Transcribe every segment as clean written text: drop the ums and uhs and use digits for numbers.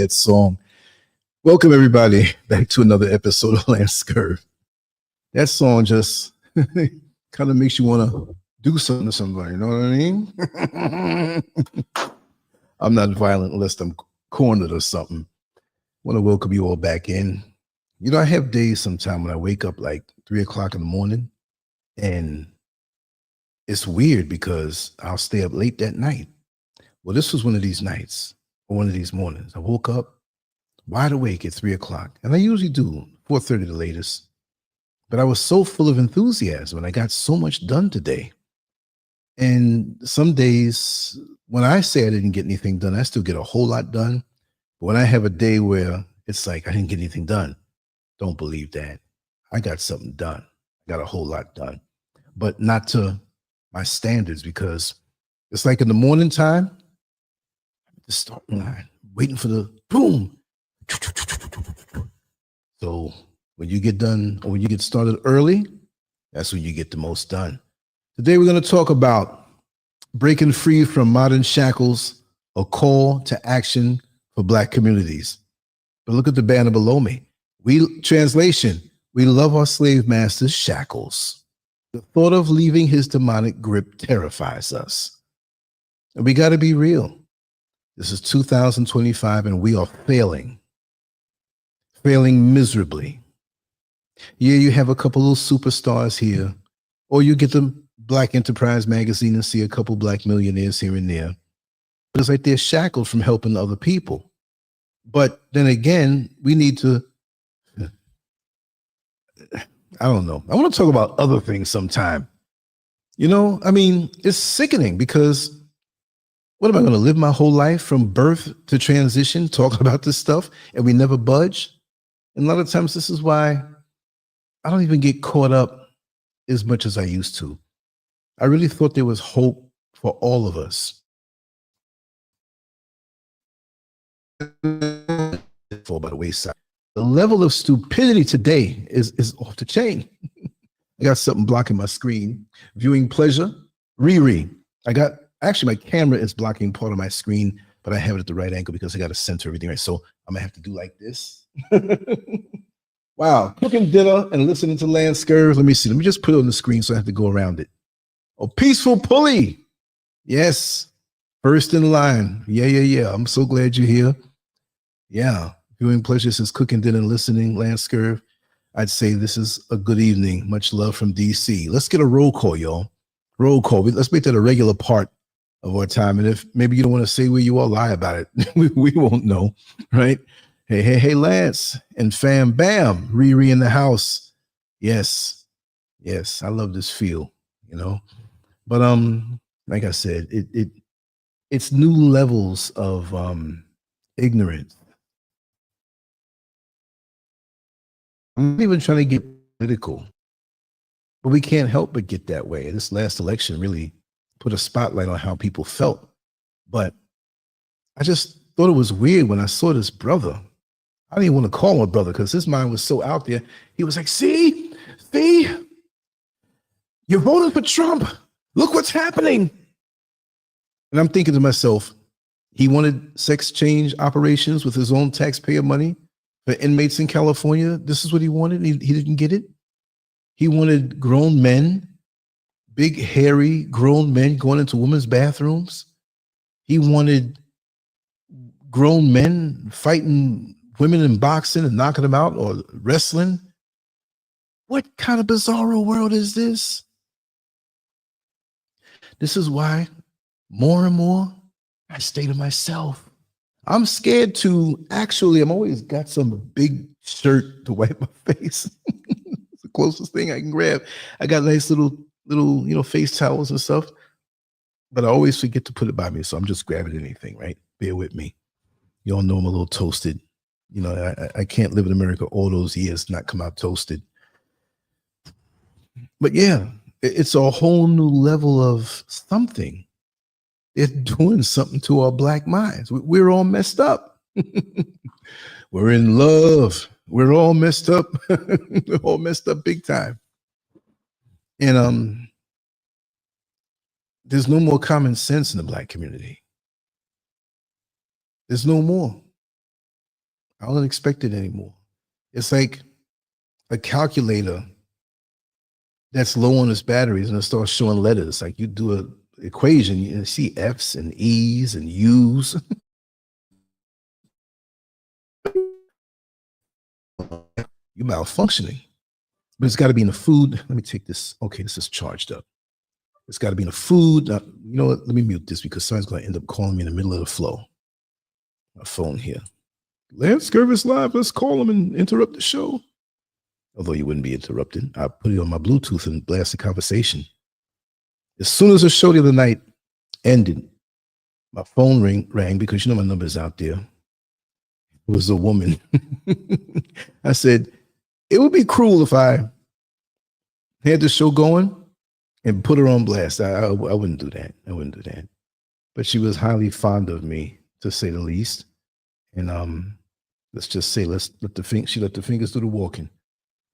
that song. Welcome everybody back to another episode of LANCESCURV. That song just kind of makes you want to do something to somebody, you know what I mean? I'm not violent unless I'm cornered or something. Want to welcome you all back in. You know, I have days sometime when I wake up like 3 o'clock in the morning, and it's weird because I'll stay up late that night. Well, this was one of these nights or one of these mornings. I woke up wide awake at 3 o'clock, and I usually do 4:30 the latest. But I was so full of enthusiasm and I got so much done today. And some days when I say I didn't get anything done, I still get a whole lot done. But when I have a day where it's like I didn't get anything done, don't believe that. I got something done. I got a whole lot done, but not to my standards, because it's like in the morning time, the starting line, waiting for the boom. So when you get done, or when you get started early, that's when you get the most done. Today we're going to talk about breaking free from modern shackles, a call to action for Black communities. But look at the banner below me. Translation, we love our slave masters' shackles. The thought of leaving his demonic grip terrifies us. And we got to be real. This is 2025 and we are failing miserably. Yeah, you have a couple of superstars here, or you get the Black Enterprise magazine and see a couple Black millionaires here and there. But it's like they're shackled from helping other people. But then again, we need to, I don't know. I want to talk about other things sometime. You know, I mean, it's sickening because what am I going to live my whole life from birth to transition talking about this stuff and we never budge? And a lot of times this is why I don't even get caught up as much as I used to. I really thought there was hope for all of us. Fall by the wayside. The level of stupidity today is off the chain. I got something blocking my screen. Viewing pleasure, Riri. Actually, my camera is blocking part of my screen, but I have it at the right angle because I got to center everything right. So I'm gonna have to do like this. Wow, cooking dinner and listening to LANCESCURV. Let me see. Let me just put it on the screen so I have to go around it. Oh, Peaceful Pulley. Yes, first in line. Yeah. I'm so glad you're here. Yeah, viewing pleasure says cooking dinner and listening, LANCESCURV. I'd say this is a good evening. Much love from DC. Let's get a roll call, y'all. Roll call. Let's make that a regular part of our time. And if maybe you don't want to say where you are, lie about it. we won't know, right? Hey, Lance and fam bam, Riri in the house. Yes, I love this feel, you know. But like I said, it's new levels of ignorance. I'm not even trying to get political, but we can't help but get that way. This last election really put a spotlight on how people felt. But I just thought it was weird when I saw this brother. I didn't even want to call him a brother because his mind was so out there. He was like, see, you're voting for Trump. Look what's happening. And I'm thinking to myself, he wanted sex change operations with his own taxpayer money for inmates in California. This is what he wanted. He didn't get it. He wanted grown men, big, hairy, grown men going into women's bathrooms. He wanted grown men fighting women in boxing and knocking them out, or wrestling. What kind of bizarro world is this? This is why more and more I stay to myself. I'm scared to I'm always got some big shirt to wipe my face. It's the closest thing I can grab. I got nice little, face towels and stuff, but I always forget to put it by me. So I'm just grabbing anything, right? Bear with me. You all know I'm a little toasted. You know, I can't live in America all those years, not come out toasted. But yeah, it's a whole new level of something. They're doing something to our Black minds. We're all messed up. We're in love. We're all messed up. We're all messed up big time. And there's no more common sense in the Black community. There's no more. I don't expect it anymore. It's like a calculator that's low on its batteries and it starts showing letters. Like you do an equation, you see F's and E's and U's. You're malfunctioning. But it's got to be in the food. Let me take this. Okay, this is charged up. It's got to be in the food. You know what? Let me mute this because someone's going to end up calling me in the middle of the flow. My phone here. LANCESCURV is live. Let's call them and interrupt the show. Although you wouldn't be interrupted. I put it on my Bluetooth and blast the conversation. As soon as the show the other night ended, my phone rang because you know my number is out there. It was a woman. I said, it would be cruel if I had the show going and put her on blast. I wouldn't do that. I wouldn't do that. But she was highly fond of me, to say the least. And let's just say, she let the fingers do the walking.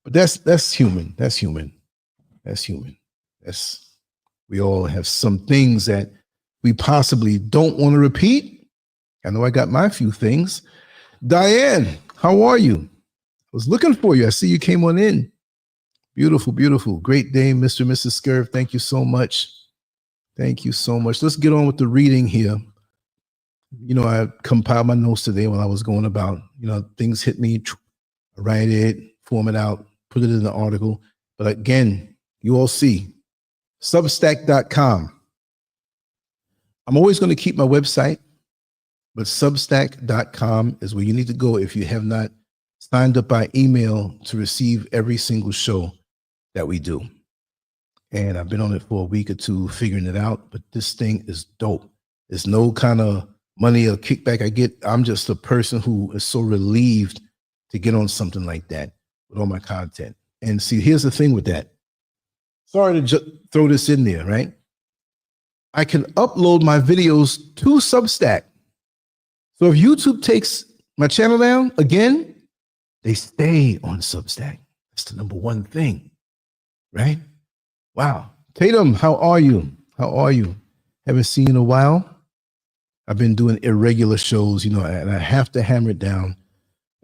But that's human. That's human. That's human. We all have some things that we possibly don't want to repeat. I know I got my few things. Diane, how are you? I was looking for you. I see you came on in. Beautiful, beautiful. Great day, Mr. and Mrs. SCURV. Thank you so much. Thank you so much. Let's get on with the reading here. You know, I compiled my notes today while I was going about, you know, things hit me, I write it, form it out, put it in the article. But again, you all see, Substack.com. I'm always going to keep my website, but Substack.com is where you need to go if you have not signed up by email to receive every single show that we do. And I've been on it for a week or two figuring it out, but this thing is dope. There's no kind of money or kickback I get. I'm just a person who is so relieved to get on something like that with all my content. And see, here's the thing with that. Sorry to throw this in there, right? I can upload my videos to Substack. So if YouTube takes my channel down again, they stay on Substack. That's the number one thing, right? Wow. Tatum, how are you? How are you? Haven't seen you in a while. I've been doing irregular shows, you know, and I have to hammer it down.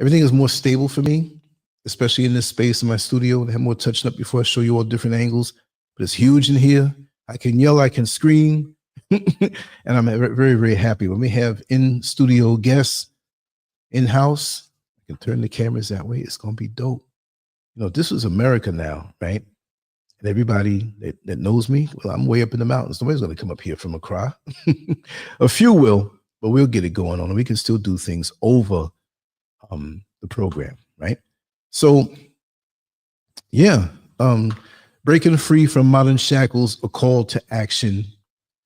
Everything is more stable for me, especially in this space in my studio. I have more touching up before I show you all different angles, but it's huge in here. I can yell, I can scream, and I'm very, very happy. When we have in-studio guests in-house, I can turn the cameras that way. It's going to be dope. You know, this is America now, right? And everybody that knows me, well, I'm way up in the mountains. Nobody's going to come up here from Accra. A few will, but we'll get it going on. And we can still do things over the program, right? So, yeah, breaking free from modern shackles, a call to action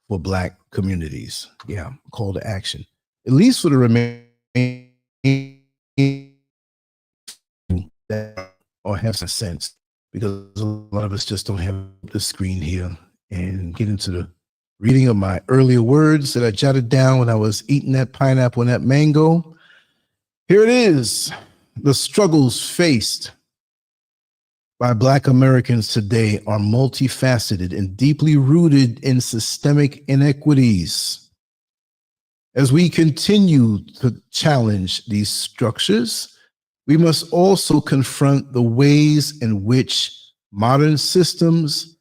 for Black communities. Yeah, a call to action, at least for the remaining that or have some sense, because a lot of us just don't have the screen here, and get into the reading of my earlier words that I jotted down when I was eating that pineapple and that mango. Here it is. The struggles faced by Black Americans today are multifaceted and deeply rooted in systemic inequities. As we continue to challenge these structures, we must also confront the ways in which modern systems,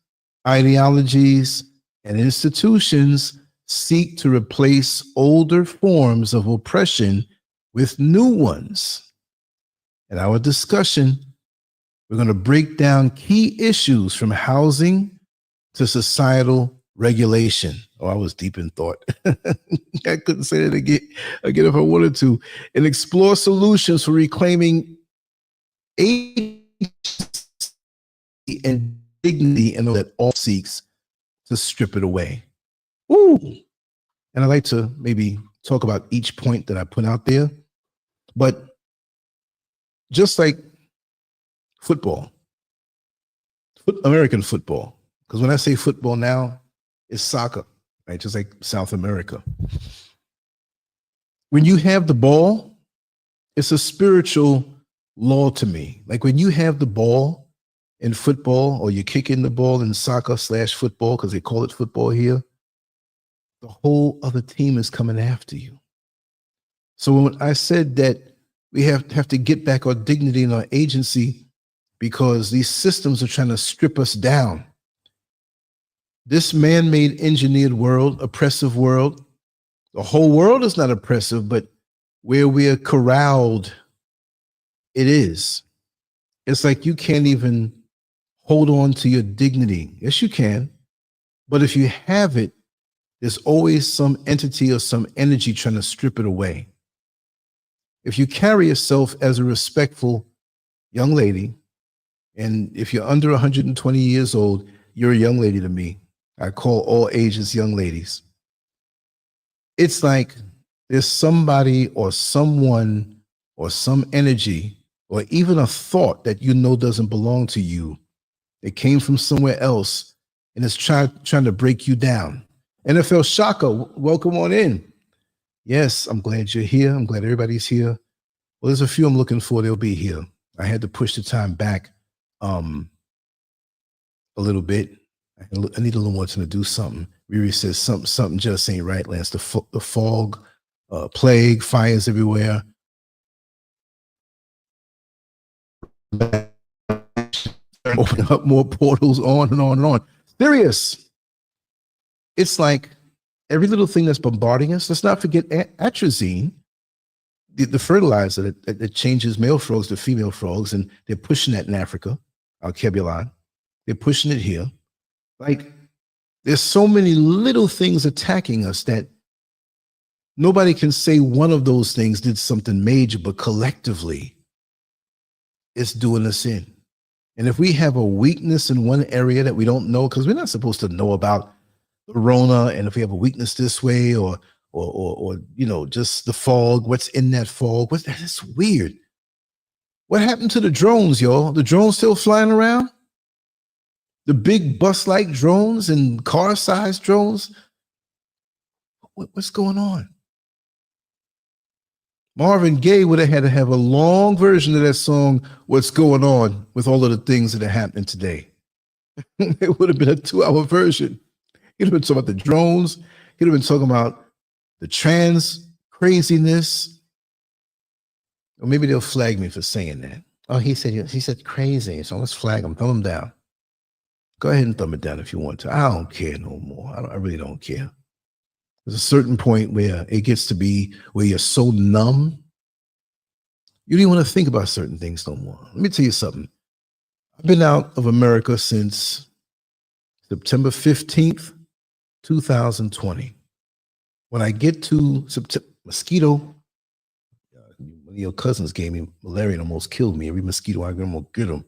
ideologies, and institutions seek to replace older forms of oppression with new ones. In our discussion, we're going to break down key issues from housing to societal regulation. Oh, I was deep in thought. I couldn't say that again if I wanted to. And explore solutions for reclaiming agency and dignity, and that all seeks to strip it away. Ooh. And I'd like to maybe talk about each point that I put out there. But just like football, American football, because when I say football now, it's soccer, right? Just like South America. When you have the ball, it's a spiritual law to me. Like when you have the ball in football, or you kick in the ball in soccer/football, because they call it football here, the whole other team is coming after you. So when I said that We have to get back our dignity and our agency, because these systems are trying to strip us down. This man-made engineered world, oppressive world, the whole world is not oppressive, but where we are corralled, it is. It's like you can't even hold on to your dignity. Yes, you can. But if you have it, there's always some entity or some energy trying to strip it away. If you carry yourself as a respectful young lady, and if you're under 120 years old, you're a young lady to me. I call all ages young ladies. It's like there's somebody or someone or some energy or even a thought that you know doesn't belong to you. It came from somewhere else and it's trying to break you down. NFL Shaka, welcome on in. Yes, I'm glad you're here. I'm glad everybody's here. Well, there's a few I'm looking for. They'll be here. I had to push the time back a little bit. I need a little more time to do something. Riri says something just ain't right, Lance. The fog, plague, fires everywhere. Opening up more portals, on and on and on. Serious. It's like every little thing that's bombarding us. Let's not forget atrazine, the fertilizer that changes male frogs to female frogs, and they're pushing that in Africa, Alkebulan. They're pushing it here. Like, there's so many little things attacking us that nobody can say one of those things did something major, but collectively, it's doing us in. And if we have a weakness in one area that we don't know, because we're not supposed to know about the Rona, and if we have a weakness this way, or you know, just the fog, what's in that fog, that's weird. What happened to the drones, y'all? The drones still flying around? The big bus-like drones and car-sized drones? What's going on? Marvin Gaye would have had to have a long version of that song, What's Going On, with all of the things that are happening today. It would have been a 2-hour version. He'd have been talking about the drones. He'd have been talking about the trans craziness. Or maybe they'll flag me for saying that. Oh, he said crazy, so let's flag him, thumb him down. Go ahead and thumb it down if you want to. I don't care no more. I really don't care. There's a certain point where it gets to be where you're so numb, you don't even want to think about certain things no more. Let me tell you something. I've been out of America since September 15th, 2020. When I get to September, mosquito, one of your cousins gave me malaria and almost killed me. Every mosquito I get them.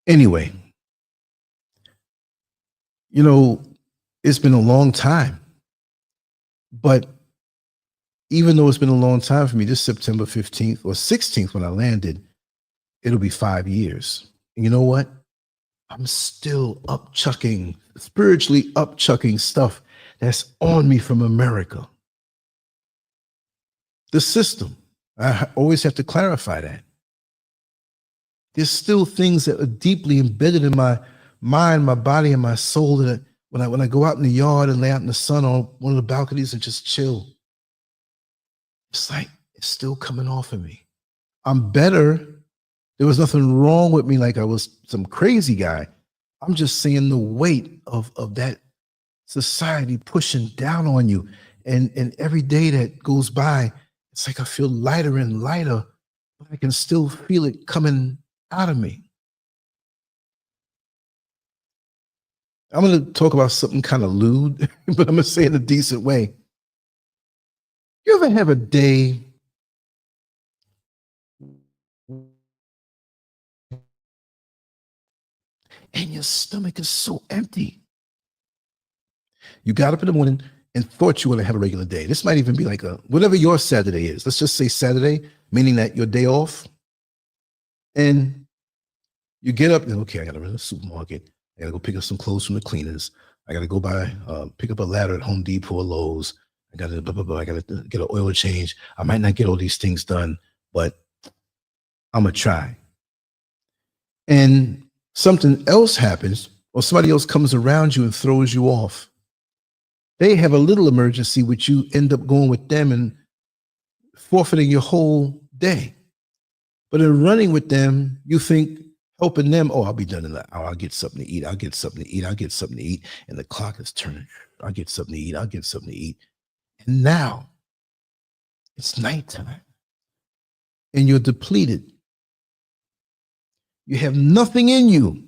Anyway, you know, it's been a long time. But even though it's been a long time for me, this September 15th or 16th when I landed, it'll be 5 years. And you know what? I'm still spiritually upchucking stuff that's on me from America. The system. I always have to clarify that. There's still things that are deeply embedded in my mind, my body, and my soul that when I go out in the yard and lay out in the sun on one of the balconies and just chill, it's like it's still coming off of me. I'm better. There was nothing wrong with me like I was some crazy guy. I'm just saying the weight of that society pushing down on you. And every day that goes by, it's like I feel lighter and lighter, but I can still feel it coming out of me. I'm going to talk about something kind of lewd, but I'm going to say it in a decent way. You ever have a day and your stomach is so empty? You got up in the morning and thought you were going to have a regular day. This might even be like whatever your Saturday is. Let's just say Saturday, meaning that your day off. And you get up and, okay, I got to run to the supermarket. I got to go pick up some clothes from the cleaners. I got to go pick up a ladder at Home Depot or Lowe's. I got to I got to get an oil change. I might not get all these things done, but I'm going to try. And something else happens, or somebody else comes around you and throws you off. They have a little emergency, which you end up going with them and forfeiting your whole day. But in running with them, you think helping them, oh, I'll be done in an hour. I'll get something to eat. I'll get something to eat. I'll get something to eat. And the clock is turning. I'll get something to eat. I'll get something to eat. And now it's nighttime and you're depleted. You have nothing in you.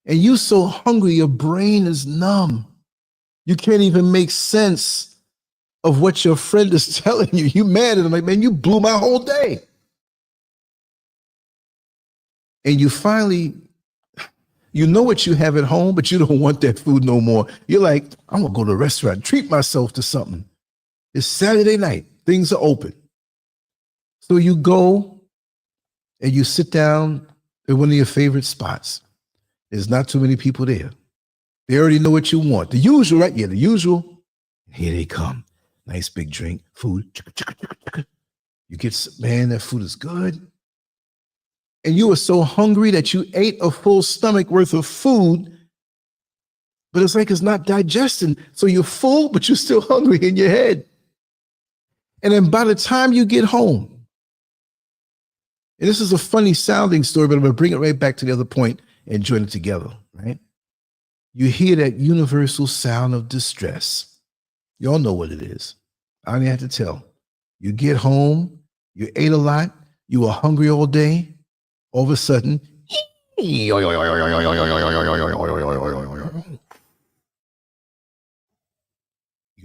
And you're so hungry, your brain is numb. You can't even make sense of what your friend is telling you. You mad at him, like, man, you blew my whole day. And you finally, you know what you have at home, but you don't want that food no more. You're like, I'm gonna go to a restaurant, treat myself to something. It's Saturday night, things are open. So you go and you sit down at one of your favorite spots. There's not too many people there. They already know what you want. The usual, right? Yeah, the usual. Here they come. Nice big drink, food. You get, man, that food is good. And you were so hungry that you ate a full stomach worth of food, but it's like it's not digesting. So you're full, but you're still hungry in your head. And then by the time you get home, and this is a funny sounding story, but I'm going to bring it right back to the other point and join it together, right? You hear that universal sound of distress. You all know what it is. I don't even have to tell. You get home, you ate a lot, you were hungry all day. All of a sudden, you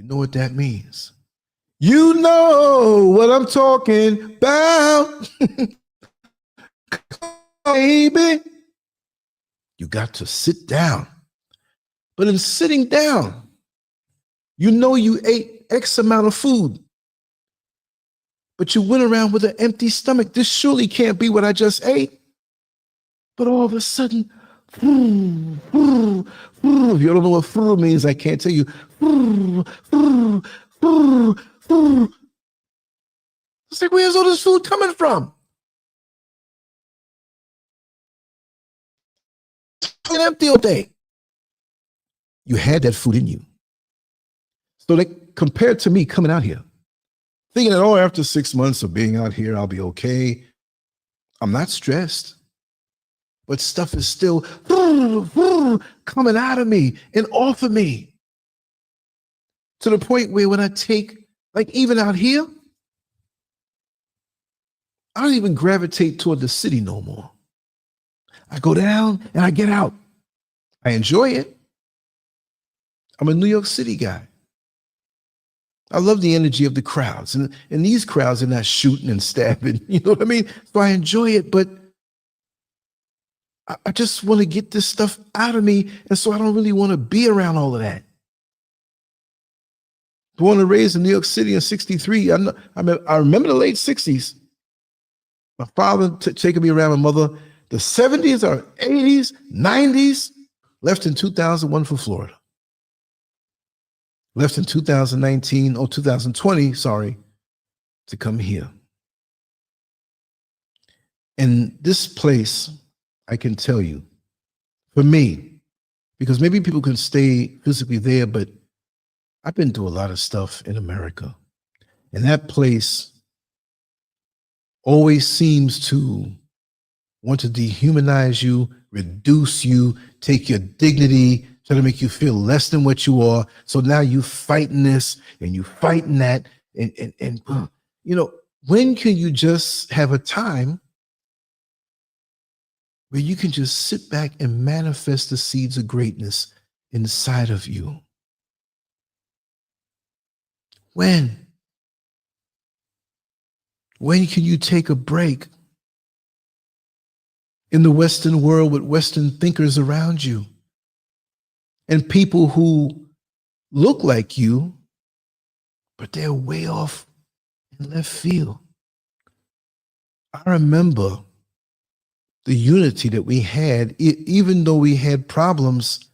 know what that means. You know what I'm talking about, baby. You got to sit down. But in sitting down, you know you ate X amount of food, but you went around with an empty stomach. This surely can't be what I just ate. But all of a sudden, if you don't know what means, I can't tell you. It's like, where's all this food coming from? It's empty all day. You had that food in you. So like, compared to me coming out here, thinking that, oh, after 6 months of being out here, I'll be okay. I'm not stressed. But stuff is still coming out of me and off of me. To the point where when I take, like even out here, I don't even gravitate toward the city no more. I go down and I get out. I enjoy it. I'm a New York City guy. I love the energy of the crowds. And these crowds are not shooting and stabbing, you know what I mean? So I enjoy it, but I just want to get this stuff out of me. And so I don't really want to be around all of that. Born and raised in New York City in 63. I remember the late 60s. My father taking me around, my mother, the 70s or 80s, 90s, left in 2001 for Florida. Left in 2019 or 2020, sorry, to come here. And this place, I can tell you, for me, because maybe people can stay physically there, but I've been through a lot of stuff in America. And that place always seems to want to dehumanize you, reduce you, take your dignity, try to make you feel less than what you are. So now you fighting this and you fighting that. And you know, when can you just have a time where you can just sit back and manifest the seeds of greatness inside of you? When can you take a break in the Western world with Western thinkers around you and people who look like you, but they're way off in left field? I remember the unity that we had, even though we had problems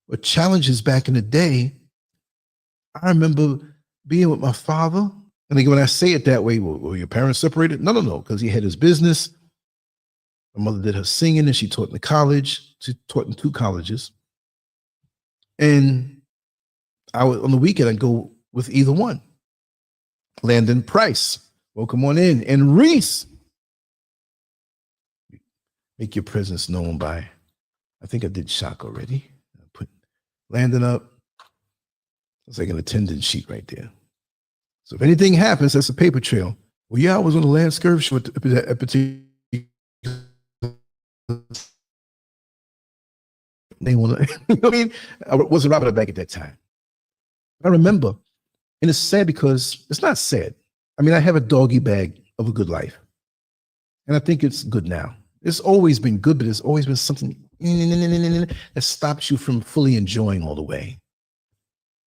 or challenges back in the day. I remember being with my father. And again, when I say it that way, were your parents separated? No, because he had his business. My mother did her singing and she taught in the college. She taught in 2 colleges. And I would, on the weekend, I'd go with either one. Landon Price Welcome on in. And Reese, make your presence known by, I think I did Shock already. I put Landon up. It's like an attendance sheet right there. So if anything happens, that's a paper trail. Well, yeah, I was on the LANCESCURV show at particular. They want to, you know what I mean? I wasn't robbing a bank at that time. I remember, and it's sad because it's not sad. I mean, I have a doggy bag of a good life, and I think it's good now. It's always been good, but there's always been something that stops you from fully enjoying all the way.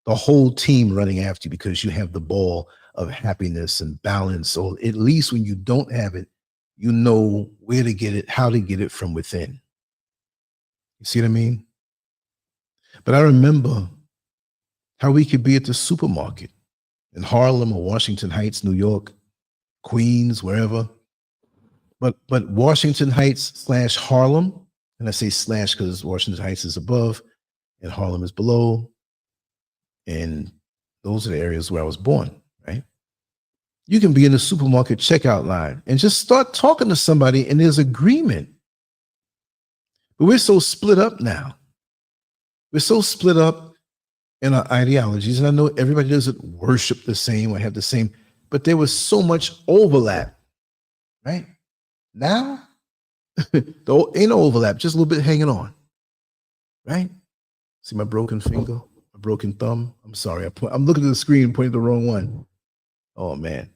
The whole team running after you because you have the ball of happiness and balance. So at least when you don't have it, you know where to get it, how to get it from within. You see what I mean? But I remember how we could be at the supermarket in Harlem or Washington Heights, New York, Queens, wherever. But Washington Heights / Harlem, and I say slash because Washington Heights is above and Harlem is below. And those are the areas where I was born, right? You can be in the supermarket checkout line and just start talking to somebody and there's agreement. But we're so split up now. We're so split up in our ideologies. And I know everybody doesn't worship the same or have the same, but there was so much overlap, right? Now, ain't no overlap, just a little bit hanging on, right? See my broken finger, my broken thumb? I'm sorry, I'm looking at the screen and pointing the wrong one. Oh man,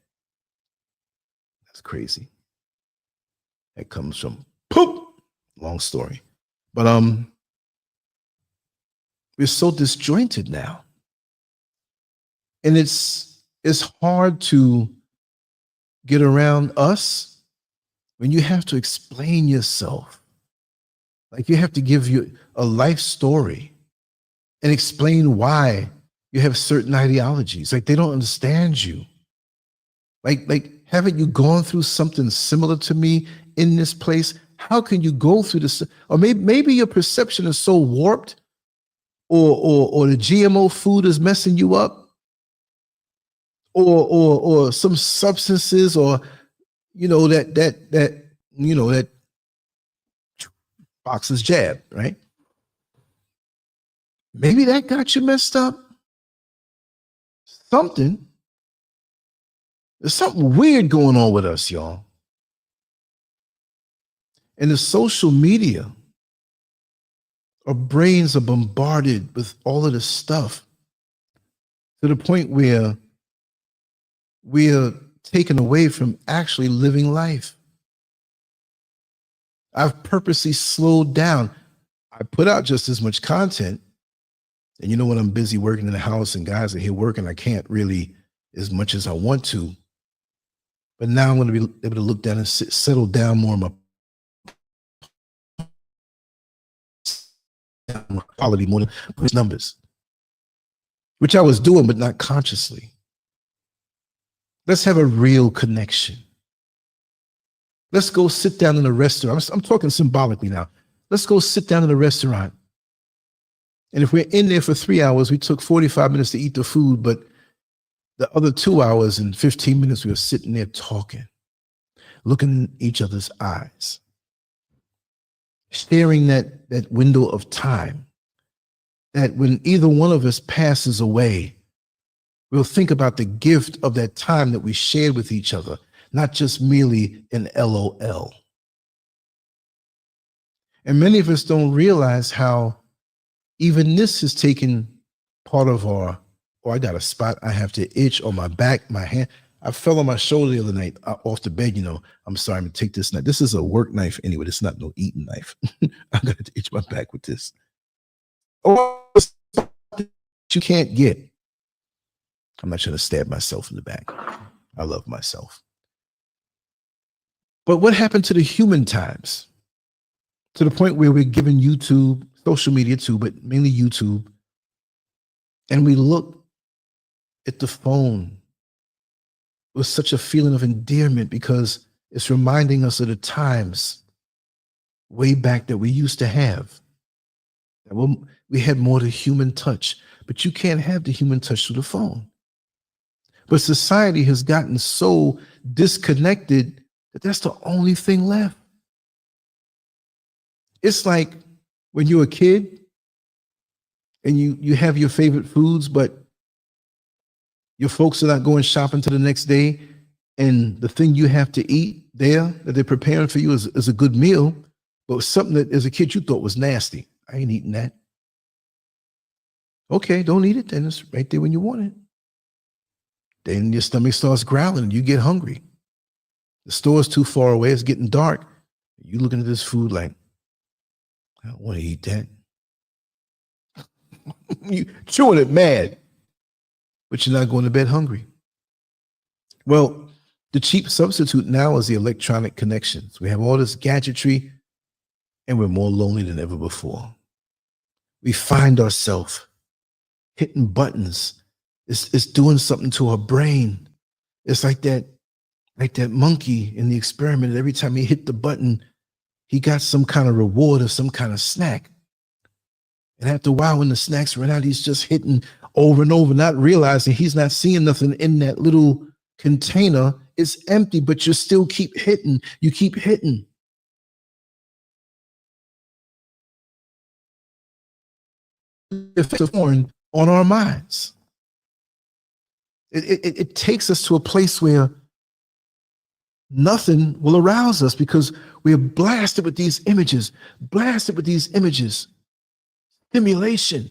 that's crazy. That comes from poop. Long story. But we're so disjointed now. And it's hard to get around us when you have to explain yourself. Like you have to give you a life story and explain why you have certain ideologies. Like they don't understand you. Like haven't you gone through something similar to me in this place? How can you go through this? Or maybe your perception is so warped, or the GMO food is messing you up, or some substances, or that boxer's jab, right? Maybe that got you messed up. There's something weird going on with us, y'all. And the social media, our brains are bombarded with all of this stuff to the point where we are taken away from actually living life. I've purposely slowed down. I put out just as much content. And when I'm busy working in the house and guys are here working, I can't really as much as I want to. But now I'm going to be able to look down and settle down more on my quality, more than numbers, which I was doing, but not consciously. Let's have a real connection. Let's go sit down in a restaurant. I'm talking symbolically now. Let's go sit down in a restaurant. And if we're in there for 3 hours, we took 45 minutes to eat the food, but the other 2 hours and 15 minutes, we were sitting there talking, looking in each other's eyes, sharing that window of time that when either one of us passes away, we'll think about the gift of that time that we shared with each other, not just merely an LOL. And many of us don't realize how even this has taken part of our, I got a spot I have to itch on my back, my hand. I fell on my shoulder the other night off the bed. I'm sorry, I'm gonna take this knife. This is a work knife anyway. This is not no eating knife. I'm gonna itch my back with this. Oh, you can't get. I'm not trying to stab myself in the back. I love myself. But what happened to the human times? To the point where we're giving YouTube, social media too, but mainly YouTube, and we look at the phone with such a feeling of endearment because it's reminding us of the times way back that we used to have. We had more to human touch, but you can't have the human touch through the phone. But society has gotten so disconnected that that's the only thing left. It's like when you're a kid and you have your favorite foods, but your folks are not going shopping to the next day, and the thing you have to eat there that they're preparing for you is a good meal, but something that as a kid you thought was nasty. I ain't eating that. Okay, don't eat it then. It's right there when you want it. Then your stomach starts growling and you get hungry. The store's too far away. It's getting dark. You looking at this food like, I don't want to eat that. You chewing it mad, but you're not going to bed hungry. Well, the cheap substitute now is the electronic connections. We have all this gadgetry and we're more lonely than ever before. We find ourselves hitting buttons. It's doing something to our brain. It's like that monkey in the experiment. Every time he hit the button, he got some kind of reward or some kind of snack. And after a while, when the snacks run out, he's just hitting over and over, not realizing he's not seeing nothing in that little container. It's empty, but you still keep hitting. You keep hitting. Effects of porn on our minds. It takes us to a place where nothing will arouse us because we are blasted with these images, stimulation.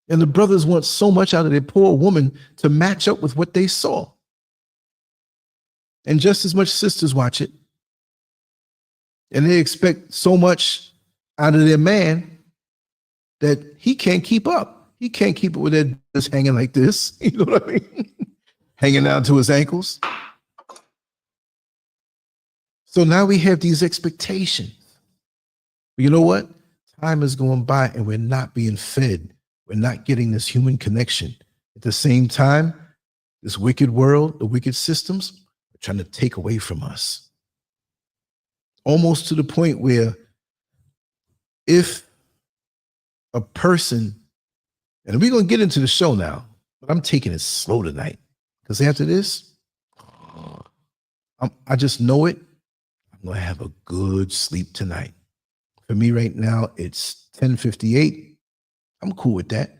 And the brothers want so much out of their poor woman to match up with what they saw. And just as much sisters watch it. And they expect so much out of their man that he can't keep up. He can't keep it with that just hanging like this. You know what I mean? Hanging down to his ankles. So now we have these expectations. But you know what? Time is going by and we're not being fed. We're not getting this human connection. At the same time, this wicked world, the wicked systems are trying to take away from us. Almost to the point where if a person, and we're going to get into the show now, but I'm taking it slow tonight because after this, I just know it. I'm going to have a good sleep tonight. For me right now, it's 10:58. I'm cool with that.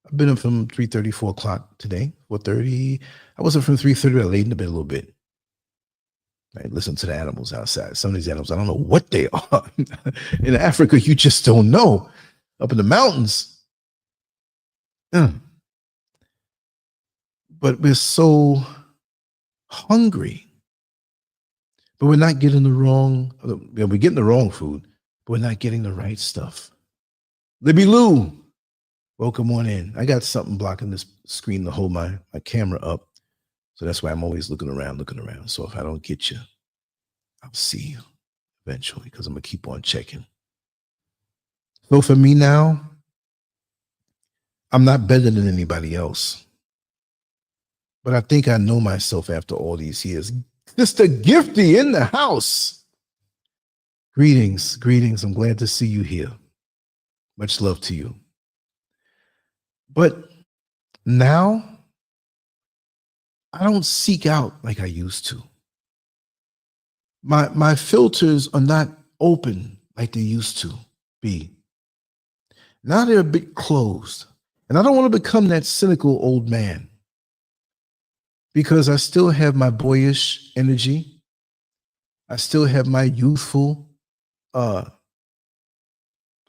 I've been up from 3:30, 4 o'clock today, 4:30. I wasn't from 3:30. I laid in the bed a little bit. I listen to the animals outside. Some of these animals, I don't know what they are. In Africa, you just don't know. Up in the mountains. But we're so hungry. But we're not getting the wrong, we're getting the wrong food, but we're not getting the right stuff. Libby Lou, welcome on in. I got something blocking this screen to hold my camera up. So that's why I'm always looking around. So if I don't get you, I'll see you eventually because I'm going to keep on checking. So for me now, I'm not better than anybody else. But I think I know myself after all these years. Mr. Gifty in the house. Greetings. I'm glad to see you here. Much love to you. But now, I don't seek out like I used to. My filters are not open like they used to be. Now they're a bit closed. And I don't want to become that cynical old man because I still have my boyish energy. I still have my youthful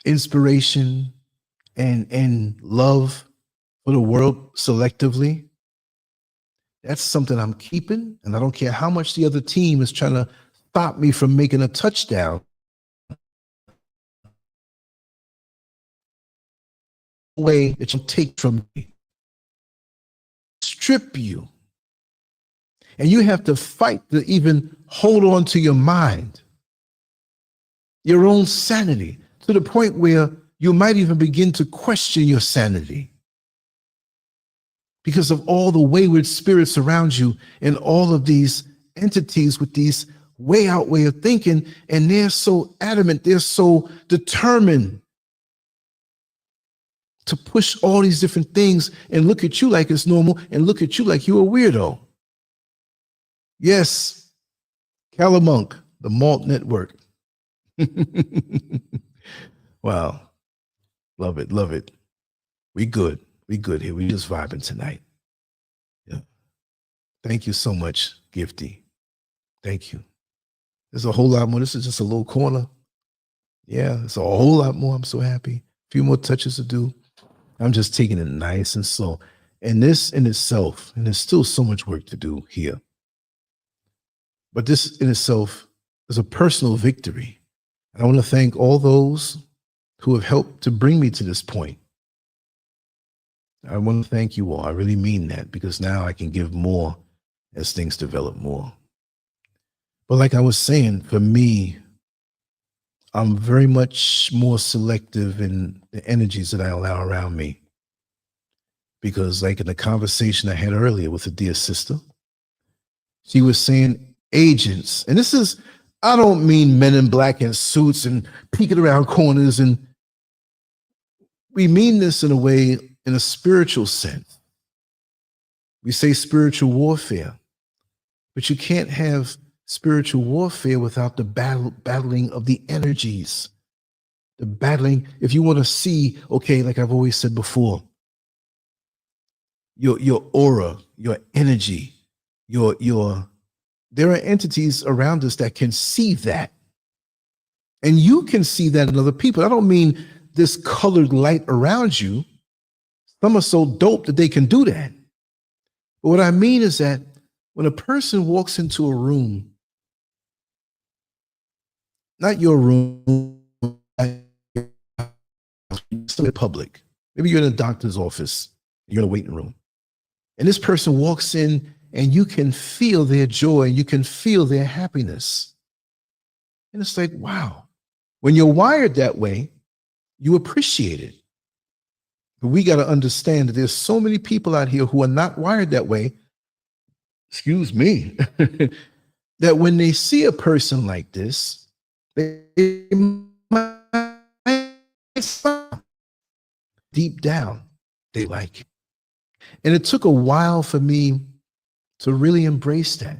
inspiration and love for the world selectively. That's something I'm keeping, and I don't care how much the other team is trying to stop me from making a touchdown. Way that you take from me, strip you, and you have to fight to even hold on to your mind, your own sanity, to the point where you might even begin to question your sanity because of all the wayward spirits around you and all of these entities with these way out way of thinking, and they're so adamant, they're so determined to push all these different things and look at you like it's normal and look at you like you're a weirdo. Yes, Calamunk, the Malt Network. Wow. Love it. Love it. We good. We good here. We just vibing tonight. Yeah. Thank you so much, Gifty. Thank you. There's a whole lot more. This is just a little corner. Yeah, it's a whole lot more. I'm so happy. A few more touches to do. I'm just taking it nice and slow. And this in itself, and there's still so much work to do here. But this in itself is a personal victory. And I want to thank all those who have helped to bring me to this point. I want to thank you all. I really mean that, because now I can give more as things develop more. But like I was saying, for me, I'm very much more selective in the energies that I allow around me. Because like in the conversation I had earlier with a dear sister, she was saying agents, and this is, I don't mean men in black in suits and peeking around corners, and we mean this in a way, in a spiritual sense. We say spiritual warfare, but you can't have spiritual warfare without the battling of the energies. The battling, if you want to see, okay, like I've always said before, your aura, your energy, there are entities around us that can see that. And you can see that in other people. I don't mean this colored light around you. Some are so dope that they can do that. But what I mean is that when a person walks into a room, not your room, still in public, maybe you're in a doctor's office, you're in a waiting room, and this person walks in and you can feel their joy, you can feel their happiness. And it's like, wow. When you're wired that way, you appreciate it. But we got to understand that there's so many people out here who are not wired that way, excuse me, that when they see a person like this, they might stop. Deep down, they like it. And it took a while for me to really embrace that.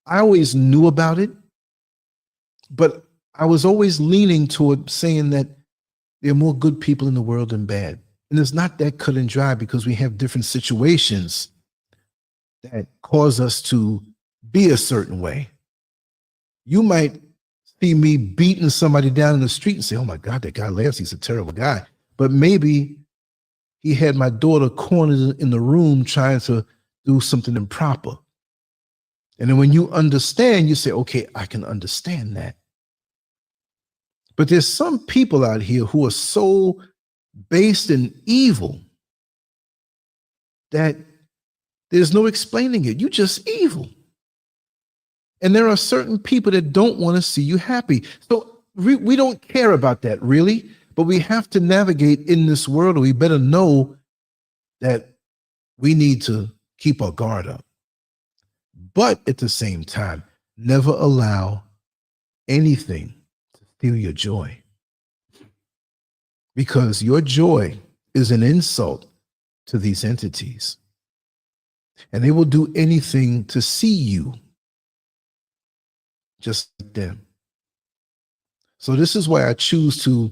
I always knew about it, but I was always leaning toward saying that there are more good people in the world than bad. And it's not that cut and dry, because we have different situations that cause us to be a certain way. You might see me beating somebody down in the street and say, oh my God, that guy Lance, he's a terrible guy. But maybe he had my daughter cornered in the room trying to do something improper. And then when you understand, you say, okay, I can understand that. But there's some people out here who are so based in evil that there's no explaining it. You're just evil. And there are certain people that don't want to see you happy. So we don't care about that, really. But we have to navigate in this world, and we better know that we need to keep our guard up. But at the same time, never allow anything to steal your joy. Because your joy is an insult to these entities. And they will do anything to see you just like them. So this is why I choose to,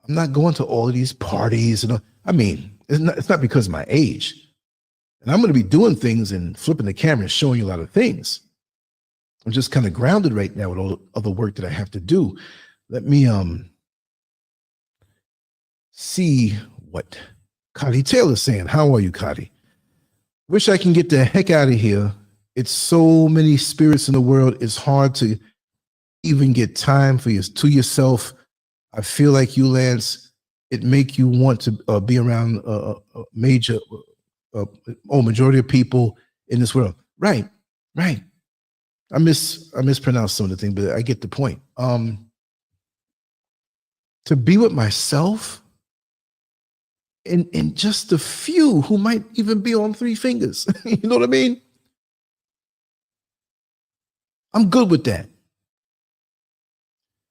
I'm not going to all of these parties. And I mean, it's not because of my age. And I'm going to be doing things and flipping the camera and showing you a lot of things. I'm just kind of grounded right now with all the other work that I have to do. Let me see what Cotty Taylor's saying. How are you, Cotty? Wish I can get the heck out of here. It's so many spirits in the world. It's hard to even get time for yourself. I feel like you, Lance, it make you want to be around a majority of people in this world. Right. I mispronounced some of the things, but I get the point. To be with myself and just a few who might even be on 3 fingers. You know what I mean? I'm good with that.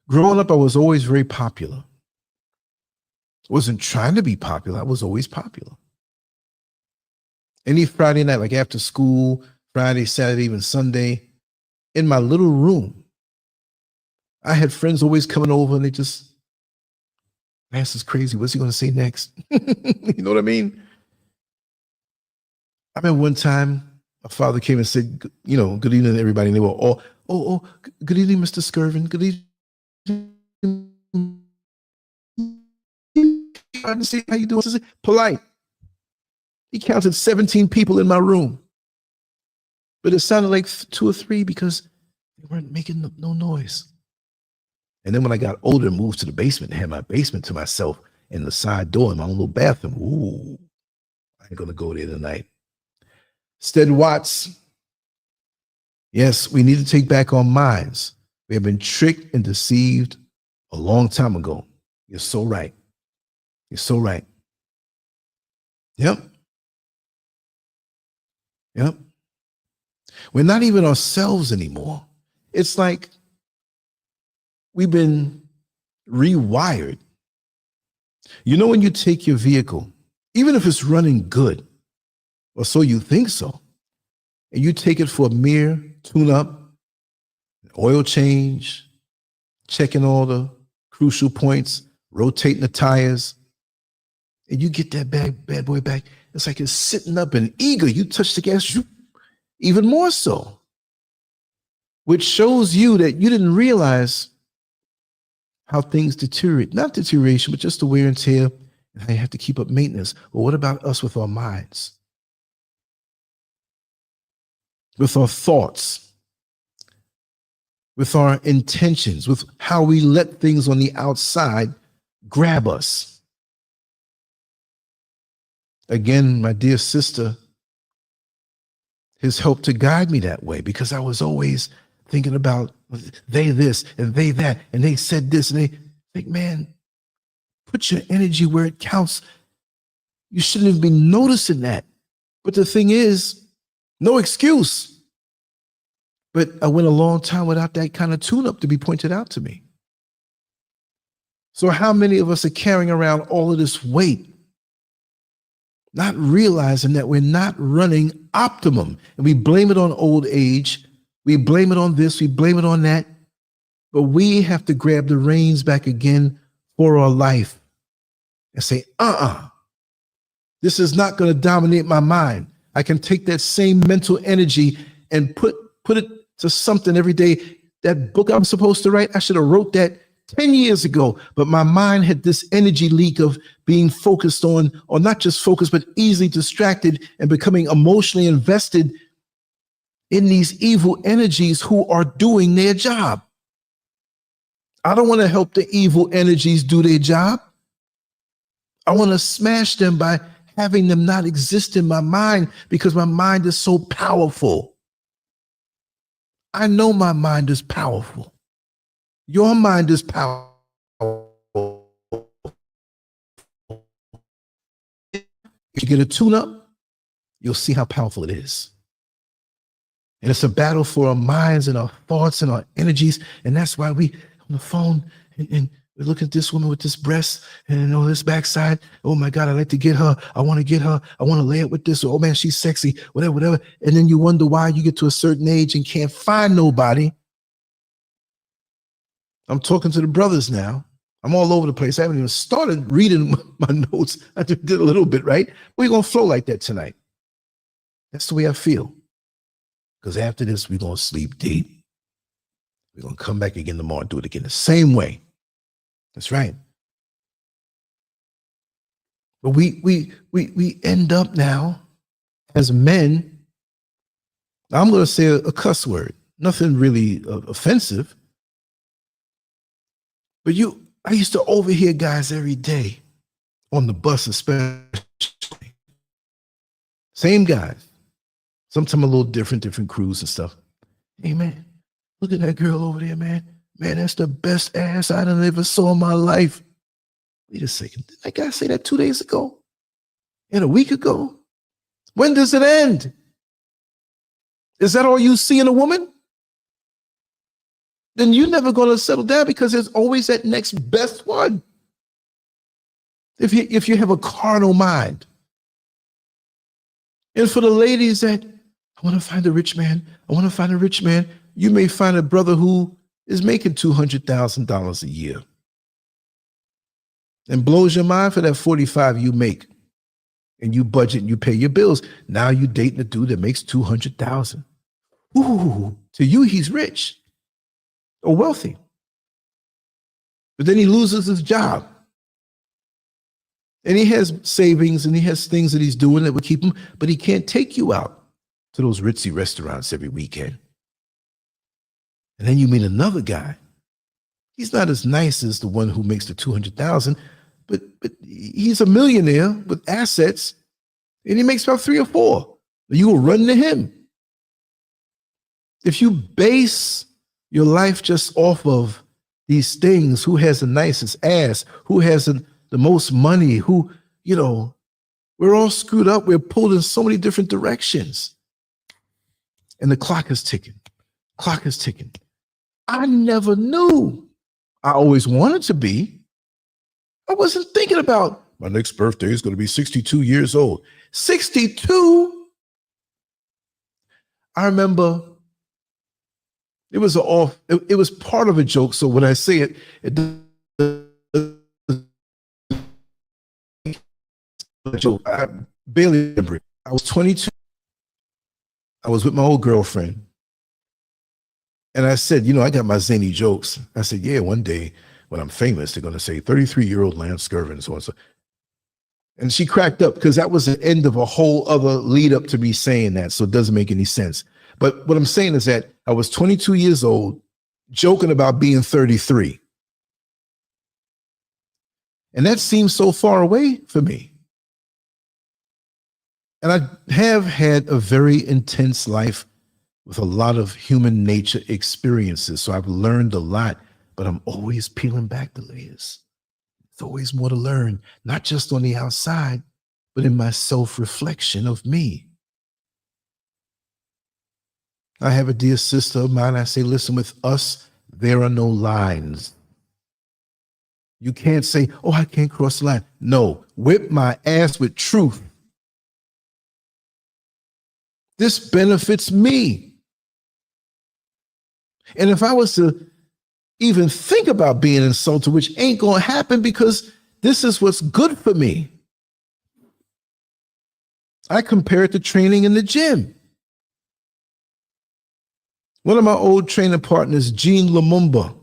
Growing up, I was always very popular. Wasn't trying to be popular. I was always popular. Any Friday night, like after school, Friday, Saturday, even Sunday, in my little room, I had friends always coming over and they just, Lance is crazy. What's he going to say next? You know what I mean? I remember one time my father came and said, you know, good evening, everybody. And they were all, good evening, Mr. Scurvin. Good evening. How you doing? Polite. He counted 17 people in my room. But it sounded like 2 or 3 because they weren't making no noise. And then when I got older and moved to the basement and had my basement to myself and the side door in my own little bathroom, ooh, I ain't gonna go there tonight. Stead Watts, yes, we need to take back our minds. We have been tricked and deceived a long time ago. You're so right. You're so right. Yep. Yep. We're not even ourselves anymore. It's like we've been rewired. You know, when you take your vehicle, even if it's running good, or so you think so, and you take it for a mere tune-up, oil change, checking all the crucial points, rotating the tires, and you get that bad boy back, it's like it's sitting up and eager. You touch the gas, even more so, which shows you that you didn't realize how things deteriorate. Not deterioration, but just the wear and tear, and how you have to keep up maintenance. Well, what about us with our minds? With our thoughts, with our intentions, with how we let things on the outside grab us. Again, my dear sister has helped to guide me that way, because I was always thinking about they this and they that, and they said this, and they think, man, put your energy where it counts. You shouldn't have been noticing that. But the thing is, no excuse. But I went a long time without that kind of tune-up to be pointed out to me. So how many of us are carrying around all of this weight, not realizing that we're not running optimum? And we blame it on old age. We blame it on this. We blame it on that. But we have to grab the reins back again for our life and say, this is not going to dominate my mind. I can take that same mental energy and put it to something every day. That book I'm supposed to write, I should have wrote that 10 years ago, but my mind had this energy leak of being focused on, or not just focused, but easily distracted and becoming emotionally invested in these evil energies who are doing their job. I don't want to help the evil energies do their job. I want to smash them by having them not exist in my mind, because my mind is so powerful. I know my mind is powerful. Your mind is powerful. If you get a tune-up, you'll see how powerful it is. And it's a battle for our minds and our thoughts and our energies. And that's why we on the phone and we look at this woman with this breast and this backside. Oh my God, I like to get her. I want to get her. I want to lay it with this. Oh man, she's sexy, whatever. And then you wonder why you get to a certain age and can't find nobody. I'm talking to the brothers now. I'm all over the place. I haven't even started reading my notes. I just did a little bit, right? We're going to flow like that tonight. That's the way I feel. Because after this, we're going to sleep deep. We're going to come back again tomorrow and do it again the same way. That's right. But we end up now as men. I'm going to say a cuss word, nothing really offensive. But I used to overhear guys every day on the bus, especially. Same guys. Sometimes a little different crews and stuff. Hey man, look at that girl over there, man. Man, that's the best ass I done ever saw in my life. Wait a second. Did that guy say that 2 days ago? And a week ago? When does it end? Is that all you see in a woman? Then you're never going to settle down, because there's always that next best one. if you have a carnal mind. And for the ladies that, I want to find a rich man, I want to find a rich man, you may find a brother who is making $200,000 a year and blows your mind for that 45 you make, and you budget and you pay your bills. Now you dating a dude that makes 200,000. Ooh, to you, he's rich or wealthy. But then he loses his job. And he has savings and he has things that he's doing that would keep him, but he can't take you out to those ritzy restaurants every weekend. And then you meet another guy. He's not as nice as the one who makes the 200,000, but he's a millionaire with assets, and he makes about 3 or 4. You will run to him. If you base your life just off of these things, who has the nicest ass, who has the most money, who, we're all screwed up. We're pulled in so many different directions. And the clock is ticking. Clock is ticking. I never knew. I always wanted to be. I wasn't thinking about my next birthday is going to be 62 years old. 62? I remember it was it was part of a joke. So when I say it, I barely remember it. I was 22. I was with my old girlfriend. And I said, I got my zany jokes. I said, yeah, one day when I'm famous, they're going to say 33-year-old LANCESCURV and so on. And she cracked up because that was the end of a whole other lead up to me saying that. So it doesn't make any sense. But what I'm saying is that I was 22 years old, joking about being 33. And that seems so far away for me. And I have had a very intense life with a lot of human nature experiences. So I've learned a lot, but I'm always peeling back the layers. There's always more to learn, not just on the outside, but in my self-reflection of me. I have a dear sister of mine. I say, listen, with us, there are no lines. You can't say, oh, I can't cross the line. No, whip my ass with truth. This benefits me. And if I was to even think about being insulted, which ain't going to happen because this is what's good for me. I compare it to training in the gym. One of my old training partners, Gene Lumumba,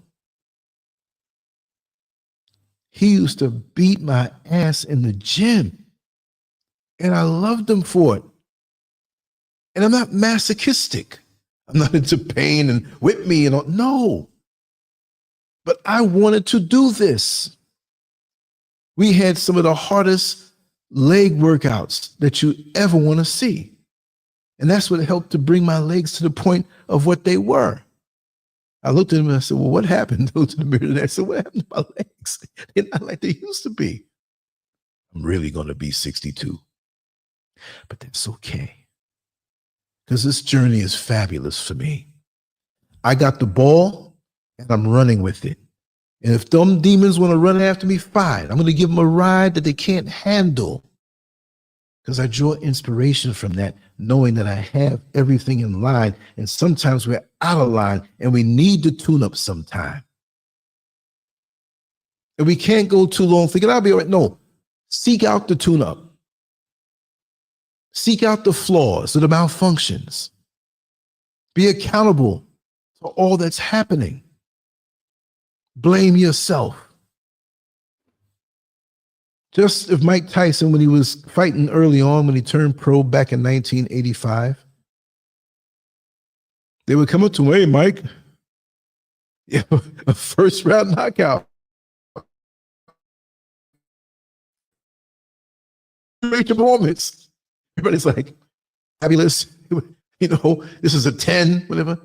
he used to beat my ass in the gym. And I loved him for it. And I'm not masochistic. I'm not into pain and whip me and all. No. But I wanted to do this. We had some of the hardest leg workouts that you ever want to see. And that's what helped to bring my legs to the point of what they were. I looked at him and I said, well, what happened? I looked in the mirror and I said, what happened to my legs? They're not like they used to be. I'm really going to be 62. But that's okay. Because this journey is fabulous for me. I got the ball and I'm running with it. And if them demons want to run after me, fine. I'm going to give them a ride that they can't handle. Because I draw inspiration from that, knowing that I have everything in line. And sometimes we're out of line and we need to tune up sometime. And we can't go too long thinking, I'll be all right. No, seek out the tune up. Seek out the flaws or the malfunctions. Be accountable for all that's happening. Blame yourself. Just if Mike Tyson, when he was fighting early on, when he turned pro back in 1985, they would come up to him, hey, Mike, a first round knockout. Great performance. Everybody's like, fabulous. This is a 10, whatever.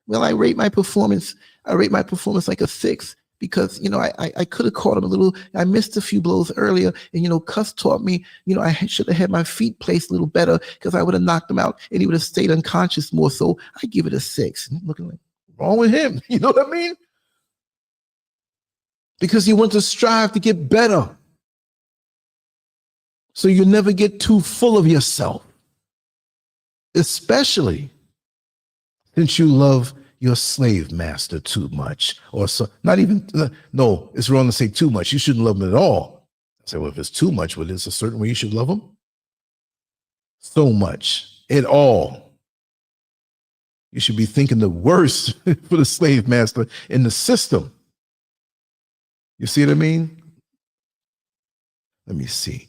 Well, I rate my performance like a 6. Because, I could have caught him a little, I missed a few blows earlier. And, Cuss taught me, I should have had my feet placed a little better because I would have knocked him out and he would have stayed unconscious more. So I give it a 6. And I'm looking like, wrong with him? You know what I mean? Because he wants to strive to get better. So you never get too full of yourself, especially since you love your slave master too much. Or so, not even, no, it's wrong to say too much. You shouldn't love him at all. I say, well, if it's too much, well, there's a certain way you should love him. So much at all. You should be thinking the worst for the slave master in the system. You see what I mean? Let me see.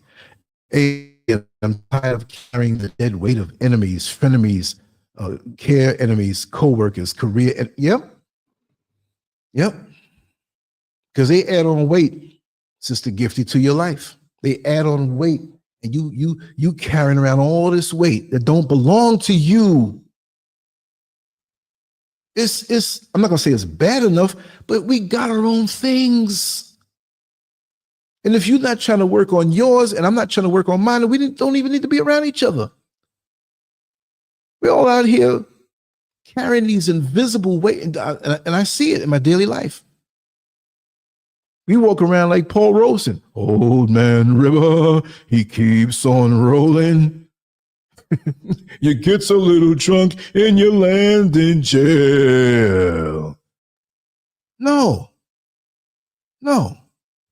I'm tired of carrying the dead weight of enemies, frenemies, care enemies, co-workers, career. Yep. Because they add on weight, Sister Gifty, to your life. They add on weight, and you carrying around all this weight that don't belong to you. It's I'm not gonna say it's bad enough, but we got our own things. And if you're not trying to work on yours and I'm not trying to work on mine, we don't even need to be around each other. We're all out here carrying these invisible weight, and I see it in my daily life. We walk around like Paul Robeson. Old man river, he keeps on rolling. You get a little drunk and you land in jail. No.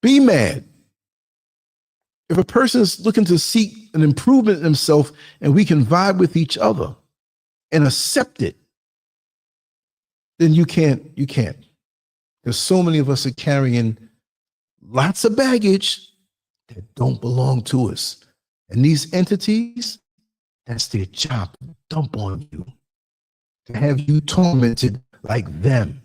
Be mad. If a person is looking to seek an improvement in himself and we can vibe with each other and accept it, then you can't. Because so many of us are carrying lots of baggage that don't belong to us. And these entities, that's their job to dump on you, to have you tormented like them,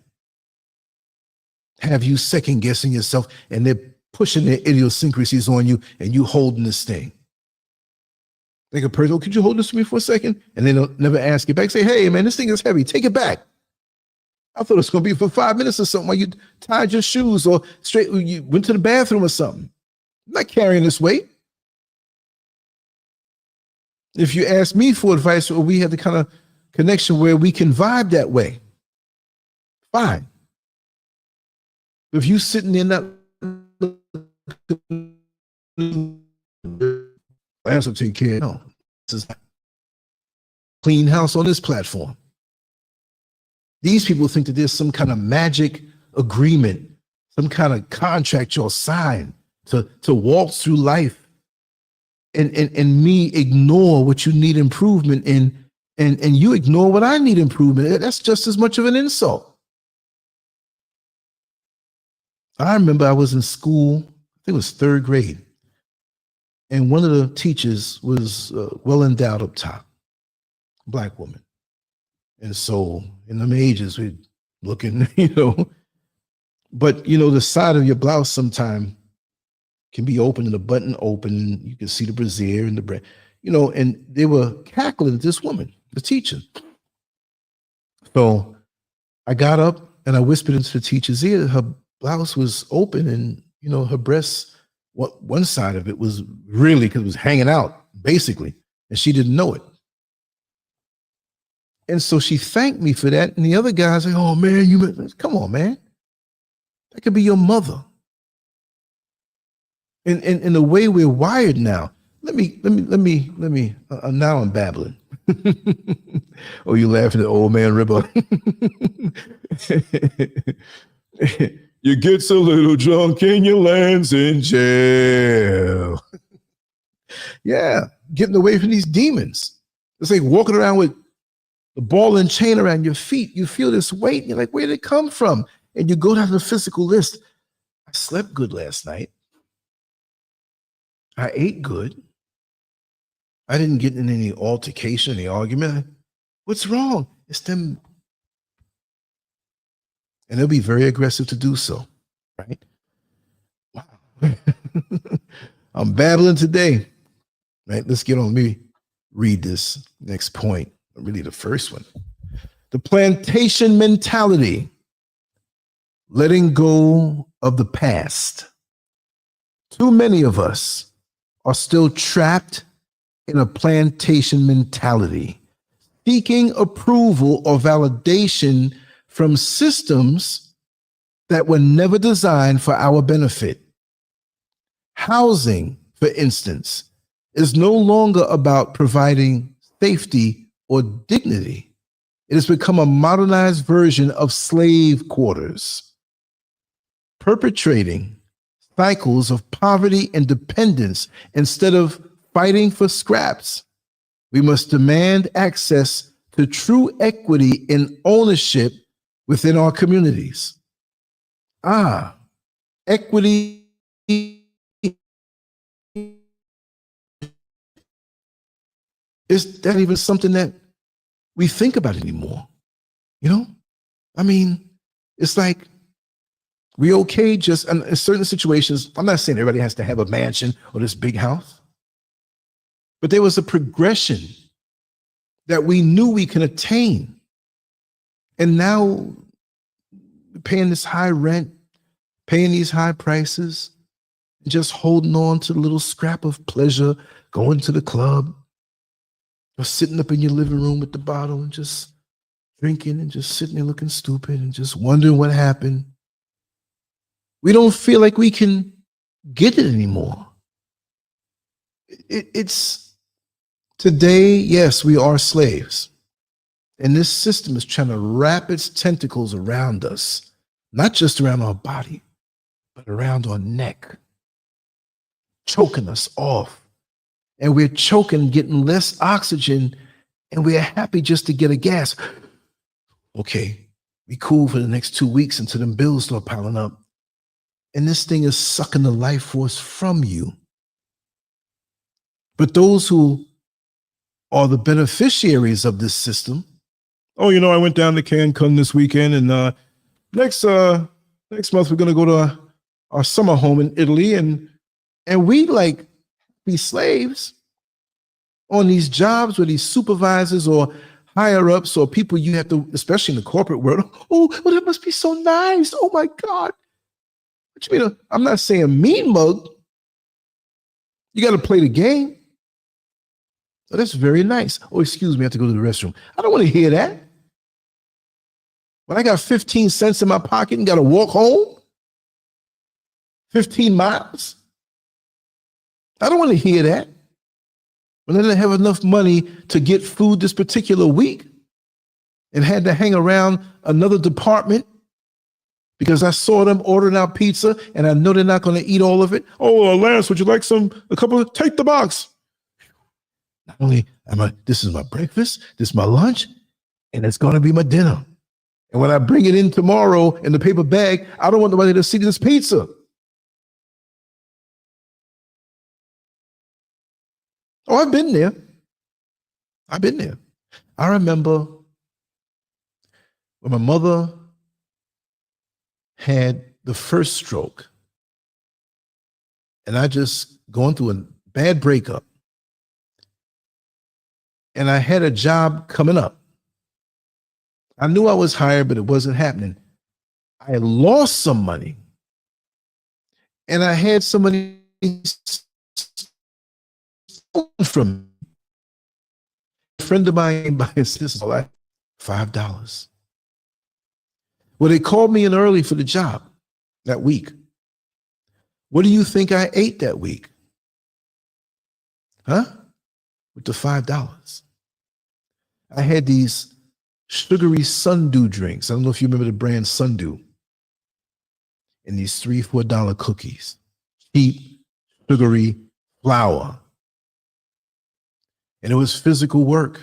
have you second guessing yourself, and they're pushing their idiosyncrasies on you, and you holding this thing. Think a person, oh, could you hold this for me for a second? And they don't never ask you back. Say, hey, man, this thing is heavy. Take it back. I thought it was going to be for 5 minutes or something while you tied your shoes or straight, you went to the bathroom or something. I'm not carrying this weight. If you ask me for advice, or we have the kind of connection where we can vibe that way, fine. If you sitting there not Lance will take care. No, this is clean house on this platform. These people think that there's some kind of magic agreement, some kind of contract you'll sign to waltz through life and me ignore what you need improvement in, and you ignore what I need improvement. That's just as much of an insult. I remember I was in school, I think it was 3rd grade, and one of the teachers was well endowed up top, Black woman. And so in them ages, we're looking, but the side of your blouse sometime can be open and the button open. You can see the brassiere and the breast, and they were cackling at this woman, the teacher. So I got up and I whispered into the teacher's ear. Her blouse was open, and her breasts, one side of it was really, because it was hanging out basically, and she didn't know it. And so she thanked me for that. And the other guys like, oh man, come on, man. That could be your mother. And the way we're wired now, let me, now I'm babbling. Oh, you laughing at old man Ribba. You gets a little drunk and you lands in jail. Yeah, getting away from these demons. It's like walking around with the ball and chain around your feet. You feel this weight. And you're like, where did it come from? And you go down the physical list. I slept good last night. I ate good. I didn't get in any altercation, any argument. What's wrong? It's them. And they'll be very aggressive to do so, right? Wow. I'm babbling today, right? Let's get on. Let me read this next point. Really the first one. The plantation mentality, letting go of the past. Too many of us are still trapped in a plantation mentality, seeking approval or validation from systems that were never designed for our benefit. Housing, for instance, is no longer about providing safety or dignity. It has become a modernized version of slave quarters, perpetrating cycles of poverty and dependence. Instead of fighting for scraps, we must demand access to true equity and ownership within our communities. Equity is that even something that we think about anymore? You know, I mean, it's like we okay just in certain situations. I'm not saying everybody has to have a mansion or this big house, but there was a progression that we knew we can attain. And now paying this high rent, paying these high prices, just holding on to the little scrap of pleasure, going to the club, or sitting up in your living room with the bottle and just drinking and just sitting there looking stupid and just wondering what happened. We don't feel like we can get it anymore. It's today, yes, we are slaves. And this system is trying to wrap its tentacles around us, not just around our body, but around our neck, choking us off. And we're choking, getting less oxygen, and we're happy just to get a gas. Okay, be cool for the next 2 weeks until them bills start piling up. And this thing is sucking the life force from you. But those who are the beneficiaries of this system, oh, you know, I went down to Cancun this weekend, and next month we're going to go to our summer home in Italy, and we like be slaves on these jobs with these supervisors or higher ups or people you have to, especially in the corporate world. Oh, well, that must be so nice. Oh my God. What you mean? I'm not saying mean mug. You got to play the game. Oh, that's very nice. Oh, excuse me, I have to go to the restroom. I don't want to hear that. When I got 15 cents in my pocket and got to walk home 15 miles, I don't want to hear that. When I didn't have enough money to get food this particular week and had to hang around another department because I saw them ordering out pizza and I know they're not going to eat all of it. Oh, Lance, would you like a couple of, take the box. Not only this is my breakfast, this is my lunch, and it's going to be my dinner. And when I bring it in tomorrow in the paper bag, I don't want nobody to see this pizza. Oh, I've been there. I remember when my mother had the first stroke, and I just going through a bad breakup, and I had a job coming up. I knew I was hired, but it wasn't happening. I lost some money, and I had somebody from a friend of mine by his sister, $5. Well, they called me in early for the job that week. What do you think I ate that week? Huh? With the $5. I had these sugary Sundew drinks. I don't know if you remember the brand Sundew. And these $3, $4 cookies. Cheap, sugary flour. And it was physical work.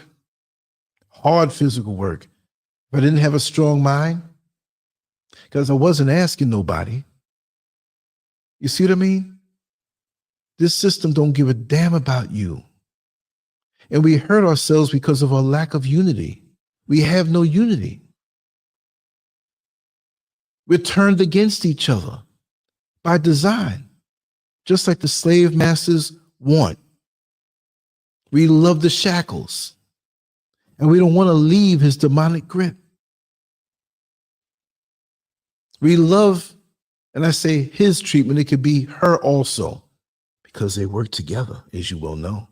Hard physical work. But I didn't have a strong mind because I wasn't asking nobody. You see what I mean? This system don't give a damn about you. And we hurt ourselves because of our lack of unity. We have no unity. We're turned against each other by design, just like the slave masters want. We love the shackles, and we don't want to leave his demonic grip. We love, and I say his treatment, it could be her also, because they work together, as you well know.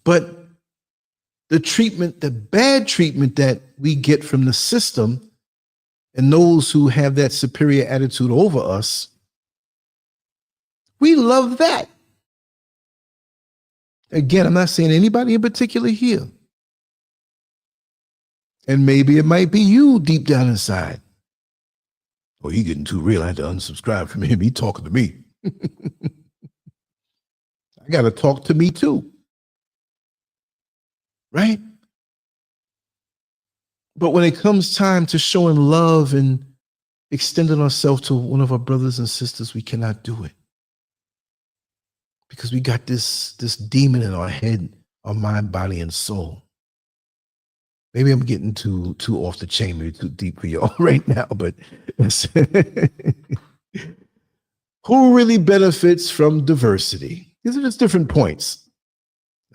But the treatment, the bad treatment that we get from the system and those who have that superior attitude over us, we love that. Again, I'm not saying anybody in particular here. And maybe it might be you deep down inside. Oh, he getting too real. I had to unsubscribe from him. He talking to me. I got to talk to me too. Right? But when it comes time to showing love and extending ourselves to one of our brothers and sisters, we cannot do it. Because we got this demon in our head, our mind, body, and soul. Maybe I'm getting too off the chain, maybe too deep for y'all right now, but who really benefits from diversity? These are just different points.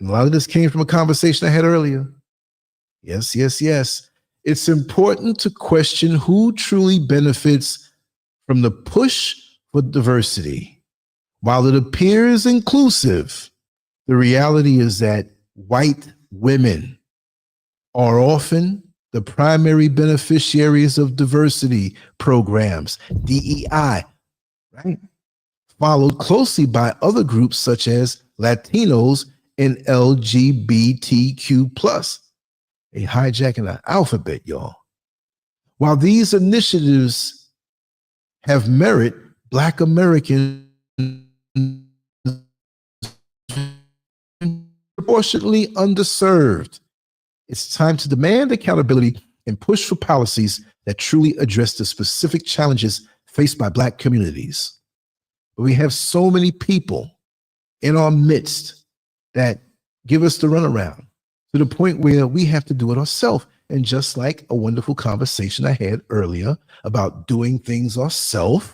And a lot of this came from a conversation I had earlier. Yes, yes, yes. It's important to question who truly benefits from the push for diversity. While it appears inclusive, the reality is that white women are often the primary beneficiaries of diversity programs, DEI, right? Followed closely by other groups such as Latinos and LGBTQ+. A hijacking the alphabet, y'all. While these initiatives have merit, Black Americans proportionately underserved. It's time to demand accountability and push for policies that truly address the specific challenges faced by Black communities. But we have so many people in our midst that give us the runaround to the point where we have to do it ourselves. And just like a wonderful conversation I had earlier about doing things ourselves,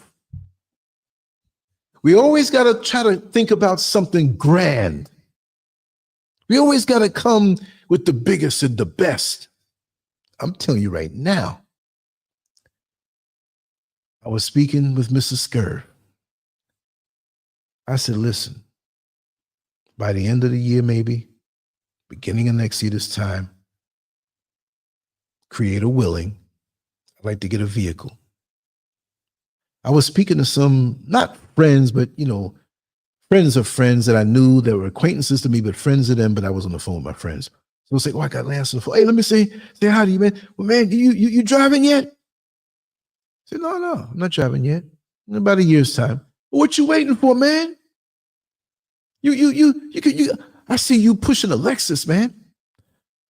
we always got to try to think about something grand. We always got to come with the biggest and the best. I'm telling you right now. I was speaking with Mrs. SCURV. I said, listen, by the end of the year, maybe, beginning of next year this time, create a willing. I'd like to get a vehicle. I was speaking to some, not friends, but, friends of friends that I knew that were acquaintances to me, but friends of them, but I was on the phone with my friends. So I was like, oh, I got Lance on the phone. Hey, let me say hi to you, man. Well, man, you driving yet? I said, no, I'm not driving yet. In about a year's time. Well, what you waiting for, man? I see you pushing a Lexus, man.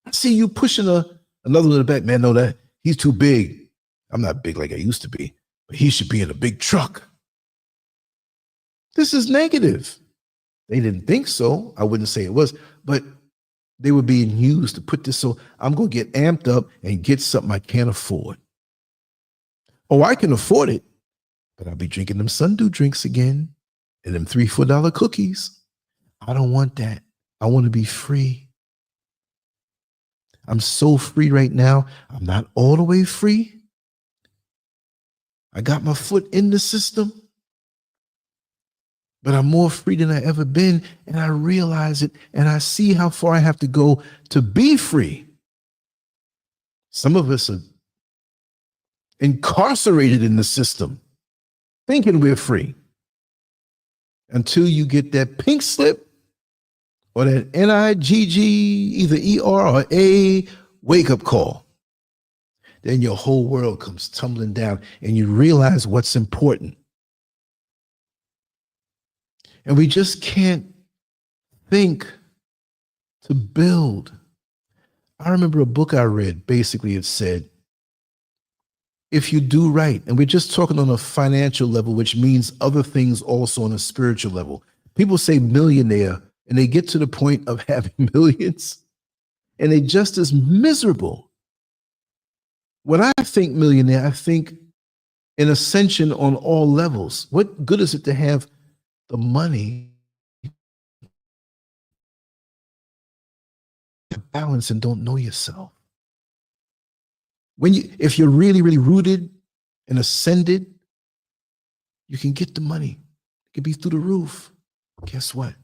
I see you pushing another one in the back. Man, no, that he's too big. I'm not big like I used to be, but he should be in a big truck. This is negative. They didn't think so. I wouldn't say it was, but they were being used to put this. So I'm going to get amped up and get something I can't afford. Oh, I can afford it, but I'll be drinking them Sundew drinks again and them $3, $4 cookies. I don't want that. I want to be free. I'm so free right now. I'm not all the way free. I got my foot in the system, but I'm more free than I ever been. And I realize it, and I see how far I have to go to be free. Some of us are incarcerated in the system, thinking we're free, until you get that pink slip or that NIGG, either ER or A, wake-up call. Then your whole world comes tumbling down and you realize what's important. And we just can't think to build. I remember a book I read, basically it said, if you do right, and we're just talking on a financial level, which means other things also on a spiritual level. People say millionaire, and they get to the point of having millions, and they're just as miserable. When I think millionaire, I think an ascension on all levels. What good is it to have the money to balance and don't know yourself? If you're really, really rooted and ascended, you can get the money. It can be through the roof. Guess what?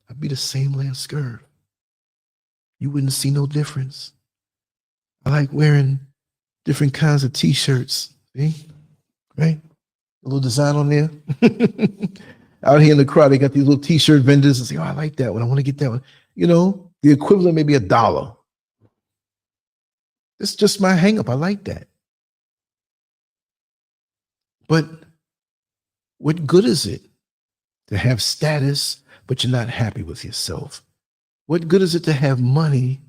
I'd be the same LANCESCURV. You wouldn't see no difference. I like wearing different kinds of t-shirts. See? Right? A little design on there. Out here in the crowd, they got these little t-shirt vendors and say, oh, I like that one. I want to get that one. You know, the equivalent may be $1. It's just my hang up. I like that. But what good is it to have status, but you're not happy with yourself? What good is it to have money,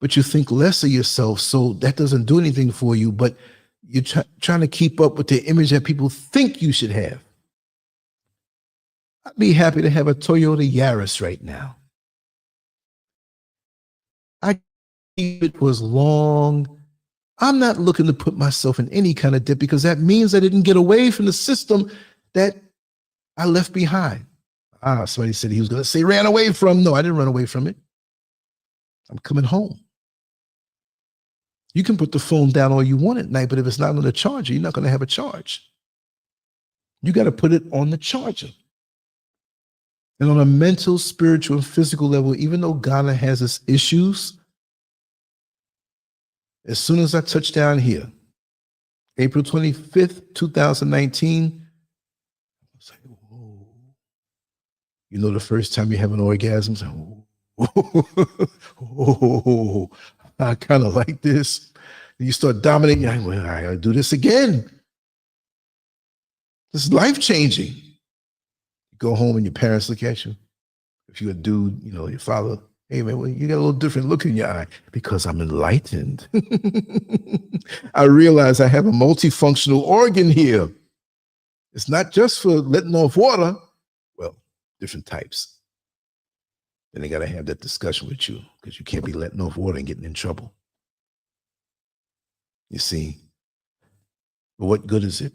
but you think less of yourself, so that doesn't do anything for you, but you're trying to keep up with the image that people think you should have? I'd be happy to have a Toyota Yaris right now. It was long. I'm not looking to put myself in any kind of debt because that means I didn't get away from the system that I left behind. Somebody said he was going to say ran away from. No, I didn't run away from it. I'm coming home. You can put the phone down all you want at night, but if it's not on the charger, you're not going to have a charge. You got to put it on the charger. And on a mental, spiritual, and physical level, even though Ghana has its issues, as soon as I touched down here, April 25th, 2019, I was like, whoa. You know, the first time you have an orgasm, it's like, whoa, I kind of like this. And you start dominating, I gotta do this again. This is life-changing. You go home and your parents look at you. If you're a dude, you know, your father, hey man, well, you got a little different look in your eye because I'm enlightened. I realize I have a multifunctional organ here. It's not just for letting off water. Well, different types. Then they got to have that discussion with you because you can't be letting off water and getting in trouble. You see, but what good is it?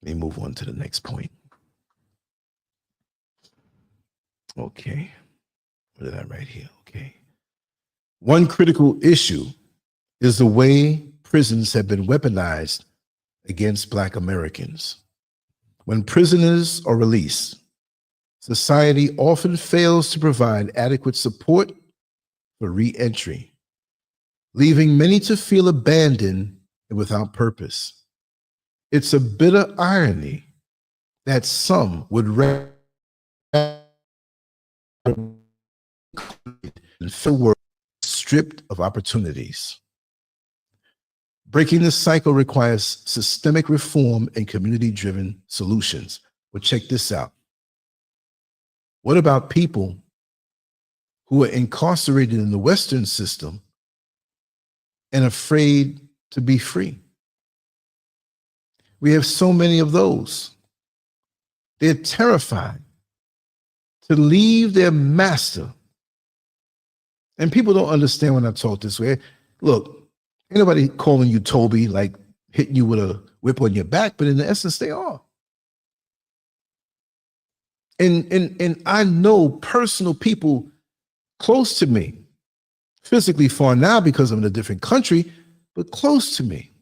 Let me move on to the next point. Okay. What did I write here? Okay. One critical issue is the way prisons have been weaponized against Black Americans. When prisoners are released, society often fails to provide adequate support for re-entry, leaving many to feel abandoned and without purpose. It's a bitter irony that some would rather feel stripped of opportunities. Breaking the cycle requires systemic reform and community-driven solutions. Well, check this out. What about people who are incarcerated in the Western system and afraid to be free? We have so many of those. They're terrified to leave their master. And people don't understand when I talk this way. Look, ain't nobody calling you Toby, like hitting you with a whip on your back, but in the essence, they are. And I know personal people close to me, physically far now because I'm in a different country, but close to me,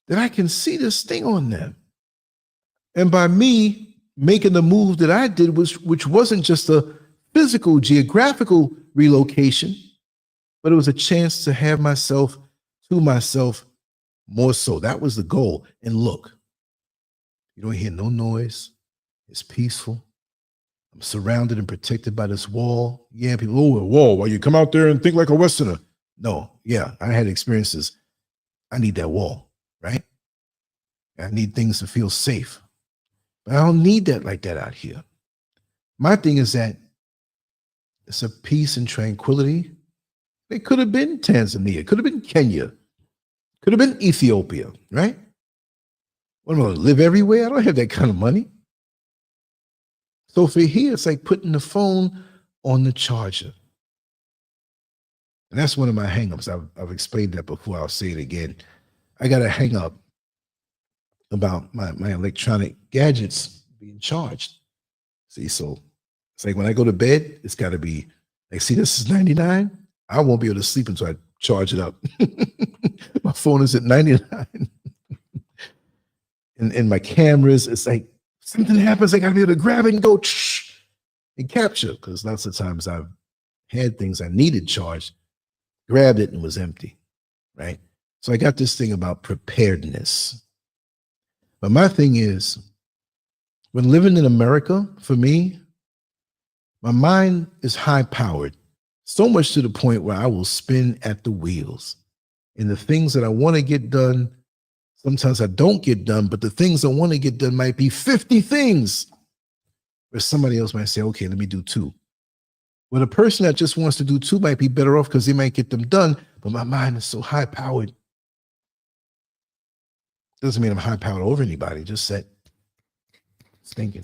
that I can see this thing on them. And by me making the move that I did, which wasn't just a physical, geographical relocation, but it was a chance to have myself to myself more so. That was the goal. And look, you don't hear no noise. It's peaceful. I'm surrounded and protected by this wall. Yeah, people, oh, a wall. Why you come out there and think like a Westerner? No, yeah, I had experiences. I need that wall, right? I need things to feel safe. But I don't need that like that out here. My thing is that it's a peace and tranquility. It could have been Tanzania, could have been Kenya, could have been Ethiopia, right? What am I going to live everywhere? I don't have that kind of money. So for here, it's like putting the phone on the charger. And that's one of my hangups. I've explained that before. I'll say it again. I got a hang up about my electronic gadgets being charged. See, so it's like when I go to bed, it's got to be like, see, this is 99. I won't be able to sleep until I charge it up. My phone is at 99. and my cameras, it's like something happens, I got to be able to grab it and go and capture, because lots of times I've had things I needed charged, grabbed it and was empty, right? So I got this thing about preparedness. But my thing is, When living in America, for me, my mind is high powered, so much to the point where I will spin at the wheels. And the things that I want to get done, sometimes I don't get done, but the things I want to get done might be 50 things. Where somebody else might say, okay, let me do 2. Well, the person that just wants to do 2 might be better off because they might get them done, but my mind is so high powered. Doesn't mean I'm high powered over anybody, just that thinking.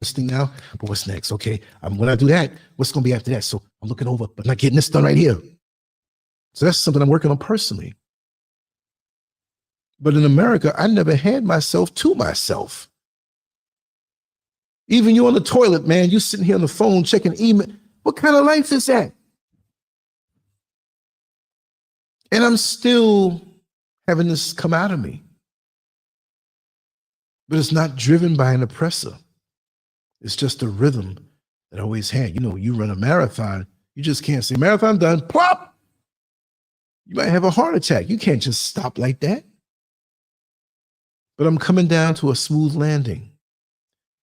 This thing now, but what's next? Okay, when I do that, what's going to be after that? So I'm looking over, but not getting this done right here. So that's something I'm working on personally. But in America, I never had myself to myself. Even you on the toilet, man, you sitting here on the phone checking email. What kind of life is that? And I'm still having this come out of me. But it's not driven by an oppressor. It's just a rhythm that I always had. You know, you run a marathon, you just can't say, marathon done, plop! You might have a heart attack. You can't just stop like that. But I'm coming down to a smooth landing.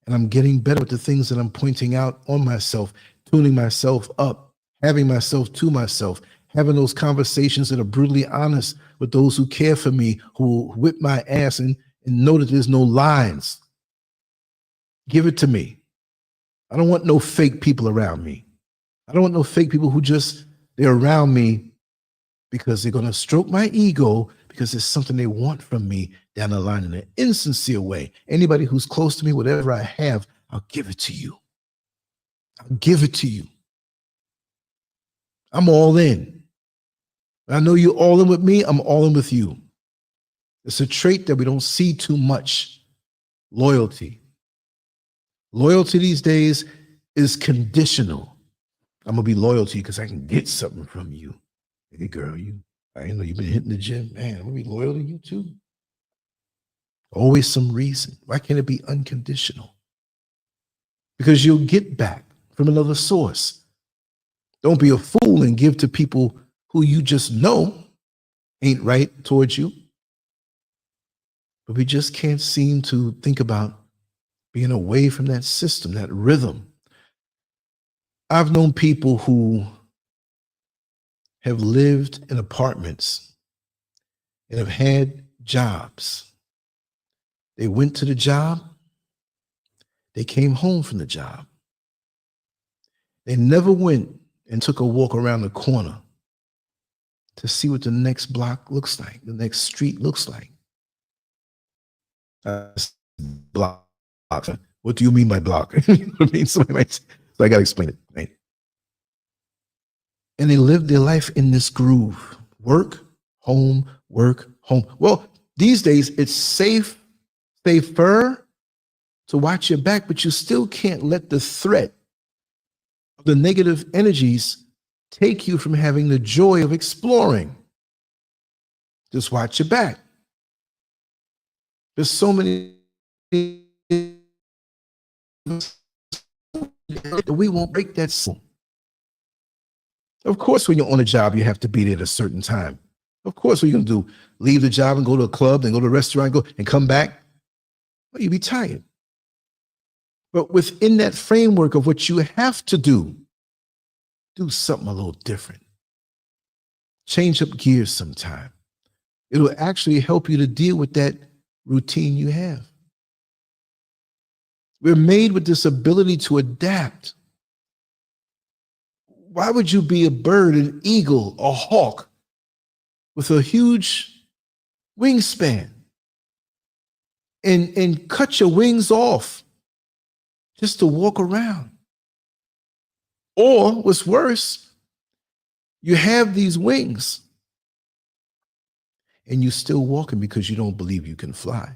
And I'm getting better with the things that I'm pointing out on myself, tuning myself up, having myself to myself, having those conversations that are brutally honest with those who care for me, who whip my ass and know that there's no lines. Give it to me. I don't want no fake people around me. I don't want no fake people who just, they're around me because they're going to stroke my ego because there's something they want from me down the line in an insincere way. Anybody who's close to me, whatever I have, I'll give it to you. I'll give it to you. I'm all in. I know you're all in with me. I'm all in with you. It's a trait that we don't see too much. Loyalty. Loyalty these days is conditional. I'm going to be loyal to you because I can get something from you. Hey, girl, I know you've been hitting the gym. Man, I'm going to be loyal to you too. Always some reason. Why can't it be unconditional? Because you'll get back from another source. Don't be a fool and give to people who you just know ain't right towards you. But we just can't seem to think about being away from that system, that rhythm. I've known people who have lived in apartments and have had jobs. They went to the job. They came home from the job. They never went and took a walk around the corner to see what the next block looks like, the next street looks like. Block. What do you mean by block? You know what I mean? So I got to explain it, right? And they live their life in this groove. Work, home, work, home. Well, these days it's safer to watch your back, but you still can't let the threat of the negative energies take you from having the joy of exploring. Just watch your back. There's so many we won't break that soon. Of course, when you're on a job, you have to be there at a certain time. Of course, what are you going to do? Leave the job and go to a club, then go to a restaurant, go and come back? Well, you'll be tired. But within that framework of what you have to do something a little different. Change up gears sometime. It'll actually help you to deal with that routine you have. We're made with this ability to adapt. Why would you be a bird, an eagle, a hawk with a huge wingspan and cut your wings off just to walk around? Or what's worse, you have these wings and you're still walking because you don't believe you can fly.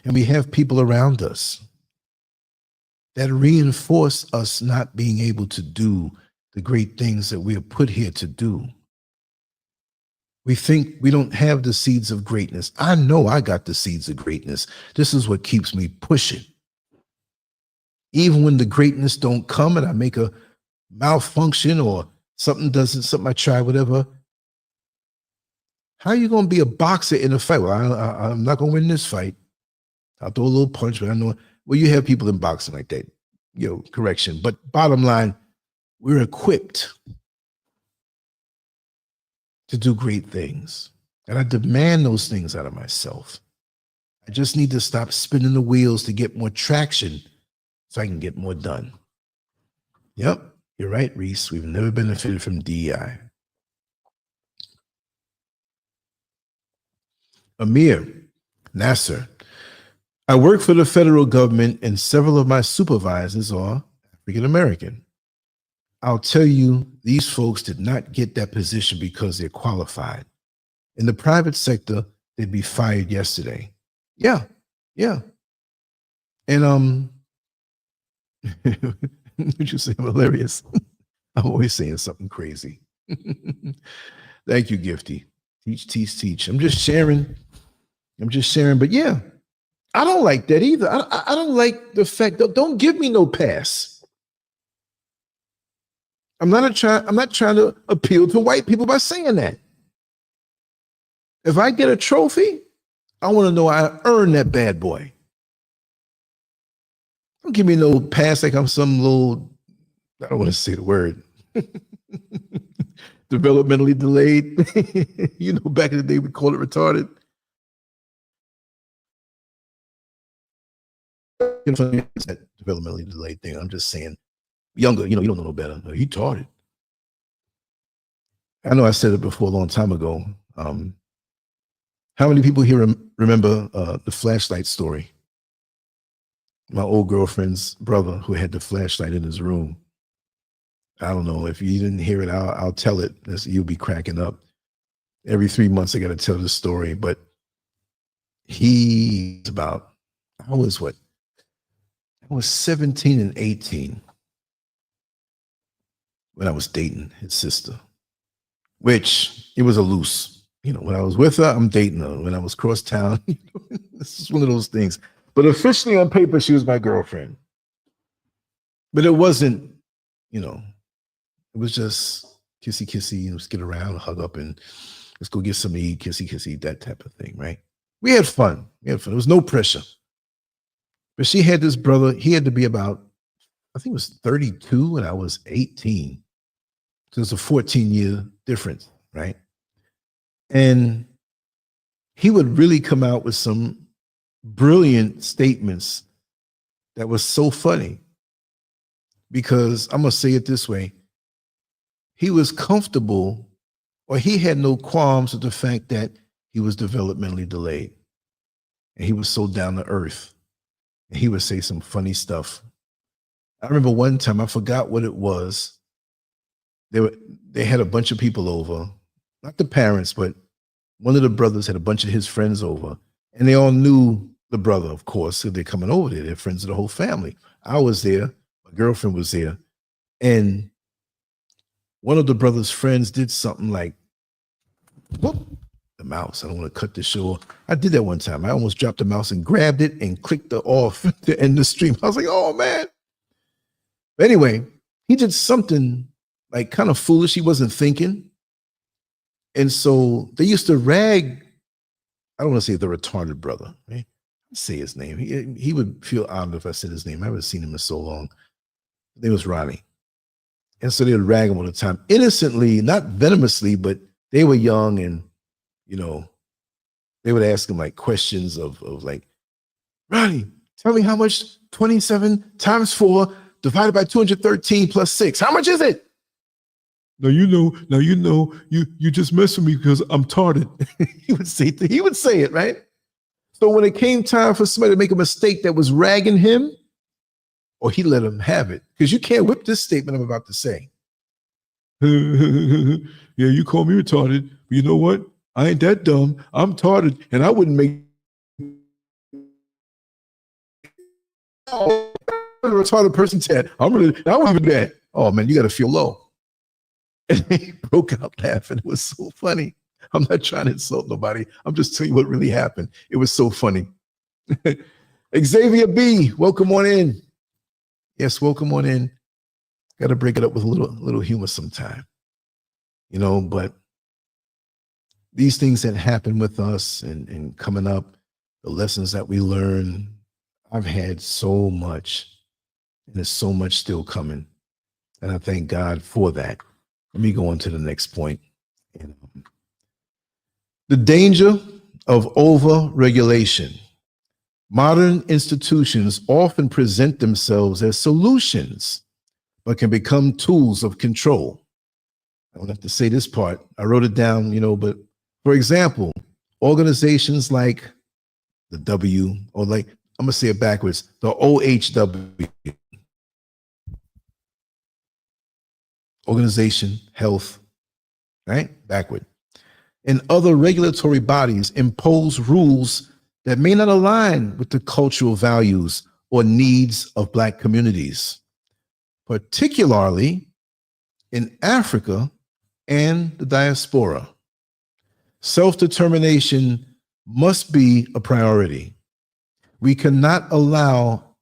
And we have people around us that reinforce us not being able to do the great things that we are put here to do. We think we don't have the seeds of greatness. I know I got the seeds of greatness. This is what keeps me pushing. Even when the greatness don't come and I make a malfunction or something I try, whatever, How are you going to be a boxer in a fight? Well, I'm not going to win this fight. I'll throw a little punch, but I know. Well, you have people in boxing like that. Correction. But bottom line, we're equipped to do great things. And I demand those things out of myself. I just need to stop spinning the wheels to get more traction so I can get more done. Yep, you're right, Reese. We've never benefited from DEI. Amir, Nasser. I work for the federal government and several of my supervisors are African American. I'll tell you, these folks did not get that position because they're qualified. In the private sector, they'd be fired yesterday. Yeah. And would you say I'm hilarious? I'm always saying something crazy. Thank you, Gifty. Teach. I'm just sharing. But yeah, I don't like that either. I don't like the fact that don't give me no pass. I'm not trying to appeal to white people by saying that. If I get a trophy, I want to know I earned that bad boy. Don't give me no pass like I'm some little, I don't want to say the word, developmentally delayed. Back in the day we called it retarded. It's that developmentally delayed thing. I'm just saying, younger, you don't know no better. No, he taught it. I know I said it before a long time ago. How many people here remember the flashlight story? My old girlfriend's brother who had the flashlight in his room. I don't know if you didn't hear it. I'll tell it. You'll be cracking up. Every 3 months I got to tell this story. But I was 17 and 18 when I was dating his sister, which it was a loose. When I was with her, I'm dating her. When I was cross town, this is one of those things. But officially on paper, she was my girlfriend. But it wasn't, it was just kissy, let's get around, hug up, and let's go get some to eat, kissy, that type of thing, right? We had fun. There was no pressure. But she had this brother, he had to be about, I think it was 32 and I was 18. So it's a 14-year difference, right? And he would really come out with some brilliant statements that was so funny because I'm going to say it this way. He was comfortable or he had no qualms with the fact that he was developmentally delayed. And he was so down to earth. And he would say some funny stuff. I remember one time, I forgot what it was. They had a bunch of people over, not the parents, but one of the brothers had a bunch of his friends over, and they all knew the brother, of course, so they're coming over there. They're friends of the whole family. I was there, my girlfriend was there, and one of the brother's friends did something like, whoop, the mouse. I don't want to cut the show. I did that one time. I almost dropped the mouse and grabbed it and clicked it off to end the stream. I was like, oh man. But anyway, he did something like kind of foolish. He wasn't thinking. And so they used to rag, I don't want to say the retarded brother, right? Let's say his name. He would feel honored if I said his name. I haven't seen him in so long. His name was Ronnie. And so they would rag him all the time, innocently, not venomously, but they were young and, they would ask him like questions of like, Ronnie, tell me how much 27 times 4 divided by 213 plus 6. How much is it? Now you just mess with me because I'm tarded. he would say it, right? So when it came time for somebody to make a mistake that was ragging him, or he let him have it, because you can't whip this statement I'm about to say. Yeah, you call me retarded, but you know what? I ain't that dumb. I'm retarded, and I wouldn't make a retarded person's head. I wouldn't even do that. Oh man, you got to feel low. And he broke out laughing. It was so funny. I'm not trying to insult nobody. I'm just telling you what really happened. It was so funny. Xavier B, welcome on in. Yes, welcome on in. Got to break it up with a little humor sometime, but these things that happen with us and coming up, the lessons that we learn, I've had so much, and there's so much still coming. And I thank God for that. Let me go on to the next point. The danger of over-regulation. Modern institutions often present themselves as solutions, but can become tools of control. I don't have to say this part. I wrote it down, but for example, organizations like the W, or like, I'm going to say it backwards, the OHW, Organization, Health, right? Backward. And other regulatory bodies impose rules that may not align with the cultural values or needs of Black communities, particularly in Africa and the diaspora. Self-determination must be a priority. We cannot allow,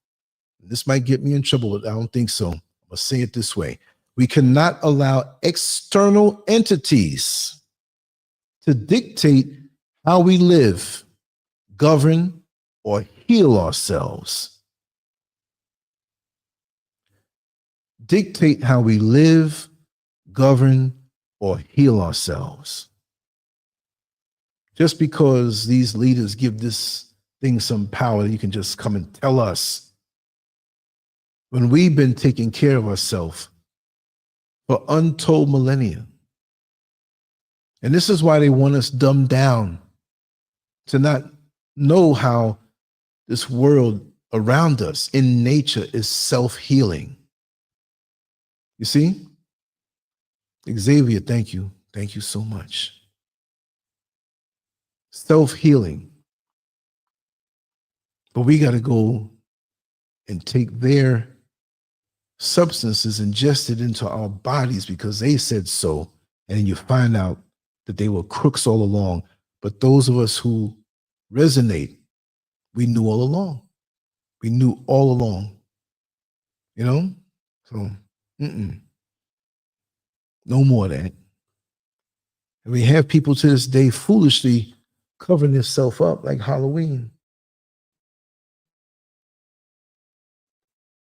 this might get me in trouble, but I don't think so. I'll say it this way. We cannot allow external entities to dictate how we live, govern, or heal ourselves. Dictate how we live, govern, or heal ourselves. Just because these leaders give this thing some power, you can just come and tell us when we've been taking care of ourselves for untold millennia. And this is why they want us dumbed down to not know how this world around us in nature is self-healing. You see? Xavier, thank you. Thank you so much. Self-healing. But we got to go and take their substances ingested into our bodies because they said so. And then you find out that they were crooks all along. But those of us who resonate, we knew all along. We knew all along. So, no more of that. And we have people to this day foolishly covering themselves up like Halloween.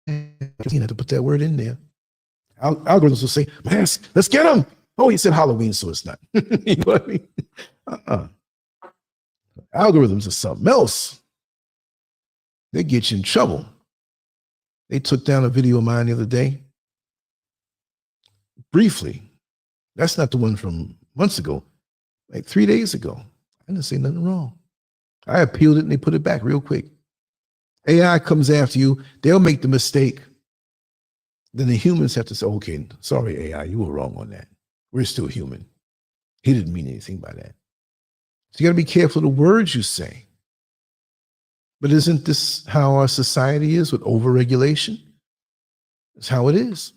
You have to put that word in there. Algorithms will say, "Mask, let's get them." Oh, he said Halloween, so it's not. You know what I mean? Algorithms are something else. They get you in trouble. They took down a video of mine the other day. Briefly. That's not the one from months ago. Like 3 days ago. I didn't say nothing wrong. I appealed it and they put it back real quick. AI comes after you. They'll make the mistake. Then the humans have to say, okay, sorry, AI, you were wrong on that. We're still human. He didn't mean anything by that. So you got to be careful of the words you say. But isn't this how our society is with overregulation? It's how it is.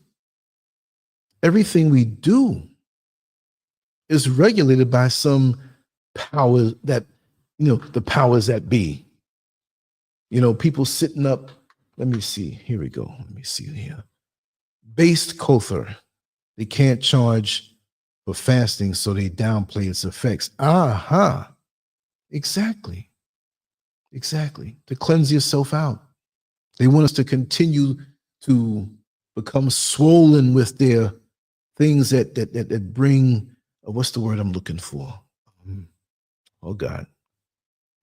Everything we do is regulated by some power that, the powers that be. People sitting up, let me see, here we go. Let me see here. Based Kother, they can't charge for fasting, so they downplay its effects. Aha, exactly. To cleanse yourself out. They want us to continue to become swollen with their things that bring, what's the word I'm looking for? Oh God,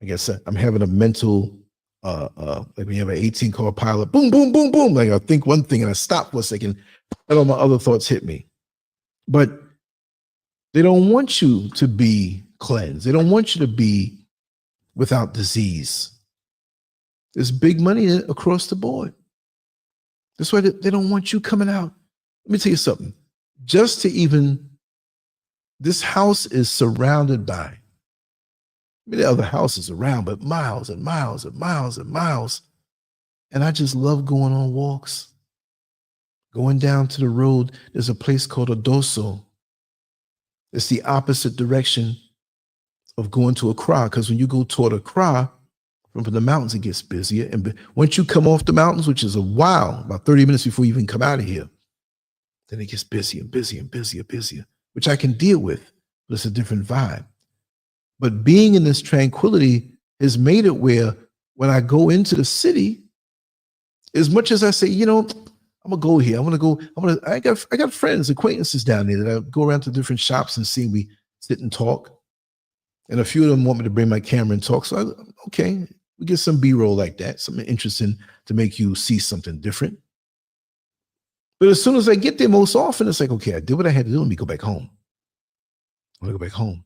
I guess I'm having a mental, like when you have an 18-car pilot, boom, boom, boom, boom. Like I think one thing and I stop for a second, and all my other thoughts hit me. But they don't want you to be cleansed. They don't want you to be without disease. There's big money across the board. That's why they don't want you coming out. Let me tell you something. Just to even, this house is surrounded by, the other houses around, but miles and miles and miles and miles. And I just love going on walks. Going down to the road, there's a place called Odoso. It's the opposite direction of going to Accra, because when you go toward Accra, from the mountains, it gets busier. And once you come off the mountains, which is a while, about 30 minutes before you even come out of here, then it gets busier and busier and busier, which I can deal with, but it's a different vibe. But being in this tranquility has made it where when I go into the city, as much as I say, I'm gonna go here. I got friends, acquaintances down there that I go around to different shops and see. We sit and talk. And a few of them want me to bring my camera and talk. So okay, we get some B-roll like that, something interesting to make you see something different. But as soon as I get there, most often it's like, okay, I did what I had to do. Let me go back home. I want to go back home.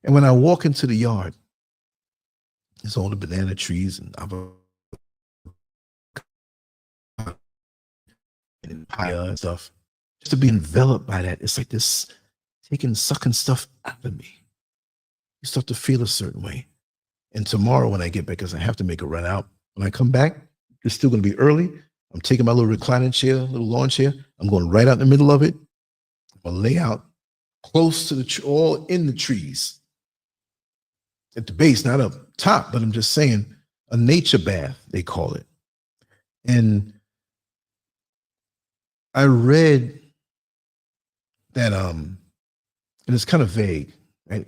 And when I walk into the yard, there's all the banana trees and avocado and papaya and stuff. Just to be enveloped by that, it's like this sucking stuff out of me. You start to feel a certain way. And tomorrow when I get back, because I have to make a run out, when I come back, it's still going to be early. I'm taking my little reclining chair, little lawn chair. I'm going right out in the middle of it. I'm going to lay out close to all in the trees. At the base, not up top, but I'm just saying a nature bath, they call it. And I read that, and it's kind of vague. Right?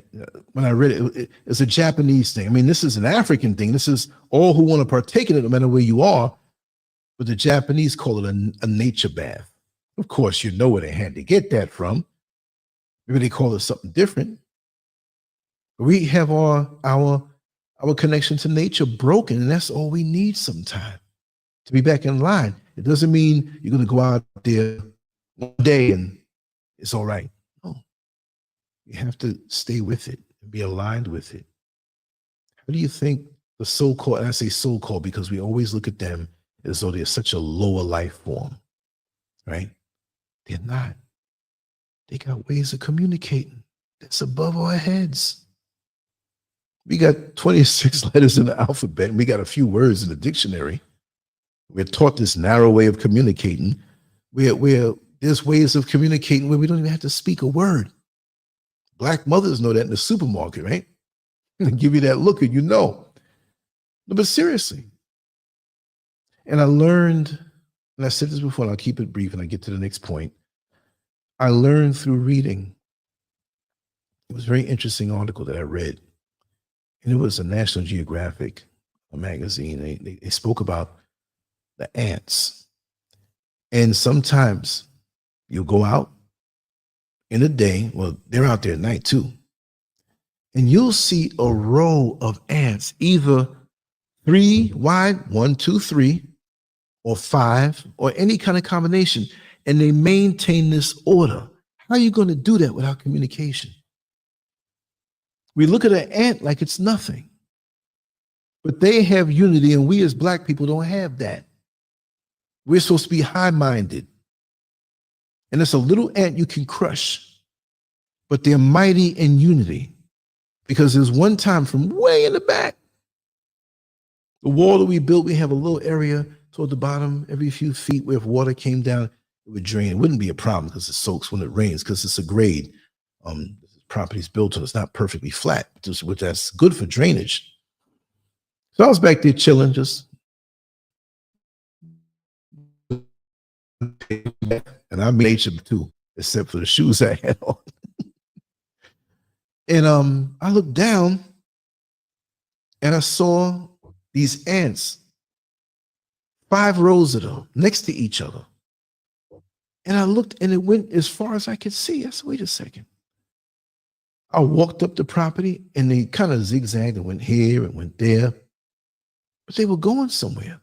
When I read it, it's a Japanese thing. I mean, this is an African thing. This is all who want to partake in it, no matter where you are. But the Japanese call it a nature bath. Of course, you know where they had to get that from. Maybe they call it something different. We have our connection to nature broken, and that's all we need sometimes to be back in line. It doesn't mean you're going to go out there one day and it's all right. No, you have to stay with it and be aligned with it. How do you think the so-called, and I say so-called because we always look at them as though they're such a lower life form, right? They're not. They got ways of communicating that's above our heads. We got 26 letters in the alphabet, and we got a few words in the dictionary. We're taught this narrow way of communicating, where there's ways of communicating where we don't even have to speak a word. Black mothers know that in the supermarket, right? They give you that look and you know. But seriously. And I learned, and I said this before, and I'll keep it brief and I get to the next point. I learned through reading. It was a very interesting article that I read. And it was a National Geographic magazine. They spoke about the ants. And sometimes you'll go out in the day, well, they're out there at night too, and you'll see a row of ants, either 3 wide, 1, 2, 3, or 5, or any kind of combination, and they maintain this order. How are you going to do that without communication? We look at an ant like it's nothing, but they have unity, and we as Black people don't have that. We're supposed to be high-minded, and it's a little ant you can crush, but they're mighty in unity, because there's one time from way in the back, the wall that we built, we have a little area toward the bottom. Every few feet where if water came down, it would drain. It wouldn't be a problem because it soaks when it rains, because it's a grade. Property's built on, it's not perfectly flat, which that's good for drainage. So I was back there chilling, just, and I made nature too, except for the shoes I had on. And I looked down and I saw these ants, 5 rows of them next to each other. And I looked and it went as far as I could see. I said, wait a second. I walked up the property and they kind of zigzagged and went here and went there, but they were going somewhere.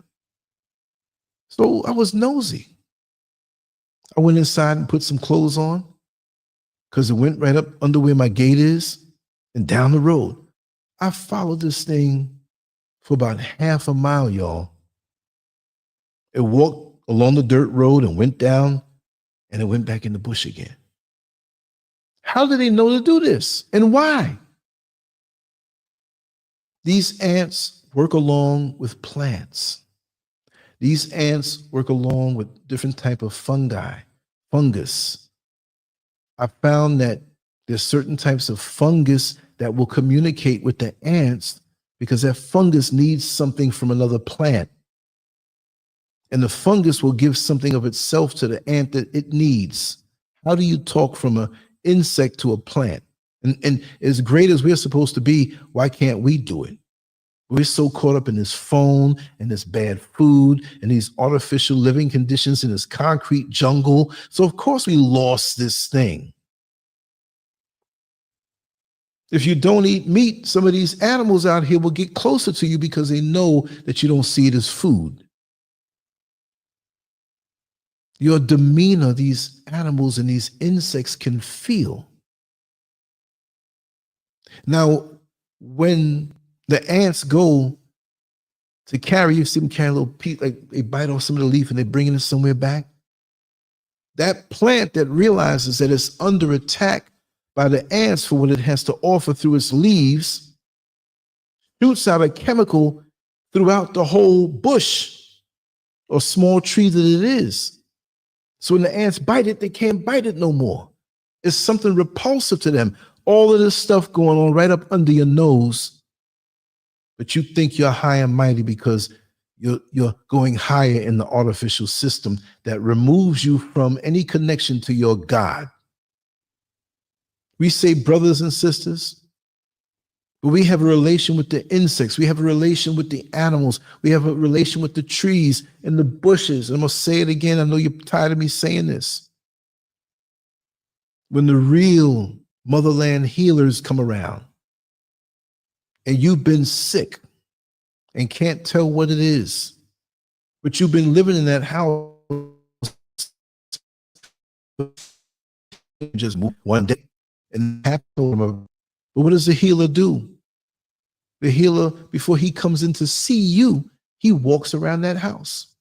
So I was nosy. I went inside and put some clothes on because it went right up under where my gate is and down the road. I followed this thing for about half a mile, y'all. It walked along the dirt road and went down and it went back in the bush again. How do they know to do this and why? These ants work along with plants. These ants work along with different type of fungus. I found that there's certain types of fungus that will communicate with the ants because that fungus needs something from another plant. And the fungus will give something of itself to the ant that it needs. How do you talk from an insect to a plant? And as great as we're supposed to be, why can't we do it? We're so caught up in this phone and this bad food and these artificial living conditions in this concrete jungle. So of course we lost this thing. If you don't eat meat, some of these animals out here will get closer to you because they know that you don't see it as food. Your demeanor, these animals and these insects can feel. Now, when the ants go to carry, you see them carry a little piece, like they bite off some of the leaf and they bring it somewhere back. That plant that realizes that it's under attack by the ants for what it has to offer through its leaves, shoots out a chemical throughout the whole bush or small tree that it is. So when the ants bite it, they can't bite it no more. It's something repulsive to them. All of this stuff going on right up under your nose, but you think you're high and mighty because you're going higher in the artificial system that removes you from any connection to your God. We say brothers and sisters, but we have a relation with the insects. We have a relation with the animals. We have a relation with the trees and the bushes. I'm going to say it again. I know you're tired of me saying this. When the real motherland healers come around and you've been sick and can't tell what it is, but you've been living in that house just one day and happen. But what does the healer do? The healer, before he comes in to see you, he walks around that house.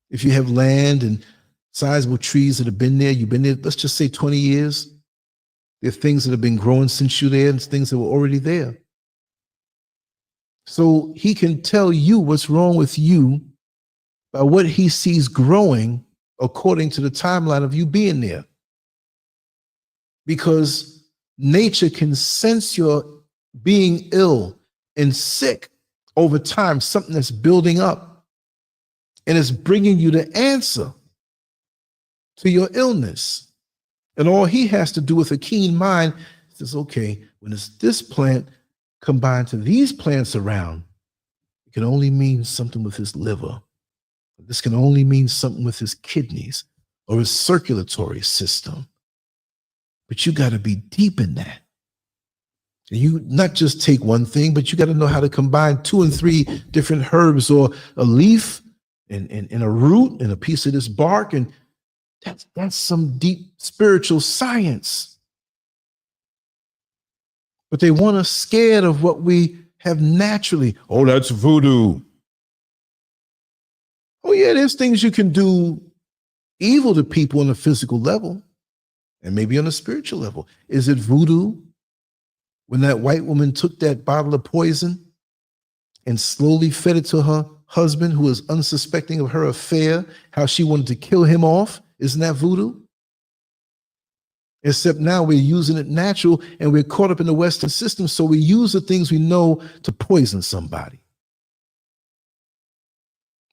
If you have land and sizable trees that have been there, you've been there, let's just say 20 years. There are things that have been growing since you're there and things that were already there. So he can tell you what's wrong with you by what he sees growing according to the timeline of you being there. Because nature can sense your being ill and sick over time, something that's building up, and it's bringing you the answer to your illness. And all he has to do with a keen mind is, okay, when it's this plant combined to these plants around, it can only mean something with his liver. This can only mean something with his kidneys or his circulatory system. But you got to be deep in that. And you not just take one thing, but you got to know how to combine 2 and 3 different herbs or a leaf and a root and a piece of this bark. And that's some deep spiritual science. But they want us scared of what we have naturally. Oh, that's voodoo. Oh, yeah, there's things you can do evil to people on a physical level and maybe on a spiritual level. Is it voodoo? When that white woman took that bottle of poison and slowly fed it to her husband who was unsuspecting of her affair, how she wanted to kill him off, isn't that voodoo? Except now we're using it natural and we're caught up in the Western system, so we use the things we know to poison somebody.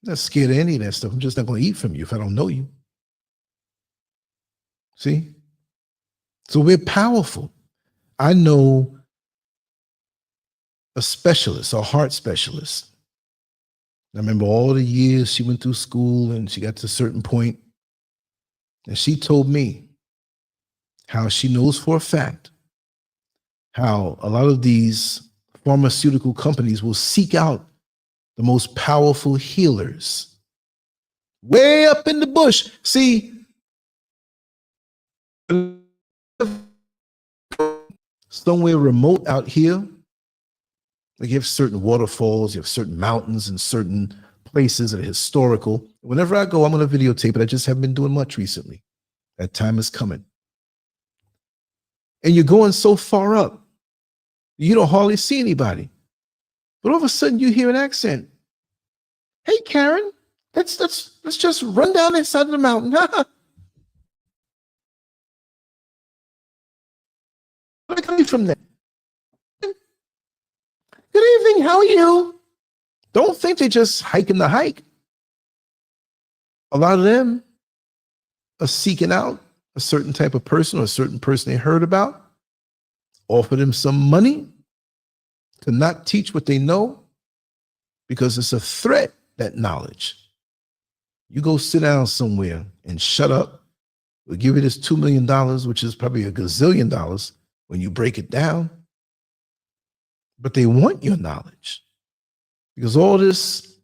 I'm not scared of any of that stuff. I'm just not going to eat from you if I don't know you. See? So we're powerful. I know a specialist, a heart specialist. I remember all the years she went through school and she got to a certain point, and she told me how she knows for a fact how a lot of these pharmaceutical companies will seek out the most powerful healers way up in the bush. See, somewhere remote out here, like you have certain waterfalls, you have certain mountains and certain places that are historical. Whenever I go, I'm going to videotape it. I just haven't been doing much recently. That time is coming. And you're going so far up, you don't hardly see anybody. But all of a sudden you hear an accent. Hey, Karen, let's just run down that side of the mountain. Where are you from there? Good evening, how are you? Don't think they're just hiking the hike. A lot of them are seeking out a certain type of person or a certain person they heard about. offer them some money to not teach what they know, because it's a threat, that knowledge. You go sit down somewhere and shut up. We'll give you this $2 million, which is probably a gazillion dollars when you break it down. But they want your knowledge, because all this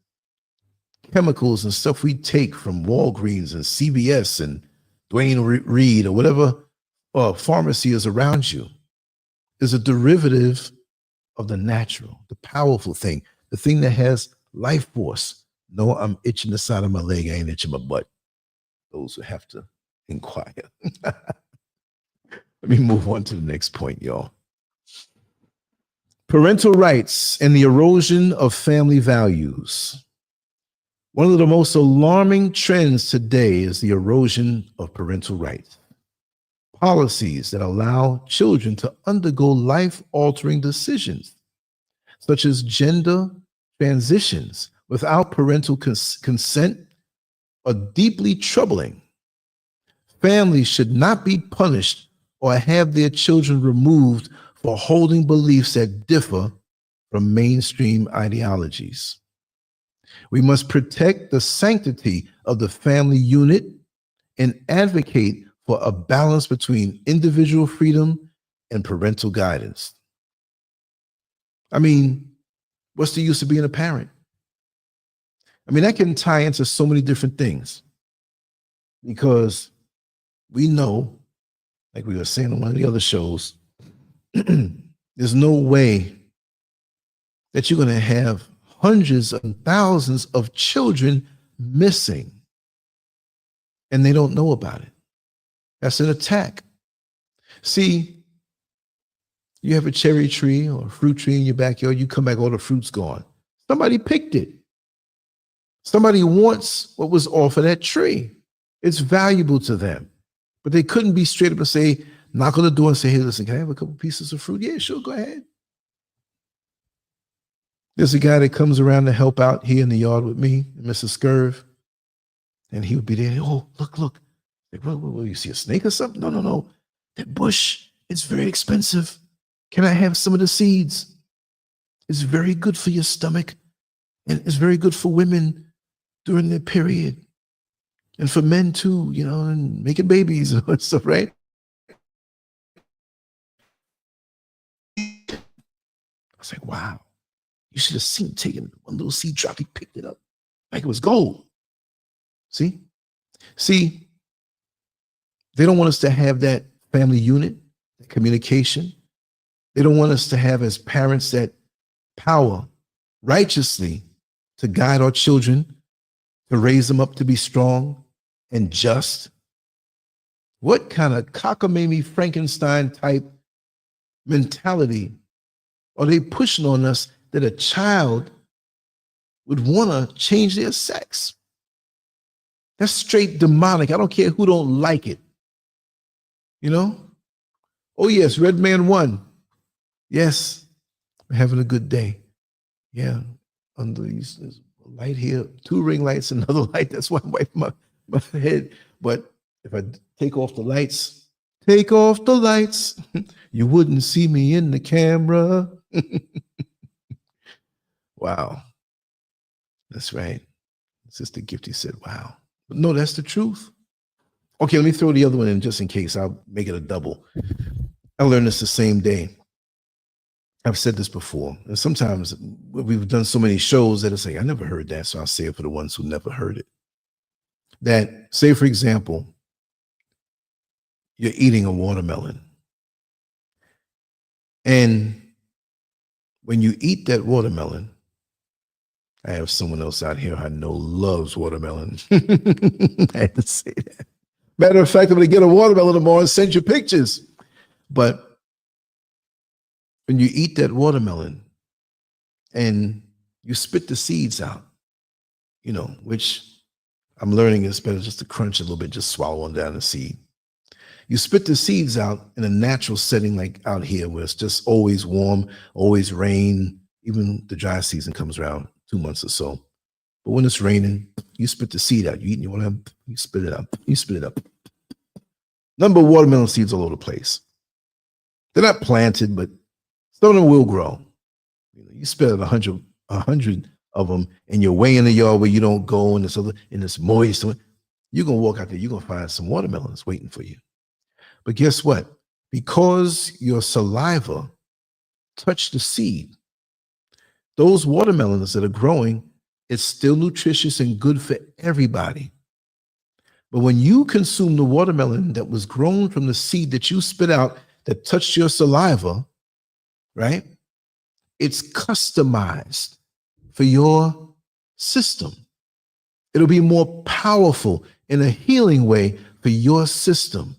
chemicals and stuff we take from Walgreens and CVS and Dwayne Reed or whatever pharmacy is around you is a derivative of the natural, the powerful thing, the thing that has life force. No, I'm itching the side of my leg. I ain't itching my butt. Those who have to inquire. Let me move on to the next point, y'all. Parental rights and the erosion of family values. One of the most alarming trends today is the erosion of parental rights. Policies that allow children to undergo life-altering decisions, such as gender transitions, without parental consent, are deeply troubling. Families should not be punished or have their children removed for holding beliefs that differ from mainstream ideologies. We must protect the sanctity of the family unit and advocate for a balance between individual freedom and parental guidance. I mean, what's the use of being a parent? I mean, that can tie into so many different things, because we know, like we were saying on one of the other shows, there's no way that you're going to have hundreds and thousands of children missing and they don't know about it. That's an attack. See, you have a cherry tree or a fruit tree in your backyard, you come back, all the fruit's gone. Somebody picked it. Somebody wants what was off of that tree. It's valuable to them. But they couldn't be straight up and say, knock on the door and say, hey, listen, can I have a couple pieces of fruit? Yeah, sure, go ahead. There's a guy that comes around to help out here in the yard with me, Mr. SCURV, and he would be there. Oh, look. Like, what, you see a snake or something? No. That bush, it's very expensive. Can I have some of the seeds? It's very good for your stomach, and it's very good for women during their period, and for men too, you know, and making babies and stuff, right? I was like, wow, you should have seen taking one little seed drop. He picked it up like it was gold. See, they don't want us to have that family unit, that communication. They don't want us to have, as parents, that power righteously to guide our children, to raise them up to be strong and just. What kind of cockamamie Frankenstein type mentality are they pushing on us that a child would want to change their sex? That's straight demonic. I don't care who don't like it. You know? Oh yes, Red Man won. Yes, we're having a good day. Yeah, under these, there's a light here, 2 ring lights, another light. That's why I'm wiping my head. But if I take off the lights, you wouldn't see me in the camera. Wow. That's right. Sister Gifty said, wow. But no, that's the truth. Okay, let me throw the other one in just in case. I'll make it a double. I learned this the same day. I've said this before. And sometimes we've done so many shows that it's like, I never heard that. So I'll say it for the ones who never heard it. That, say, for example, you're eating a watermelon. And when you eat that watermelon, I have someone else out here I know loves watermelon. I had to say that. Matter of fact, I'm going to get a watermelon tomorrow and send you pictures. But when you eat that watermelon and you spit the seeds out, you know, which I'm learning is better just to crunch a little bit, just swallow on down the seed. You spit the seeds out in a natural setting like out here where it's just always warm, always rain. Even the dry season comes around 2 months or so. But when it's raining, you spit the seed out. You eat, you want to, you spit it out. You spit it up. Number of watermelon seeds all over the place. They're not planted, but some of them will grow. You spend a hundred of them, and you're way in the yard where you don't go, and it's moist. You're gonna walk out there, you're gonna find some watermelons waiting for you. But guess what? Because your saliva touched the seed, those watermelons that are growing, it's still nutritious and good for everybody. But when you consume the watermelon that was grown from the seed that you spit out that touched your saliva, right? It's customized for your system. It'll be more powerful in a healing way for your system.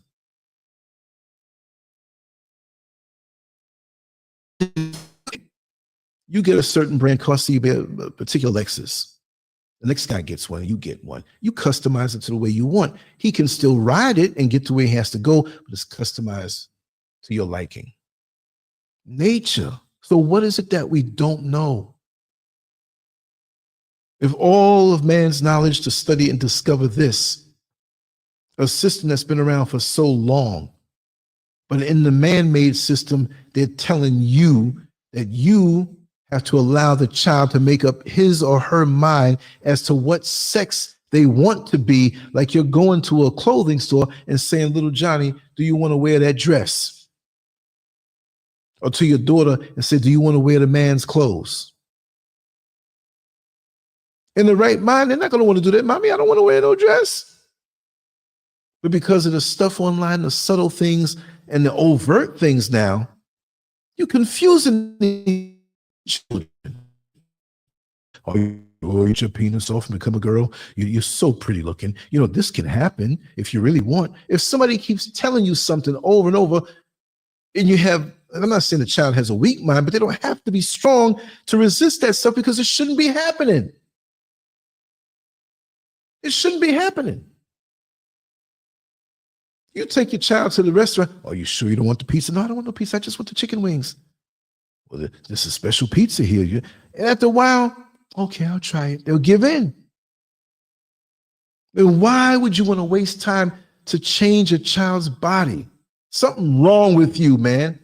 You get a certain brand, costs you a particular Lexus. The next guy gets one, you get one. You customize it to the way you want. He can still ride it and get to where he has to go, but it's customized to your liking. Nature. So what is it that we don't know? If all of man's knowledge to study and discover this, a system that's been around for so long, but in the man-made system, they're telling you that you have to allow the child to make up his or her mind as to what sex they want to be. Like you're going to a clothing store and saying, little Johnny, do you want to wear that dress? Or to your daughter and say, do you want to wear the man's clothes? In the right mind, they're not going to want to do that. Mommy, I don't want to wear no dress. But because of the stuff online, the subtle things and the overt things now, you're confusing the children. Oh, you eat your penis off and become a girl. You're so pretty looking. You know, this can happen if you really want. If somebody keeps telling you something over and over, and you have, and I'm not saying the child has a weak mind, but they don't have to be strong to resist that stuff because it shouldn't be happening. It shouldn't be happening. You take your child to the restaurant. Are you sure you don't want the pizza? No, I don't want no pizza. I just want the chicken wings. Well, this is special pizza here. And after a while, okay, I'll try it. They'll give in. Then why would you want to waste time to change a child's body? Something wrong with you, man.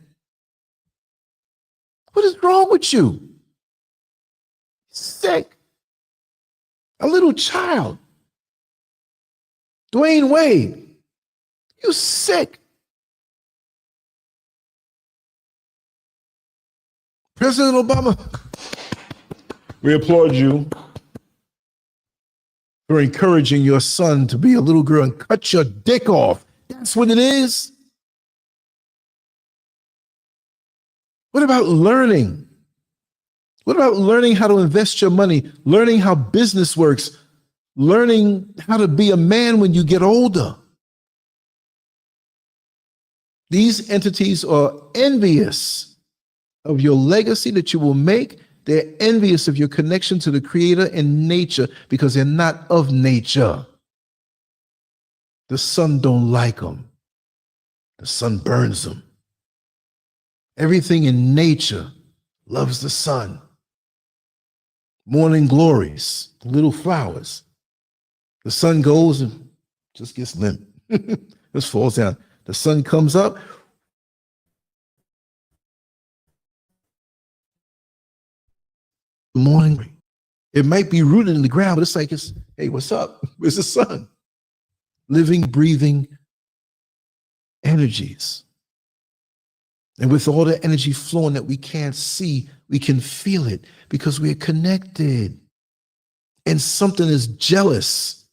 What is wrong with you? Sick. A little child. Dwayne Wade, you sick. President Obama, we applaud you for encouraging your son to be a little girl and cut your dick off. That's what it is. What about learning? What about learning how to invest your money, learning how business works, learning how to be a man when you get older? These entities are envious of your legacy that you will make. They're envious of your connection to the Creator and nature because they're not of nature. The sun don't like them. The sun burns them. Everything in nature loves the sun. Morning glories, little flowers. The sun goes and just gets limp. Just falls down. The sun comes up. Morning. It might be rooted in the ground, but it's like, hey, what's up? Where's the sun? Living, breathing energies. And with all the energy flowing that we can't see, we can feel it because we're connected. And something is jealous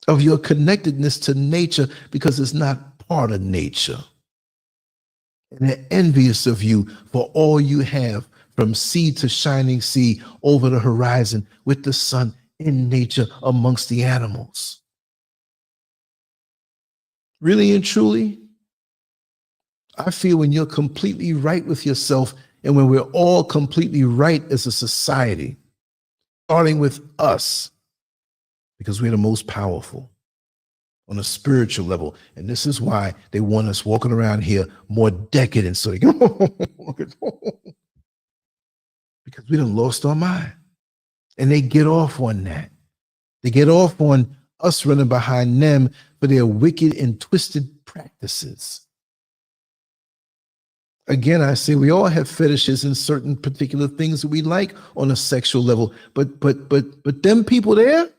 of your connectedness to nature because it's not part of nature. And they're envious of you for all you have, from sea to shining sea, over the horizon, with the sun, in nature, amongst the animals. Really and truly, I feel when you're completely right with yourself and when we're all completely right as a society, starting with us, because we're the most powerful on a spiritual level. And this is why they want us walking around here more decadent, so they go, because we done lost our mind. And they get off on that. They get off on us running behind them for their wicked and twisted practices. Again, I say we all have fetishes in certain particular things that we like on a sexual level, but them people there,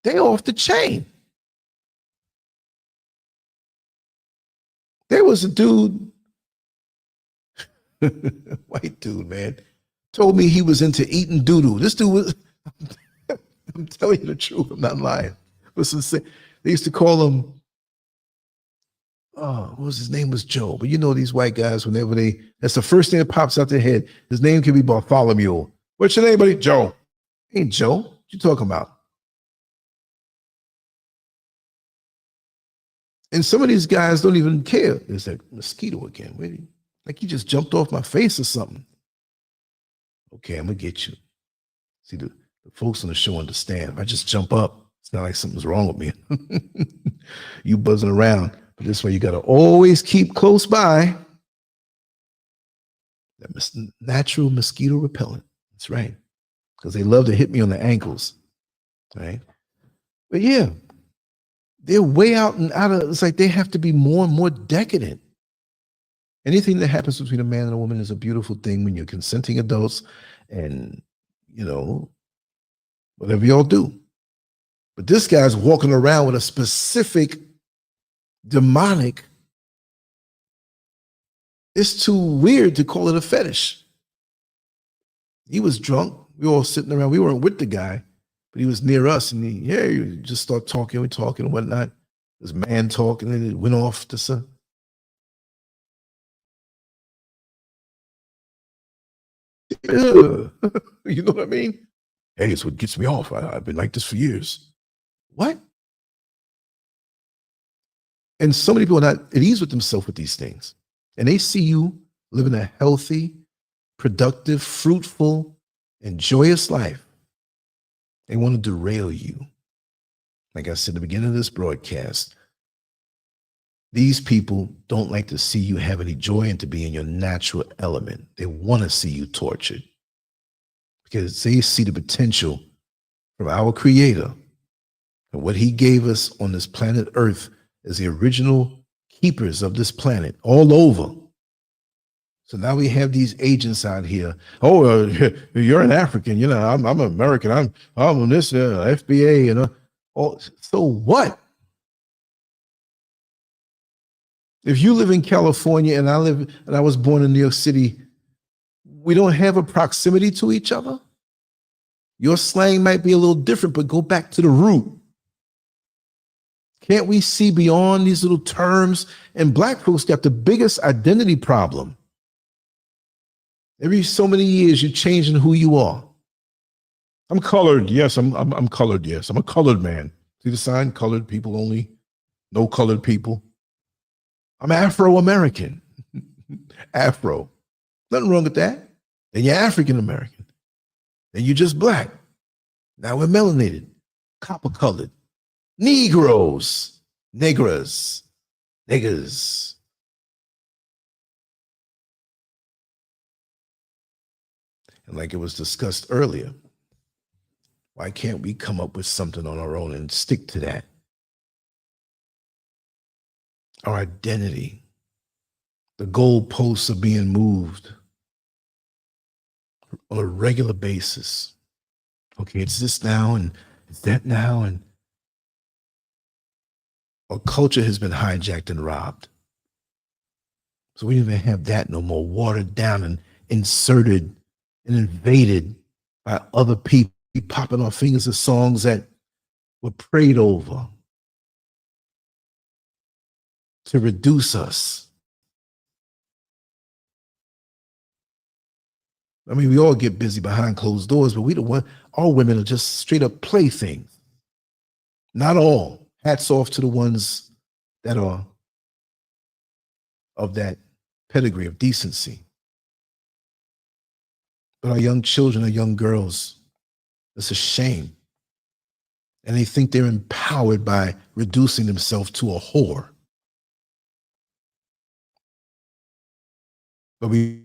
they off the chain. There was a dude, white dude, man, told me he was into eating doo-doo. This dude was, I'm telling you the truth, I'm not lying. Listen, they used to call him, oh, what was his name? Was Joe. But you know these white guys, whenever that's the first thing that pops out their head. His name could be Bartholomew. What's your name, buddy? Joe. Ain't Joe. What you talking about? And some of these guys don't even care. There's that mosquito again. Wait, like he just jumped off my face or something. Okay, I'm gonna get you. See, the folks on the show understand. If I just jump up, it's not like something's wrong with me. You buzzing around. But this way you got to always keep close by that natural mosquito repellent. That's right. Because they love to hit me on the ankles. Right. But yeah, they're way out and out of, it's like they have to be more and more decadent. Anything that happens between a man and a woman is a beautiful thing when you're consenting adults and, you know, whatever y'all do. But this guy's walking around with a specific demonic. It's too weird to call it a fetish. He was drunk. We were all sitting around. We weren't with the guy, but he was near us, and you just start talking. We're talking and whatnot. This man talking, and it went off to some. You know what I mean? Hey, it's what gets me off. I've been like this for years. What? And so many people are not at ease with themselves with these things. And they see you living a healthy, productive, fruitful, and joyous life. They want to derail you. Like I said at the beginning of this broadcast, these people don't like to see you have any joy and to be in your natural element. They want to see you tortured because they see the potential from our Creator and what He gave us on this planet Earth as the original keepers of this planet all over. So now we have these agents out here. Oh, you're an African, you know, I'm American. I'm on this FBA, you know. Oh, so what? If you live in California and I was born in New York City, we don't have a proximity to each other. Your slang might be a little different, but go back to the root. Can't we see beyond these little terms? And black folks got the biggest identity problem. Every so many years, you're changing who you are. I'm colored. Yes, I'm colored. Yes, I'm a colored man. See the sign? Colored people only. No colored people. I'm Afro-American. Afro. Nothing wrong with that. Then you're African-American. Then you're just black. Now we're melanated, copper-colored. Negroes, negras, niggers. And like it was discussed earlier, why can't we come up with something on our own and stick to that? Our identity, the goalposts are being moved on a regular basis. Okay, it's this now and it's that now, and our culture has been hijacked and robbed. So we don't even have that no more, watered down and inserted and invaded by other people, popping our fingers at songs that were prayed over to reduce us. I mean, we all get busy behind closed doors, but we don't want, all women are just straight up playthings. Not all. Hats off to the ones that are of that pedigree of decency. But our young children, our young girls, it's a shame. And they think they're empowered by reducing themselves to a whore. But we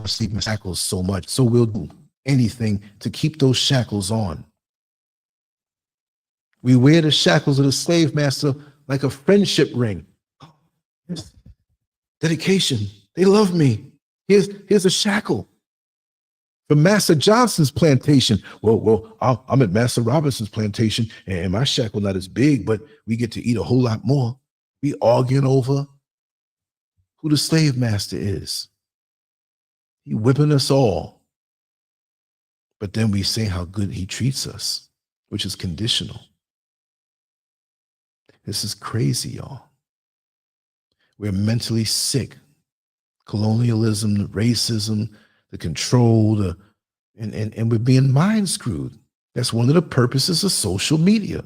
see shackles so much, so we'll do anything to keep those shackles on. We wear the shackles of the slave master like a friendship ring. Dedication. They love me. Here's a shackle from Master Johnson's plantation. Well, I'm at Master Robinson's plantation, and my shackle not as big, but we get to eat a whole lot more. We arguing over who the slave master is. He whipping us all. But then we say how good he treats us, which is conditional. This is crazy, y'all. We're mentally sick. Colonialism, the racism, the control, and we're being mind screwed. That's one of the purposes of social media.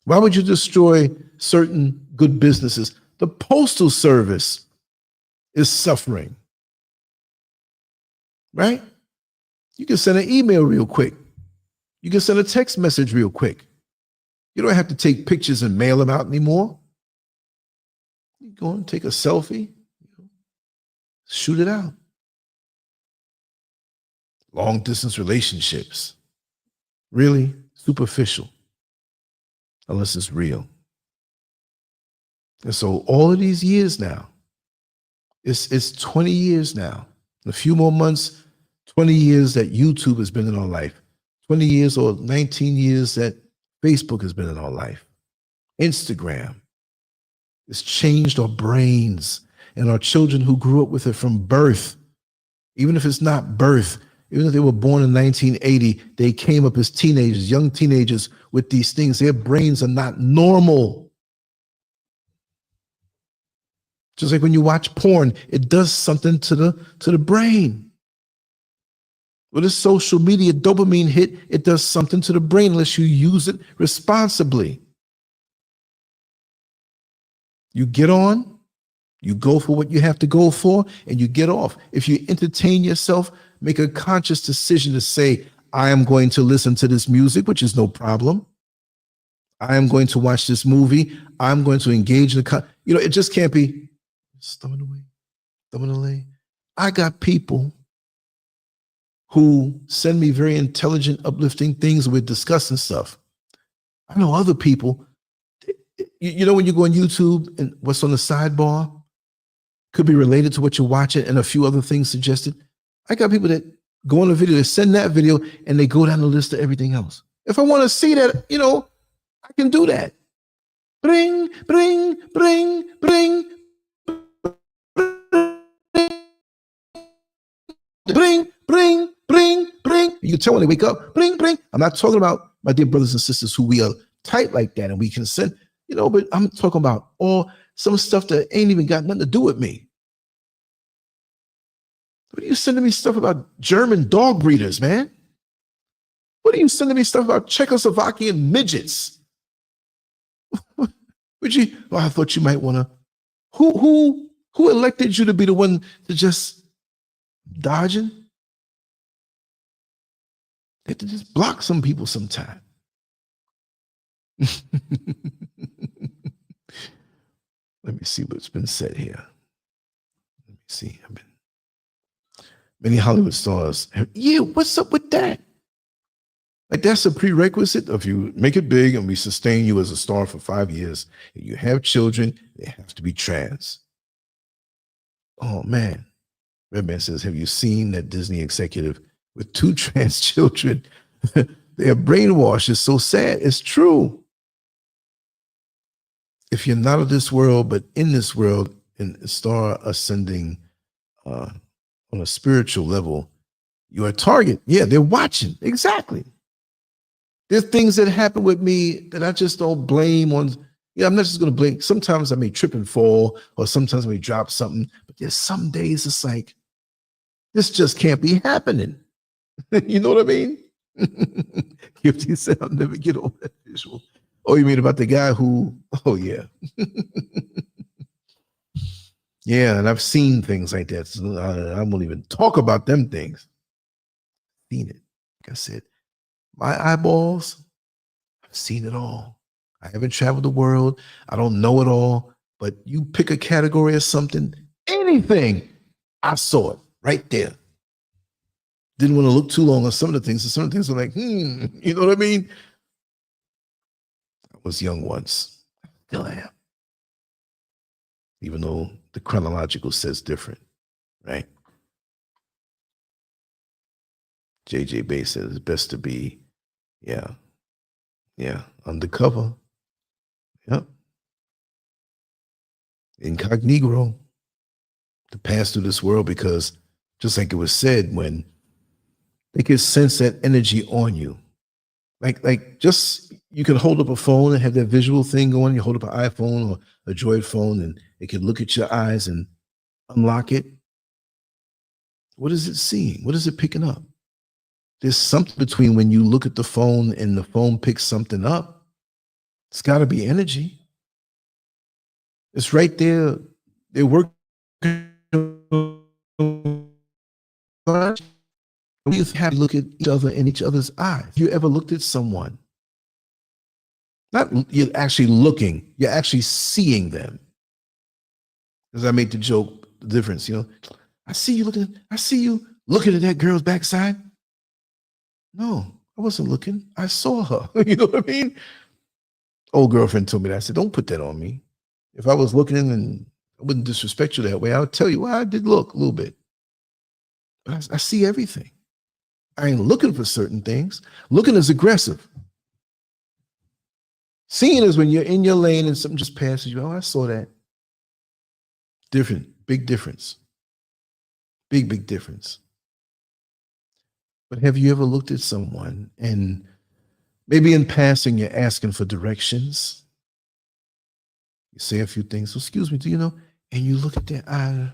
Why would you destroy certain good businesses? The Postal Service is suffering, right? You can send an email real quick. You can send a text message real quick. You don't have to take pictures and mail them out anymore. You go and take a selfie, shoot it out. Long distance relationships, really superficial, unless it's real. And so all of these years now, it's 20 years now. In a few more months, 20 years that YouTube has been in our life. 20 years or 19 years that Facebook has been in our life. Instagram. It's changed our brains and our children who grew up with it from birth. Even if it's not birth, even if they were born in 1980, they came up as teenagers, young teenagers with these things. Their brains are not normal. Just like when you watch porn, it does something to the brain. With a social media dopamine hit, it does something to the brain unless you use it responsibly. You get on, you go for what you have to go for, and you get off. If you entertain yourself, make a conscious decision to say, I am going to listen to this music, which is no problem. I am going to watch this movie. I'm going to engage in the, it just can't be thumbing away. I got people who send me very intelligent, uplifting things. We're discussing stuff. I know other people, when you go on YouTube and what's on the sidebar could be related to what you're watching and a few other things suggested. I got people that go on a video, they send that video, and they go down the list of everything else. If I want to see that, I can do that. Bring. You can tell when they wake up, bring. I'm not talking about my dear brothers and sisters who we are tight like that and we can send, but I'm talking about some stuff that ain't even got nothing to do with me. What are you sending me stuff about German dog breeders, man? What are you sending me stuff about Czechoslovakian midgets? I thought you might want to. Who elected you to be the one to just dodging? They have to just block some people sometime. Let me see what's been said here. Let me see. Many Hollywood stars. Yeah, what's up with that? Like that's a prerequisite. If you make it big and we sustain you as a star for 5 years, and you have children, they have to be trans. Oh man. Redman says, have you seen that Disney executive with 2 trans children? They are brainwashed. It's so sad. It's true. If you're not of this world, but in this world and star ascending on a spiritual level, you're a target. Yeah, they're watching. Exactly. There's things that happen with me that I just don't blame on. I'm not just going to blame. Sometimes I may trip and fall, or sometimes I may drop something, but there's some days it's like, this just can't be happening. You know what I mean? Gifty said, I'll never get over that visual. Oh, you mean about the guy who, oh yeah. Yeah, and I've seen things like that. So I won't even talk about them things. Seen it. Like I said, my eyeballs, I've seen it all. I haven't traveled the world. I don't know it all, but you pick a category or something, anything, I saw it right there. Didn't want to look too long on some of the things. And some of the things are like, you know what I mean? I was young once. Still am. even though the chronological says different, right? JJ Bay says it's best to be, yeah, undercover. Yep. Incognito to pass through this world, because just like it was said, when they can sense that energy on you, like just you can hold up a phone and have that visual thing going. You hold up an iPhone or a Droid phone, and it can look at your eyes and unlock it. What is it seeing? What is it picking up? There's something between when you look at the phone and the phone picks something up. It's got to be energy. It's right there. They're working. We have to look at each other in each other's eyes. You ever looked at someone? Not you're actually looking, you're actually seeing them. As I made the joke, the difference, I see you looking at that girl's backside. No, I wasn't looking. I saw her. You know what I mean? Old girlfriend told me that. I said, don't put that on me. If I was looking and I wouldn't disrespect you that way, I would tell you, well, I did look a little bit. But I see everything. I ain't looking for certain things. Looking is aggressive. Seeing is when you're in your lane and something just passes you. Oh, I saw that. Different, big difference. Big difference. But have you ever looked at someone and maybe in passing you're asking for directions? You say a few things. So, excuse me, do you know? And you look at their eyes.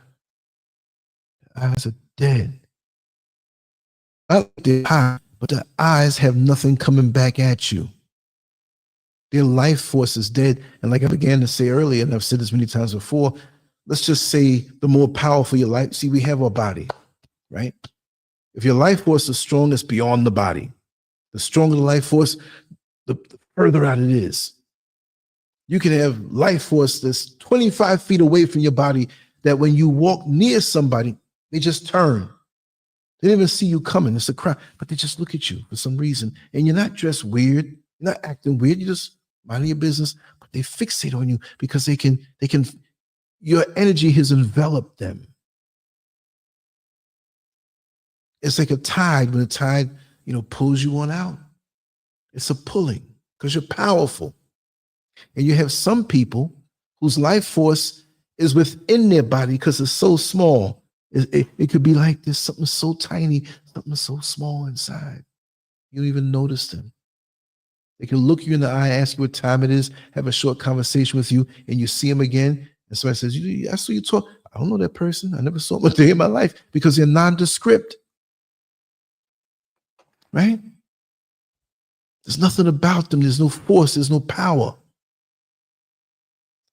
The eyes are dead. Not their eyes, but the eyes have nothing coming back at you. Their life force is dead. And like I began to say earlier, and I've said this many times before, let's just say the more powerful your life. See, we have our body, right? If your life force is strong, it's beyond the body. The stronger the life force, the further out it is. You can have life force that's 25 feet away from your body that when you walk near somebody, they just turn. They don't even see you coming. It's a crowd, but they just look at you for some reason. And you're not dressed weird. You're not acting weird. You just minding your business, but they fixate on you because they can, your energy has enveloped them. It's like a tide. When a tide, pulls you on out. It's a pulling because you're powerful. And you have some people whose life force is within their body because it's so small. It could be like there's something so tiny, something so small inside. You don't even notice them. They can look you in the eye, ask you what time it is, have a short conversation with you, and you see them again. And somebody says, I saw you talk. I don't know that person. I never saw them a day in my life because they're nondescript. Right? There's nothing about them. There's no force. There's no power.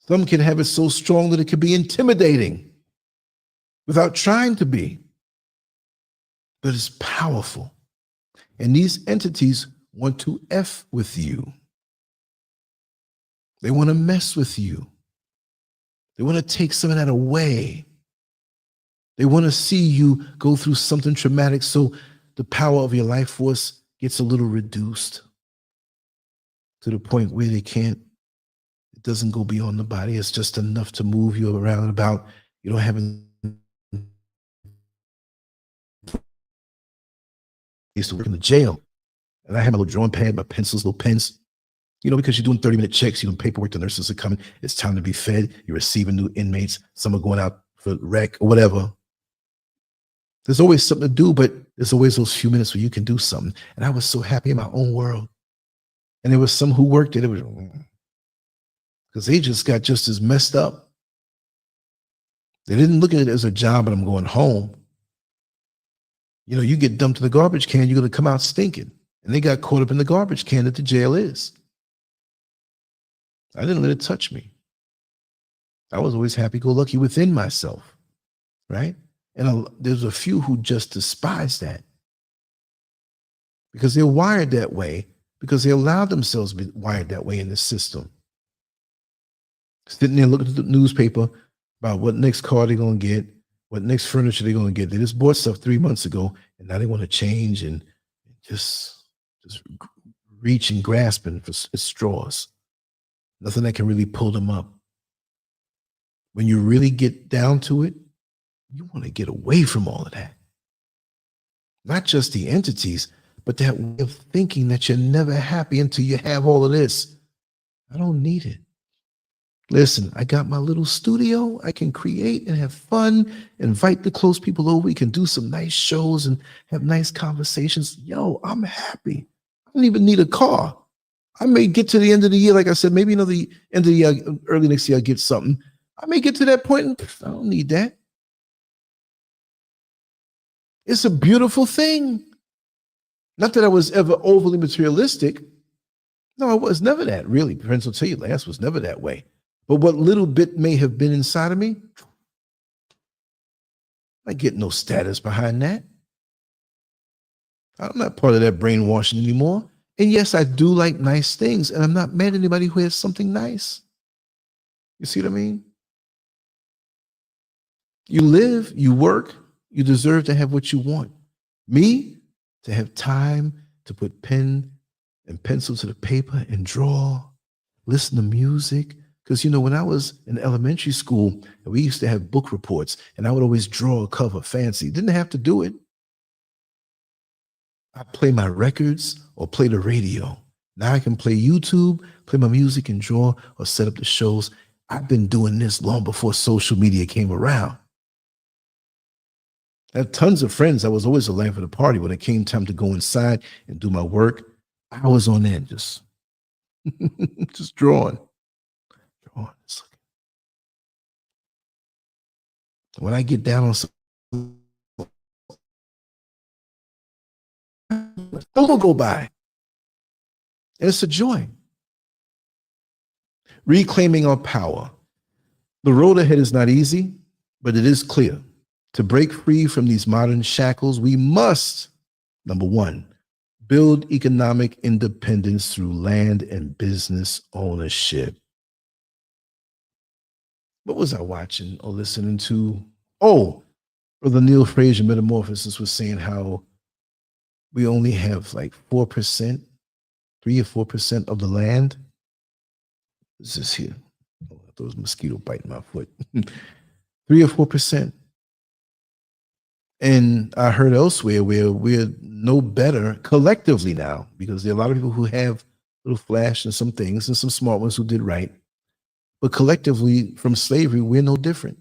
Some can have it so strong that it can be intimidating without trying to be. But it's powerful. And these entities want to F with you. They want to mess with you. They want to take some of that away. They want to see you go through something traumatic so the power of your life force gets a little reduced to the point where it doesn't go beyond the body. It's just enough to move you around and about. You don't have I used to work in the jail, and I had my little drawing pad, my pencils, little pens, because you're doing 30-minute checks, you're doing paperwork, the nurses are coming, it's time to be fed, you're receiving new inmates, some are going out for rec or whatever. There's always something to do, but there's always those few minutes where you can do something. And I was so happy in my own world. And there was some who worked it, because they just got just as messed up. They didn't look at it as a job, but I'm going home. You get dumped in the garbage can, you're going to come out stinking. And they got caught up in the garbage can that the jail is. I didn't let it touch me. I was always happy-go-lucky within myself, right? And there's a few who just despise that because they're wired that way, because they allowed themselves to be wired that way in the system. Sitting there looking at the newspaper about what next car they're going to get, what next furniture they're going to get. They just bought stuff 3 months ago, and now they want to change and just reach and grasping for straws. Nothing that can really pull them up. when you really get down to it, you want to get away from all of that. Not just the entities, but that way of thinking that you're never happy until you have all of this. I don't need it. Listen, I got my little studio. I can create and have fun, invite the close people over. We can do some nice shows and have nice conversations. Yo, I'm happy. I don't even need a car. I may get to the end of the year, like I said, maybe end of the year, early next year, I'll get something. I may get to that point and I don't need that. It's a beautiful thing. Not that I was ever overly materialistic. No, I was never that, really. Friends will tell you, Lance was never that way. But what little bit may have been inside of me, I get no status behind that. I'm not part of that brainwashing anymore. And yes, I do like nice things, and I'm not mad at anybody who has something nice. You see what I mean? You live, you work, you deserve to have what you want. Me, to have time to put pen and pencil to the paper and draw, listen to music. Because, you know, when I was in elementary school, we used to have book reports, and I would always draw a cover fancy. Didn't have to do it. I play my records or play the radio. Now I can play YouTube, play my music and draw or set up the shows. I've been doing this long before social media came around. I have tons of friends. I was always the life of the party. When it came time to go inside and do my work, I was on end, just drawing. When I get down on something, don't go by. And it's a joy. Reclaiming our power. The road ahead is not easy, but it is clear. To break free from these modern shackles, we must, number one, build economic independence through land and business ownership. What was I watching or listening to? Oh, Brother Neil Fraser Metamorphosis was saying how we only have like 4%, 3 or 4% of the land. This is here. Oh, I thought it was a mosquito biting my foot. 3 or 4%. And I heard elsewhere where we're no better collectively now, because there are a lot of people who have a little flash and some things, and some smart ones who did right. But collectively, from slavery, we're no different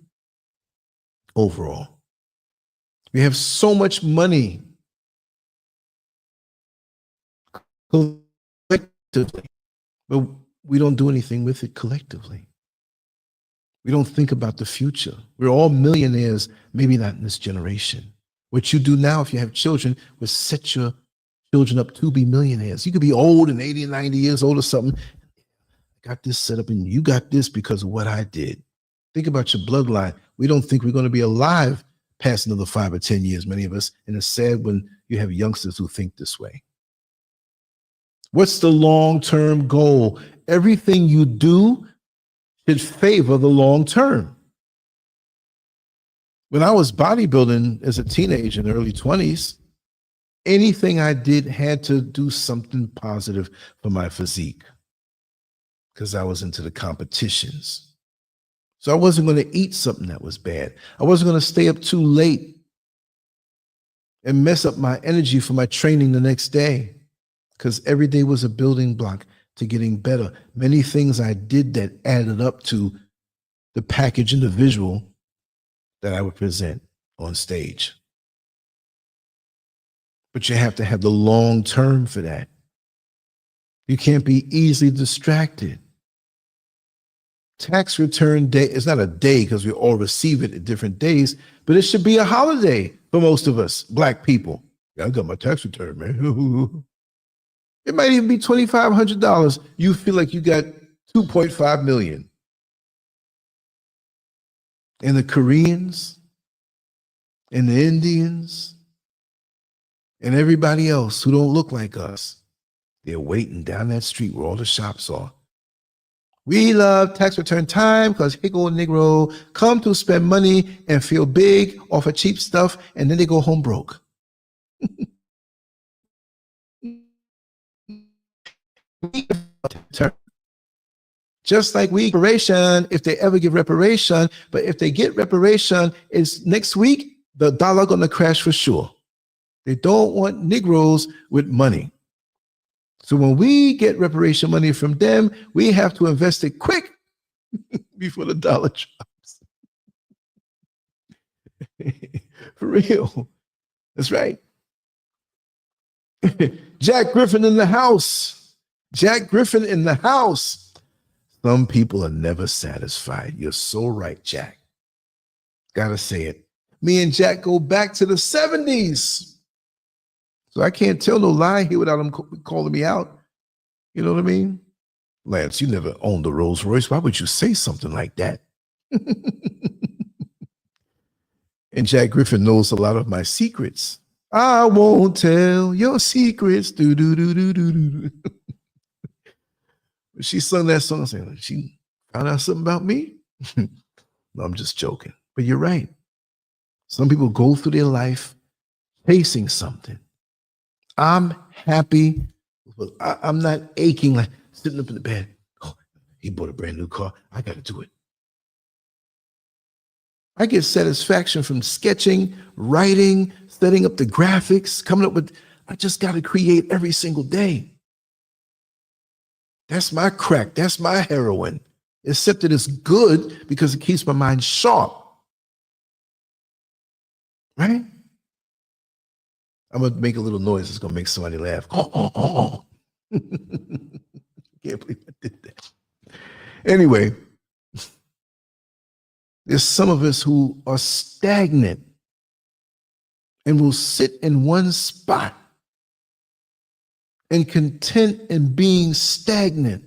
overall. We have so much money collectively, but we don't do anything with it collectively. We don't think about the future. We're all millionaires, maybe not in this generation. What you do now, if you have children, will set your children up to be millionaires. You could be old and 80 and 90 years old or something. I got this set up and you got this because of what I did. Think about your bloodline. We don't think we're going to be alive past another 5 or 10 years, many of us. And it's sad when you have youngsters who think this way. What's the long-term goal? Everything you do should favor the long term. When I was bodybuilding as a teenager in the early 20s, anything I did had to do something positive for my physique, because I was into the competitions. So I wasn't going to eat something that was bad. I wasn't going to stay up too late and mess up my energy for my training the next day, because every day was a building block to getting better. Many things I did that added up to the package and the visual that I would present on stage. But you have to have the long term for that. You can't be easily distracted. Tax return day is not a day because we all receive it at different days, but it should be a holiday for most of us, Black people. Yeah, I got my tax return, man. It might even be $2,500. You feel like you got 2.5 million. And the Koreans and the Indians and everybody else who don't look like us, they're waiting down that street where all the shops are. We love tax return time because here go a Negro, come to spend money and feel big off of cheap stuff, and then they go home broke. Just like reparation, if they ever give reparation, but if they get reparation, is next week, the dollar gonna crash for sure. They don't want Negroes with money. So when we get reparation money from them, we have to invest it quick before the dollar drops. For real. That's right. Jack Griffin in the house. Jack Griffin in the house. Some people are never satisfied. You're so right, Jack. Gotta say it. Me and Jack go back to the 70s. So I can't tell no lie here without him calling me out. You know what I mean? Lance, you never owned a Rolls Royce. Why would you say something like that? And Jack Griffin knows a lot of my secrets. I won't tell your secrets. Do, do, do, do, do, do. She sung that song, saying, she found out something about me? No, I'm just joking. But you're right. Some people go through their life chasing something. I'm happy. I'm not aching like sitting up in the bed. Oh, he bought a brand new car. I got to do it. I get satisfaction from sketching, writing, setting up the graphics, coming up with, I just got to create every single day. That's my crack. That's my heroin. Except that it's good because it keeps my mind sharp. Right? I'm going to make a little noise. It's going to make somebody laugh. Can't believe I did that. Anyway, there's some of us who are stagnant and will sit in one spot and content in being stagnant.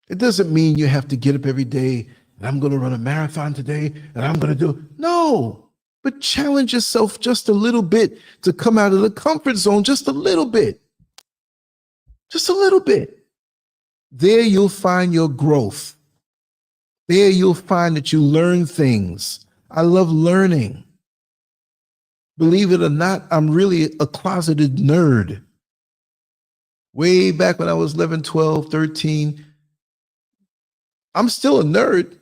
It doesn't mean you have to get up every day and I'm going to run a marathon today and I'm going to do. No, but challenge yourself just a little bit to come out of the comfort zone, just a little bit. Just a little bit. There you'll find your growth. There you'll find that you learn things. I love learning. Believe it or not, I'm really a closeted nerd. Way back when I was 11, 12, 13, I'm still a nerd,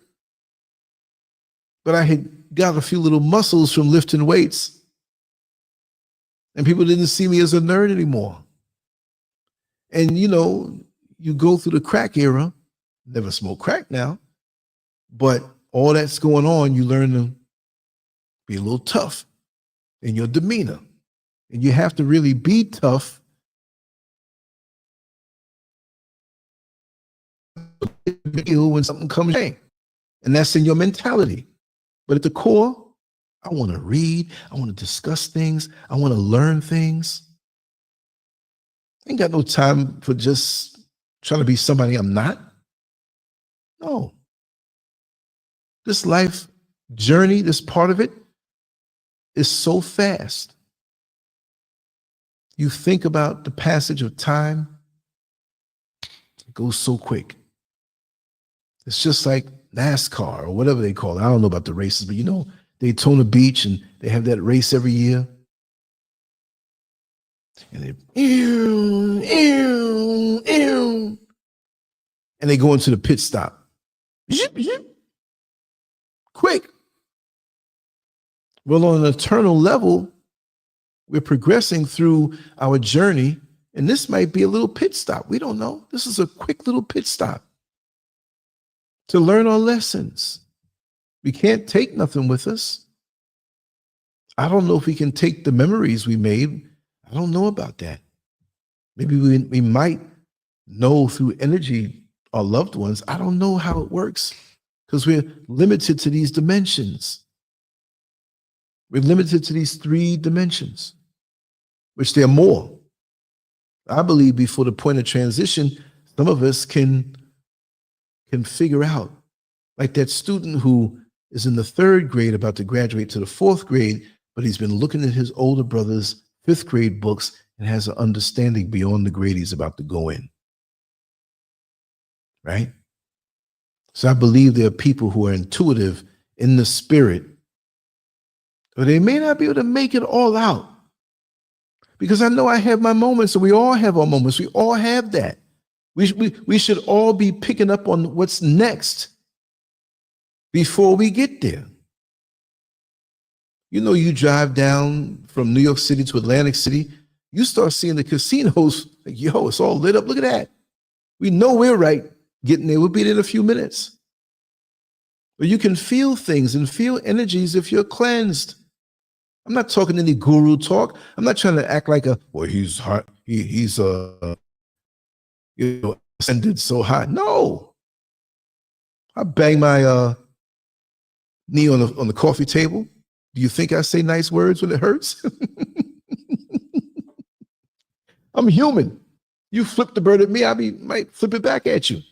but I had got a few little muscles from lifting weights, and people didn't see me as a nerd anymore. And you know, you go through the crack era, never smoke crack now, but all that's going on, you learn to be a little tough in your demeanor. And you have to really be tough when something comes in. And that's in your mentality. But at the core, I want to read, I want to discuss things, I want to learn things. I ain't got no time for just trying to be somebody I'm not. No. This life journey, this part of it, is so fast. You think about the passage of time, it goes so quick. It's just like NASCAR or whatever they call it. I don't know about the races, but you know, Daytona Beach, and they have that race every year. And they go into the pit stop. Zip, zip. Quick. Well, on an eternal level, we're progressing through our journey, and this might be a little pit stop. We don't know. This is a quick little pit stop to learn our lessons. We can't take nothing with us. I don't know if we can take the memories we made. I don't know about that. Maybe we might know through energy our loved ones. I don't know how it works because we're limited to these dimensions. We're limited to these 3 dimensions, which there are more. I believe before the point of transition, some of us can figure out, like that student who is in the 3rd grade about to graduate to the 4th grade, but he's been looking at his older brother's 5th grade books and has an understanding beyond the grade he's about to go in. Right? So I believe there are people who are intuitive in the spirit, but they may not be able to make it all out. Because I know I have my moments, and we all have our moments. We all have that. We should all be picking up on what's next before we get there. You know, you drive down from New York City to Atlantic City, you start seeing the casinos, like, yo, it's all lit up. Look at that. We know we're right getting there. We'll be there in a few minutes. But you can feel things and feel energies if you're cleansed. I'm not talking any guru talk. I'm not trying to act like he's hot. He's ascended so high. No. I bang my knee on the coffee table. Do you think I say nice words when it hurts? I'm human. You flip the bird at me, might flip it back at you.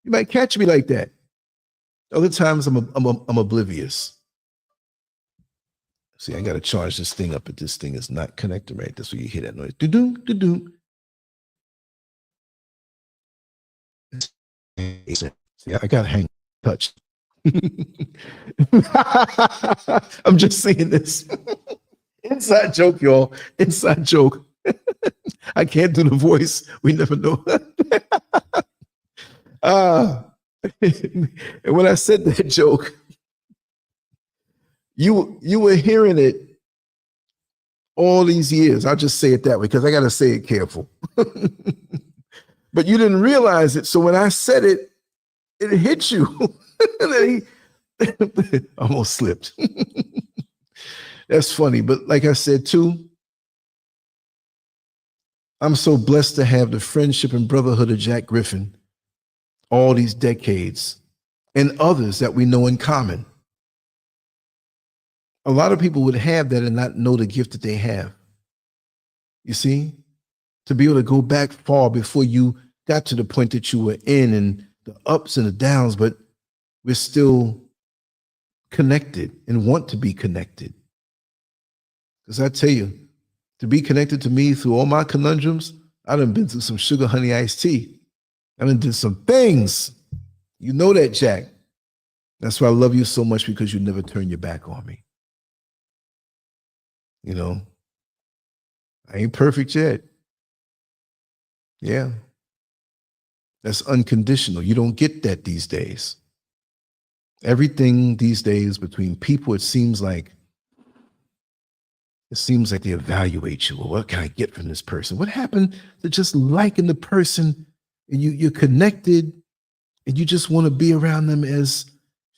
You might catch me like that. Other times I'm oblivious. See, I got to charge this thing up, but this thing is not connected right. That's where you hear that noise. Do-do, do-do. See, I got to hang touch. I'm just saying this. Inside joke, y'all. Inside joke. I can't do the voice. We never know. And when I said that joke, you were hearing it all these years. I'll just say it that way because I got to say it careful. But you didn't realize it. So when I said it, it hit you. Almost slipped. That's funny. But like I said, too, I'm so blessed to have the friendship and brotherhood of Jack Griffin all these decades and others that we know in common. A lot of people would have that and not know the gift that they have. You see, to be able to go back far before you got to the point that you were in and the ups and the downs, but we're still connected and want to be connected. Because I tell you, to be connected to me through all my conundrums, I done been through some sugar honey iced tea. I done did some things. You know that, Jack. That's why I love you so much, because you never turn your back on me. You know, I ain't perfect yet. Yeah. That's unconditional. You don't get that these days. Everything these days between people, it seems like they evaluate you. Well, what can I get from this person? What happened to just liking the person and you're connected and you just want to be around them as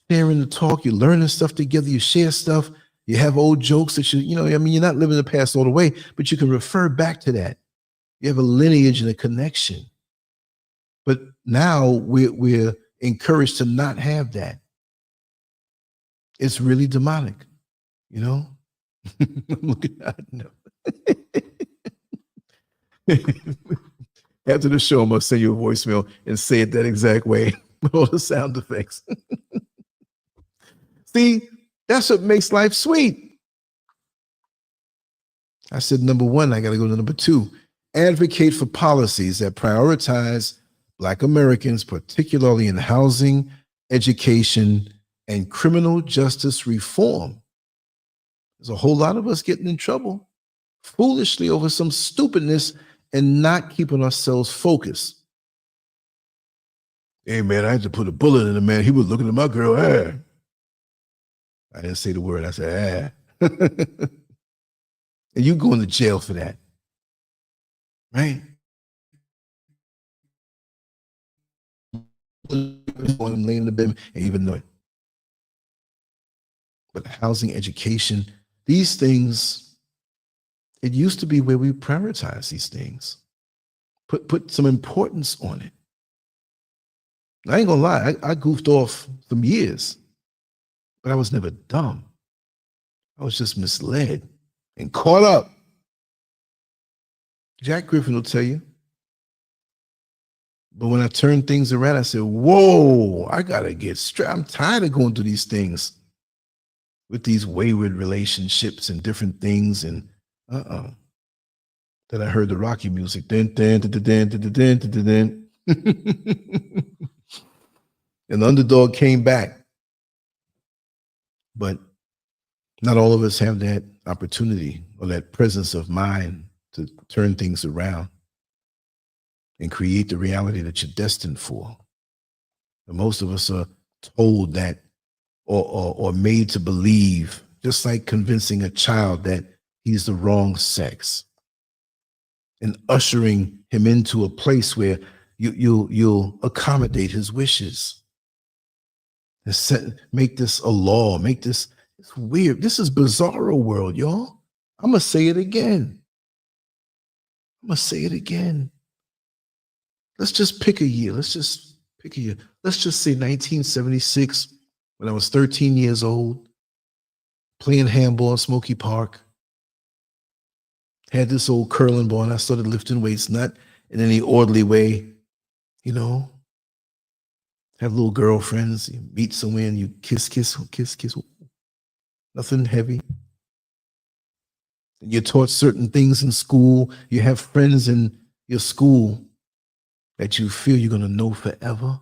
sharing the talk, you're learning stuff together, you share stuff, you have old jokes that you're not living the past all the way, but you can refer back to that. You have a lineage and a connection. But now we're encouraged to not have that. It's really demonic, you know? I'm looking at After the show, I'm going to send you a voicemail and say it that exact way with all the sound effects. See, that's what makes life sweet. I said, number one, I got to go to number two. Advocate for policies that prioritize Black Americans, particularly in housing, education, and criminal justice reform. There's a whole lot of us getting in trouble foolishly over some stupidness and not keeping ourselves focused. Hey, man, I had to put a bullet in the man. He was looking at my girl. Ah. I didn't say the word. I said, ah. And you going to jail for that, right? Laying in the bed and even know it. But housing, education, these things, it used to be where we prioritize these things. Put some importance on it. I ain't gonna lie, I goofed off some years, but I was never dumb. I was just misled and caught up. Jack Griffin will tell you. But when I turned things around, I said, whoa, I gotta get straight. I'm tired of going through these things with these wayward relationships and different things. And then I heard the Rocky music. Dun, dun, dun, dun, dun, dun, dun, dun, dun. And the underdog came back. But not all of us have that opportunity or that presence of mind to turn things around. and create the reality that you're destined for. And most of us are told that or made to believe, just like convincing a child that he's the wrong sex and ushering him into a place where you'll accommodate his wishes. And make this a law, make this, it's weird. This is bizarro world, y'all. I'm gonna say it again. I'm gonna say it again. Let's just pick a year. Let's just pick a year. Let's just say 1976, when I was 13 years old, playing handball in Smoky Park. Had this old curling ball, and I started lifting weights, not in any orderly way, you know. Have little girlfriends, you meet somewhere and you kiss. Nothing heavy. And you're taught certain things in school. You have friends in your school that you feel you're going to know forever.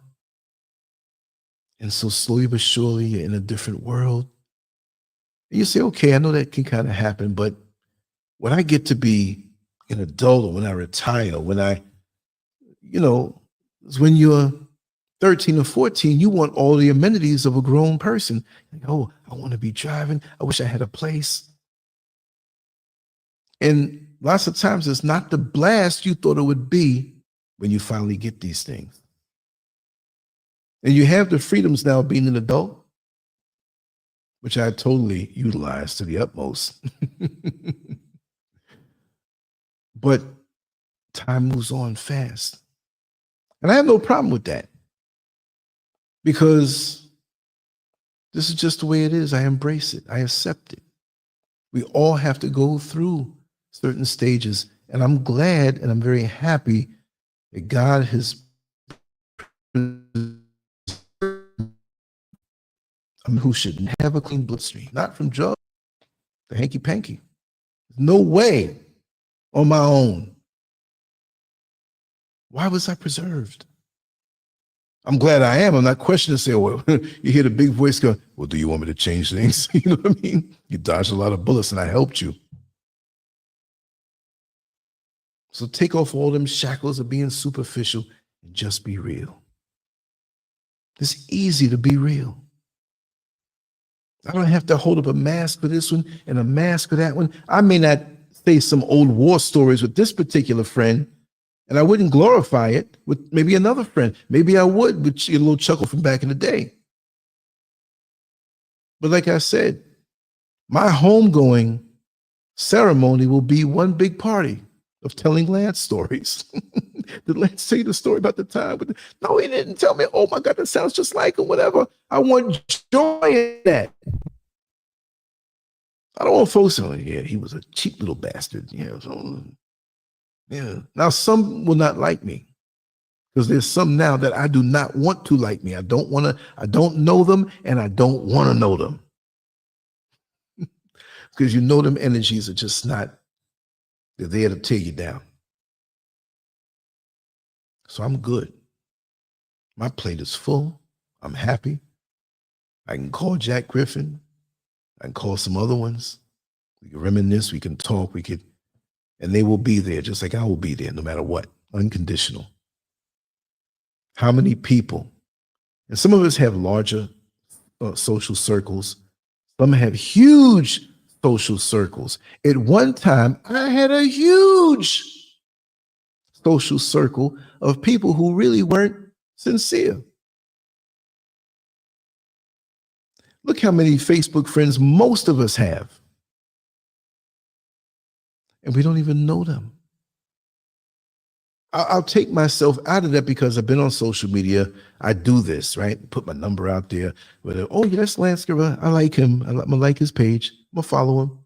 And so slowly but surely, you're in a different world. And you say, okay, I know that can kind of happen, but when I get to be an adult, or when I retire, when I, when you're 13 or 14, you want all the amenities of a grown person. Like, oh, I want to be driving. I wish I had a place. And lots of times it's not the blast you thought it would be when you finally get these things. And you have the freedoms now of being an adult, which I totally utilize to the utmost. But time moves on fast. And I have no problem with that, because this is just the way it is. I embrace it. I accept it. We all have to go through certain stages. And I'm glad and I'm very happy that God has who should have a clean bloodstream, not from drugs, the hanky panky. No way on my own. Why was I preserved? I'm glad I am. I'm not questioning, say, well, you hear the big voice go, well, do you want me to change things? You know what I mean? You dodged a lot of bullets and I helped you. So take off all them shackles of being superficial and just be real. It's easy to be real. I don't have to hold up a mask for this one and a mask for that one. I may not say some old war stories with this particular friend, and I wouldn't glorify it with maybe another friend. Maybe I would, but get a little chuckle from back in the day. But like I said, my homegoing ceremony will be one big party of telling Lance stories. Did Lance tell you the story about the time? No, he didn't tell me. Oh my God, that sounds just like him, whatever. I want joy in that. I don't want folks saying, yeah, he was a cheap little bastard. Yeah, so, yeah. Now, some will not like me, because there's some now that I do not want to like me. I don't know them, and I don't want to know them. Because them energies are just not, they're there to tear you down. So I'm good. My plate is full. I'm happy. I can call Jack Griffin. I can call some other ones. We can reminisce. We can talk. And they will be there, just like I will be there, no matter what. Unconditional. How many people? And some of us have larger social circles. Some have huge social circles. At one time, I had a huge social circle of people who really weren't sincere. Look how many Facebook friends most of us have. And we don't even know them. I'll take myself out of that because I've been on social media. I do this, right? Put my number out there. Oh, yeah, that's LANCESCURV. I like him. I'm gonna like his page. I'm gonna follow him.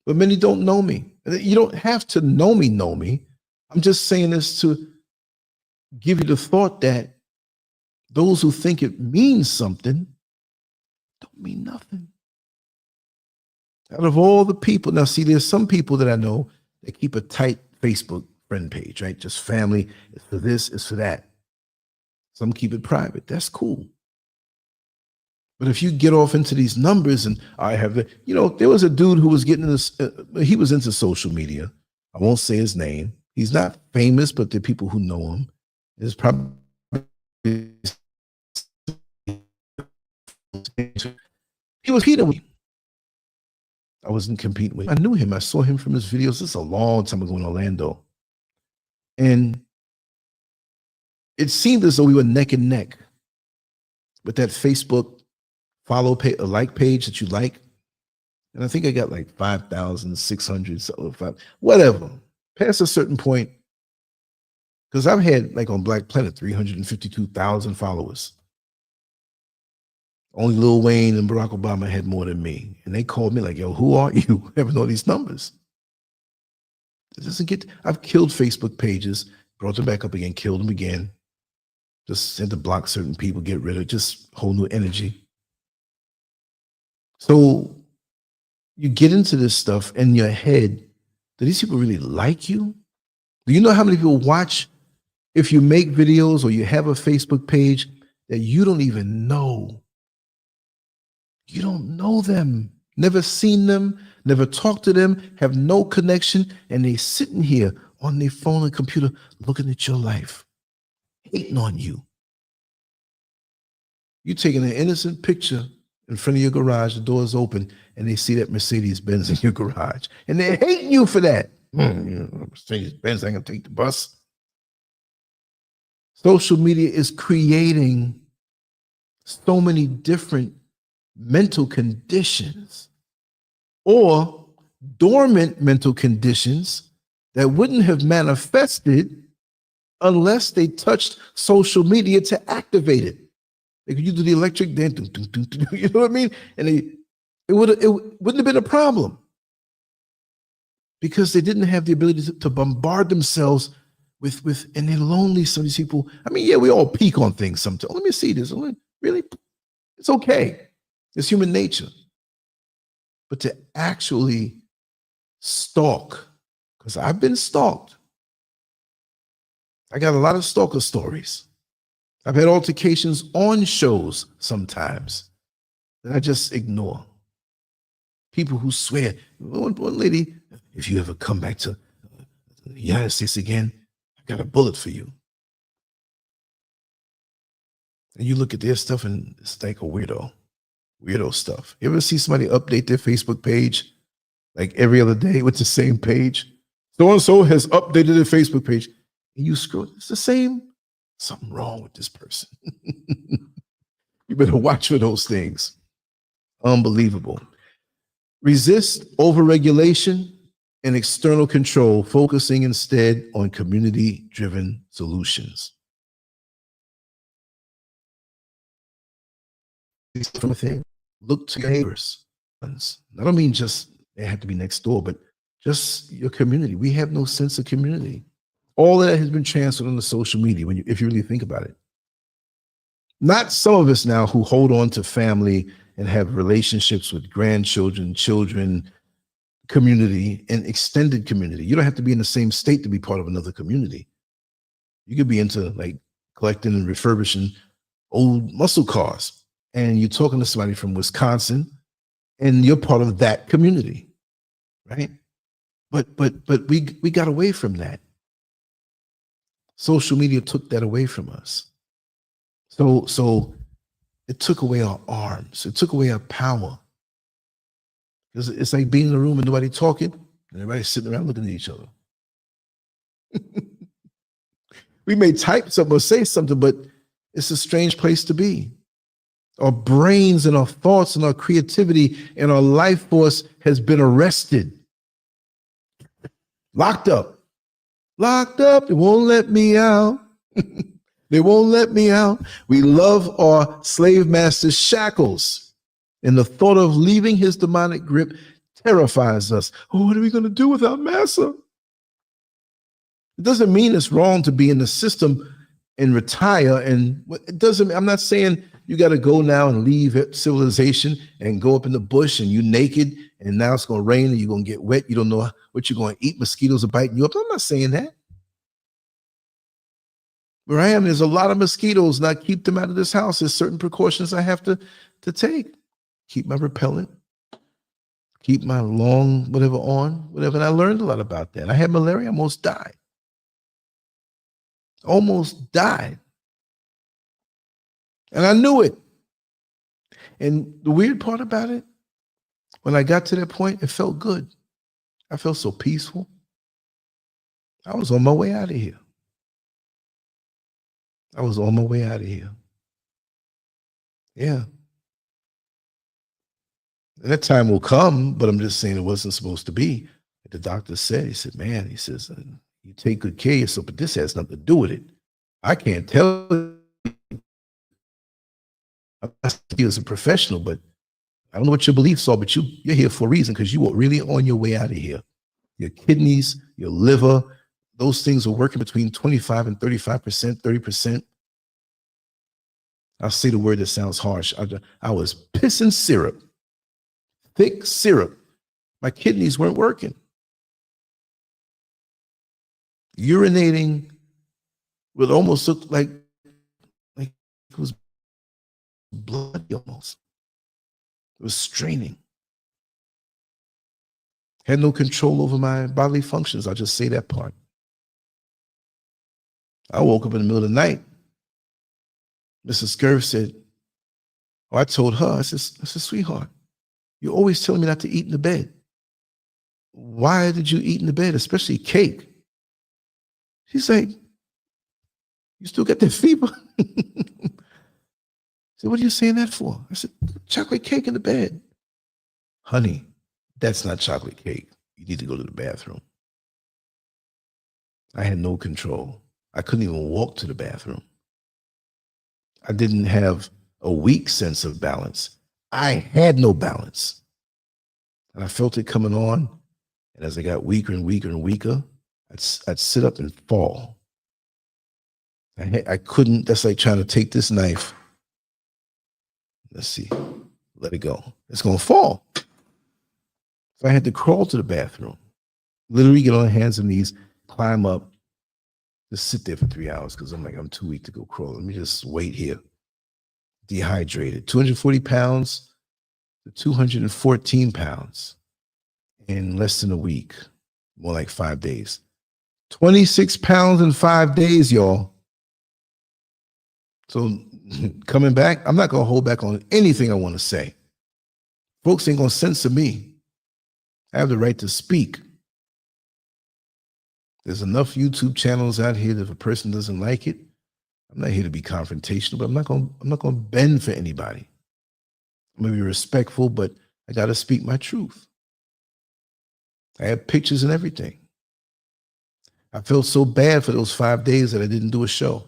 But many don't know me. You don't have to know me. I'm just saying this to give you the thought that those who think it means something don't mean nothing. Out of all the people, now see, there's some people that I know that keep a tight Facebook friend page, right? Just family. It's for this, it's for that. Some keep it private. That's cool. But if you get off into these numbers, and I have there was a dude who was getting this, he was into social media. I won't say his name. He's not famous, but there are people who know him. There's probably he was Peter. I wasn't competing with him. I knew him. I saw him from his videos. This is a long time ago in Orlando. And it seemed as though we were neck and neck with that Facebook follow page, a like page that you like. And I think I got like 5,600, whatever. Past a certain point, because I've had, like on Black Planet, 352,000 followers. Only Lil Wayne and Barack Obama had more than me. And they called me like, yo, who are you having all these numbers? It doesn't get, I've killed Facebook pages, brought them back up again, killed them again. Just had to block certain people, get rid of just whole new energy. So you get into this stuff in your head. Do these people really like you? Do you know how many people watch if you make videos or you have a Facebook page that you don't even know? You don't know them, never seen them, never talked to them, have no connection, and they sitting here on their phone and computer looking at your life, hating on you. You taking an innocent picture in front of your garage, the door's open, and they see that Mercedes-Benz in your garage, and they're hating you for that. Mercedes-Benz, I ain't gonna take the bus. Social media is creating so many different mental conditions or dormant mental conditions that wouldn't have manifested unless they touched social media to activate it. Like you do the electric dance, you know what I mean? And it wouldn't have been a problem because they didn't have the ability to bombard themselves with, and they're lonely, some of these people. I mean, yeah, we all peak on things sometimes. Let me see this. Really? It's okay. It's human nature. But to actually stalk, because I've been stalked. I got a lot of stalker stories. I've had altercations on shows sometimes that I just ignore. People who swear. One lady, if you ever come back to the United States again, I got a bullet for you. And you look at their stuff and it's like a weirdo stuff. You ever see somebody update their Facebook page like every other day with the same page? So-and-so has updated their Facebook page. And you scroll, it's the same. Something wrong with this person. You better watch for those things. Unbelievable. Resist overregulation and external control, focusing instead on community-driven solutions. From a thing, look to your neighbors. I don't mean just they have to be next door, but just your community. We have no sense of community. All of that has been transferred on the social media if you really think about it. Not some of us now who hold on to family and have relationships with grandchildren, children, community, and extended community. You don't have to be in the same state to be part of another community. You could be into like collecting and refurbishing old muscle cars. And you're talking to somebody from Wisconsin and you're part of that community, right? But we got away from that. Social media took that away from us. So it took away our arms. It took away our power. It's like being in a room and nobody talking and everybody's sitting around looking at each other. We may type something or say something, but it's a strange place to be. Our brains and our thoughts and our creativity and our life force has been arrested. Locked up. Locked up. They won't let me out. They won't let me out. We love our slave master's shackles. And the thought of leaving his demonic grip terrifies us. Oh, what are we going to do without Massa? It doesn't mean it's wrong to be in the system and retire. And it doesn't, I'm not saying you got to go now and leave civilization and go up in the bush and you naked and now it's going to rain and you're going to get wet. You don't know what you're going to eat. Mosquitoes are biting you up. I'm not saying that. Where I am, there's a lot of mosquitoes and I keep them out of this house. There's certain precautions I have to take. Keep my repellent, keep my long whatever on, whatever. And I learned a lot about that. I had malaria, I almost died. Almost died. And I knew it. And the weird part about it, when I got to that point, it felt good. I felt so peaceful. I was on my way out of here. I was on my way out of here. Yeah. And that time will come, but I'm just saying it wasn't supposed to be. The doctor said, he said, man, he says, you take good care of yourself, but this has nothing to do with it. I can't tell you. I see you as a professional, but I don't know what your beliefs are, but you're here for a reason because you were really on your way out of here. Your kidneys, your liver, those things are working between 25 and 35%, 30%. I'll say the word that sounds harsh. I was pissing syrup, thick syrup. My kidneys weren't working. Urinating would almost look like it was bloody almost. It was straining. Had no control over my bodily functions. I'll just say that part. I woke up in the middle of the night. Mrs. SCURV said, oh, I told her, I said, sweetheart, you're always telling me not to eat in the bed. Why did you eat in the bed, especially cake? She's like, you still got that fever? I said, what are you saying that for? I said, chocolate cake in the bed. Honey, that's not chocolate cake. You need to go to the bathroom. I had no control. I couldn't even walk to the bathroom. I didn't have a weak sense of balance. I had no balance. And I felt it coming on. And as I got weaker and weaker and weaker, I'd sit up and fall. I couldn't, that's like trying to take this knife. Let's see, let it go. It's going to fall. So I had to crawl to the bathroom, literally get on hands and knees, climb up, just sit there for 3 hours because I'm too weak to go crawl. Let me just wait here. Dehydrated, 240 pounds to 214 pounds in less than a week, more like 5 days. 26 pounds in 5 days, y'all. So coming back, I'm not going to hold back on anything I want to say. Folks ain't going to censor me. I have the right to speak. There's enough YouTube channels out here that if a person doesn't like it, I'm not here to be confrontational, but I'm not going to bend for anybody. I'm going to be respectful, but I got to speak my truth. I have pictures and everything. I felt so bad for those 5 days that I didn't do a show.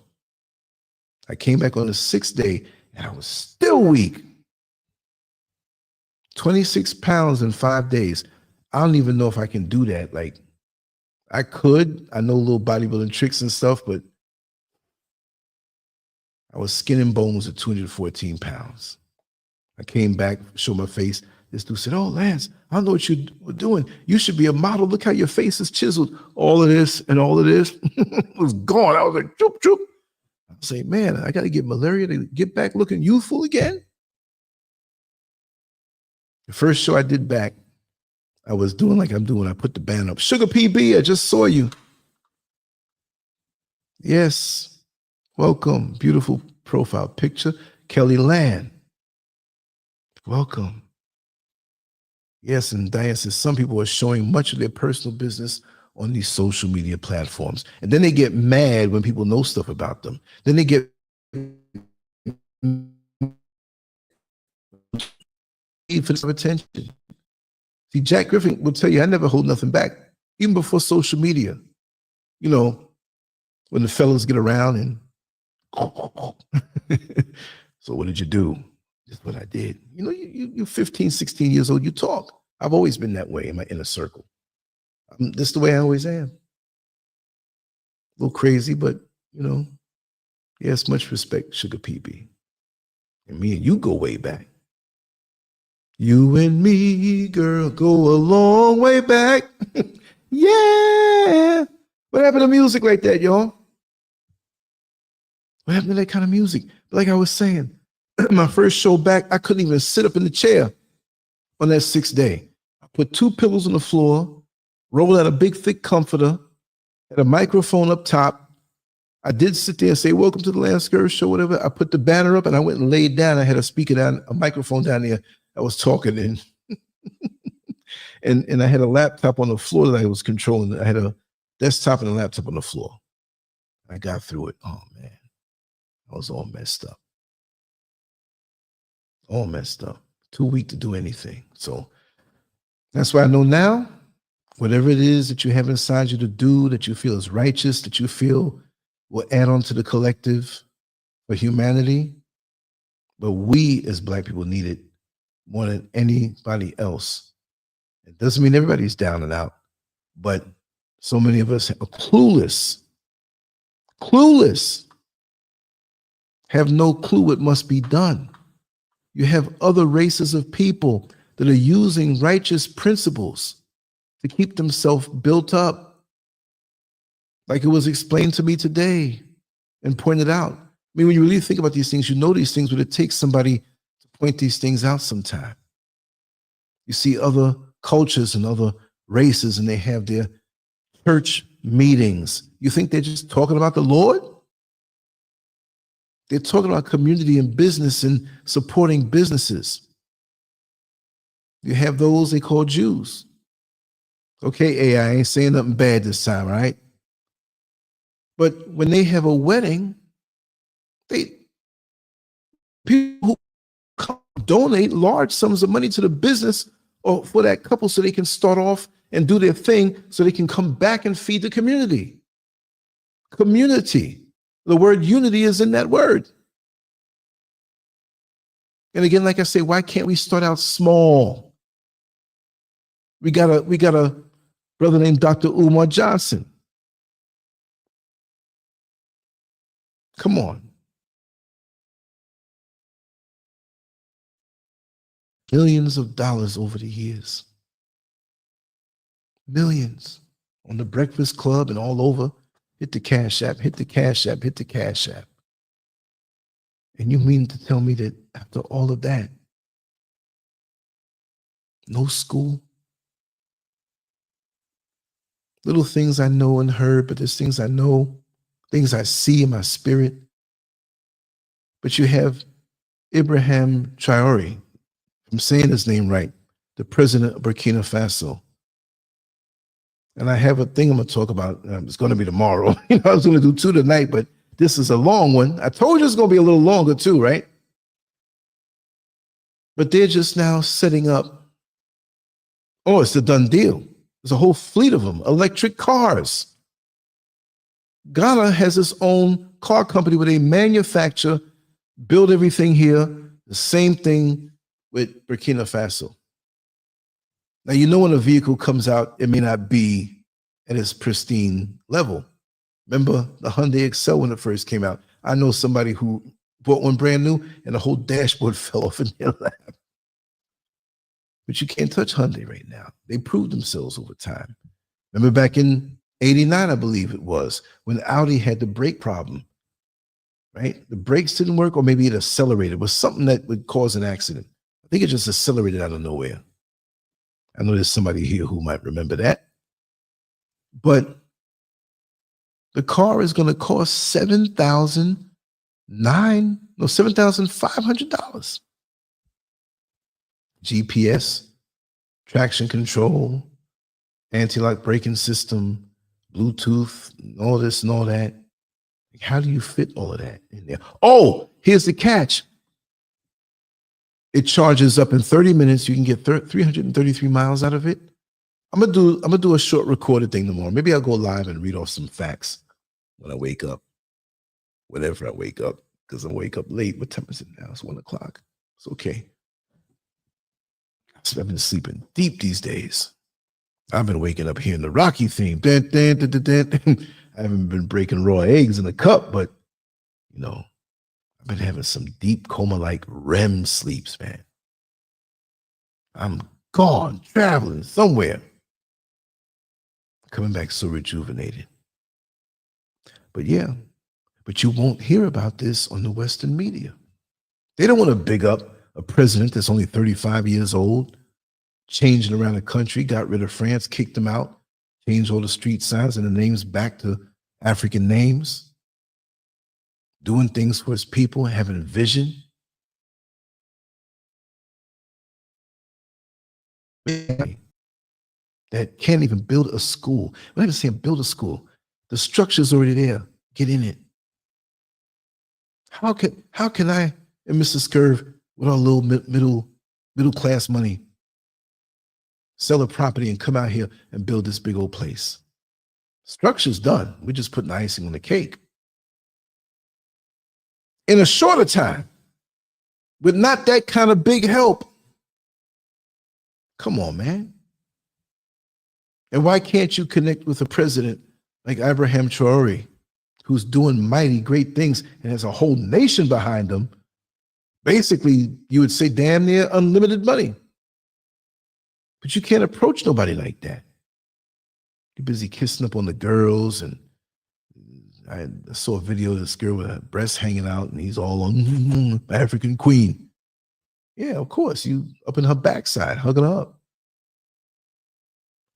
I came back on the 6th day and I was still weak. 26 pounds in 5 days. I don't even know if I can do that. Like, I could. I know little bodybuilding tricks and stuff, but I was skin and bones at 214 pounds. I came back, showed my face. This dude said, oh, Lance, I don't know what you were doing. You should be a model. Look how your face is chiseled. All of this and all of this was gone. I was like, choop, choop. I was like, man, I got to get malaria to get back looking youthful again. The first show I did back, I was doing like I'm doing. I put the band up. Sugar PB, I just saw you. Yes. Welcome. Beautiful profile picture. Kelly Land. Welcome. Yes, and Diane says some people are showing much of their personal business on these social media platforms. And then they get mad when people know stuff about them. Then they get for some attention. See, Jack Griffin will tell you, I never hold nothing back, even before social media. You know, when the fellas get around and so what did you do? Just what I did. You know, you're 15, 16 years old, you talk. I've always been that way in my inner circle. This is the way I always am. A little crazy, but, you know, yes, much respect, Sugar PB. And me and you go way back. You and me, girl, go a long way back. Yeah. What happened to music like that, y'all? What happened to that kind of music? Like I was saying, my first show back, I couldn't even sit up in the chair on that 6th day. I put 2 pillows on the floor, rolled out a big, thick comforter, had a microphone up top, I did sit there and say, welcome to the LANCESCURV show, whatever. I put the banner up and I went and laid down. I had a speaker down, a microphone down there. I was talking in. and I had a laptop on the floor that I was controlling. I had a desktop and a laptop on the floor. I got through it. Oh man, I was all messed up. All messed up. Too weak to do anything. So that's why I know now, whatever it is that you have inside you to do, that you feel is righteous, that you feel will add on to the collective for humanity, but we as Black people need it more than anybody else. It doesn't mean everybody's down and out, but so many of us are clueless, have no clue what must be done. You have other races of people that are using righteous principles to keep themselves built up. Like it was explained to me today and pointed out. I mean, when you really think about these things, you know these things, but it takes somebody to point these things out sometime. You see other cultures and other races, and they have their church meetings. You think they're just talking about the Lord? They're talking about community and business and supporting businesses. You have those they call Jews. Okay, I ain't saying nothing bad this time, right? But when they have a wedding, people who come donate large sums of money to the business or for that couple so they can start off and do their thing so they can come back and feed the community. Community. The word unity is in that word. And again, like I say, why can't we start out small? We got a brother named Dr. Umar Johnson. Come on. Millions of dollars over the years. Millions on the Breakfast Club and all over. Hit the Cash App, hit the Cash App, hit the Cash App. And you mean to tell me that after all of that, no school? Little things I know and heard, but there's things I know, things I see in my spirit. But you have Ibrahim Traoré, if I'm saying his name right, the president of Burkina Faso. And I have a thing I'm going to talk about. It's going to be tomorrow. I was going to do 2 tonight, but this is a long one. I told you it's going to be a little longer too, right? But they're just now setting up. Oh, it's a done deal. There's a whole fleet of them, electric cars. Ghana has its own car company where they manufacture, build everything here. The same thing with Burkina Faso. Now, you know when a vehicle comes out, it may not be at its pristine level. Remember the Hyundai Excel when it first came out? I know somebody who bought one brand new and the whole dashboard fell off in their lap. But you can't touch Hyundai right now. They proved themselves over time. Remember back in 89, I believe it was, when Audi had the brake problem, right? The brakes didn't work, or maybe it accelerated. It was something that would cause an accident. I think it just accelerated out of nowhere. I know there's somebody here who might remember that. But the car is going to cost $7,500. GPS, traction control, anti-lock braking system, Bluetooth, all this and all that. How do you fit all of that in there? Oh, here's the catch. It charges up in 30 minutes. You can get 333 miles out of it. I'm gonna do a short recorded thing tomorrow. Maybe I'll go live and read off some facts when I wake up. Whenever I wake up, because I wake up late. What time is it now? It's 1 o'clock. It's okay. I've been sleeping deep these days. I've been waking up hearing the Rocky theme. Dun, dun, dun, dun, dun. I haven't been breaking raw eggs in a cup, but you know, I've been having some deep coma-like REM sleeps, man. I'm gone, traveling somewhere. Coming back so rejuvenated. But yeah, but you won't hear about this on the Western media. They don't want to big up a president that's only 35 years old, changing around the country, got rid of France, kicked them out, changed all the street signs and the names back to African names. doing things for his people, having vision. That can't even build a school. I'm not even saying build a school. The structure's already there. Get in it. How can I and Mr. Scurv with our little middle class money sell a property and come out here and build this big old place? Structure's done. We're just putting icing on the cake. In a shorter time, with not that kind of big help. Come on, man. And why can't you connect with a president like Abraham Traore, who's doing mighty great things and has a whole nation behind him? Basically, you would say damn near unlimited money. But you can't approach nobody like that. You're busy kissing up on the girls. And I saw a video of this girl with her breasts hanging out, and he's all on African queen. Yeah, of course, you up in her backside, hugging her up.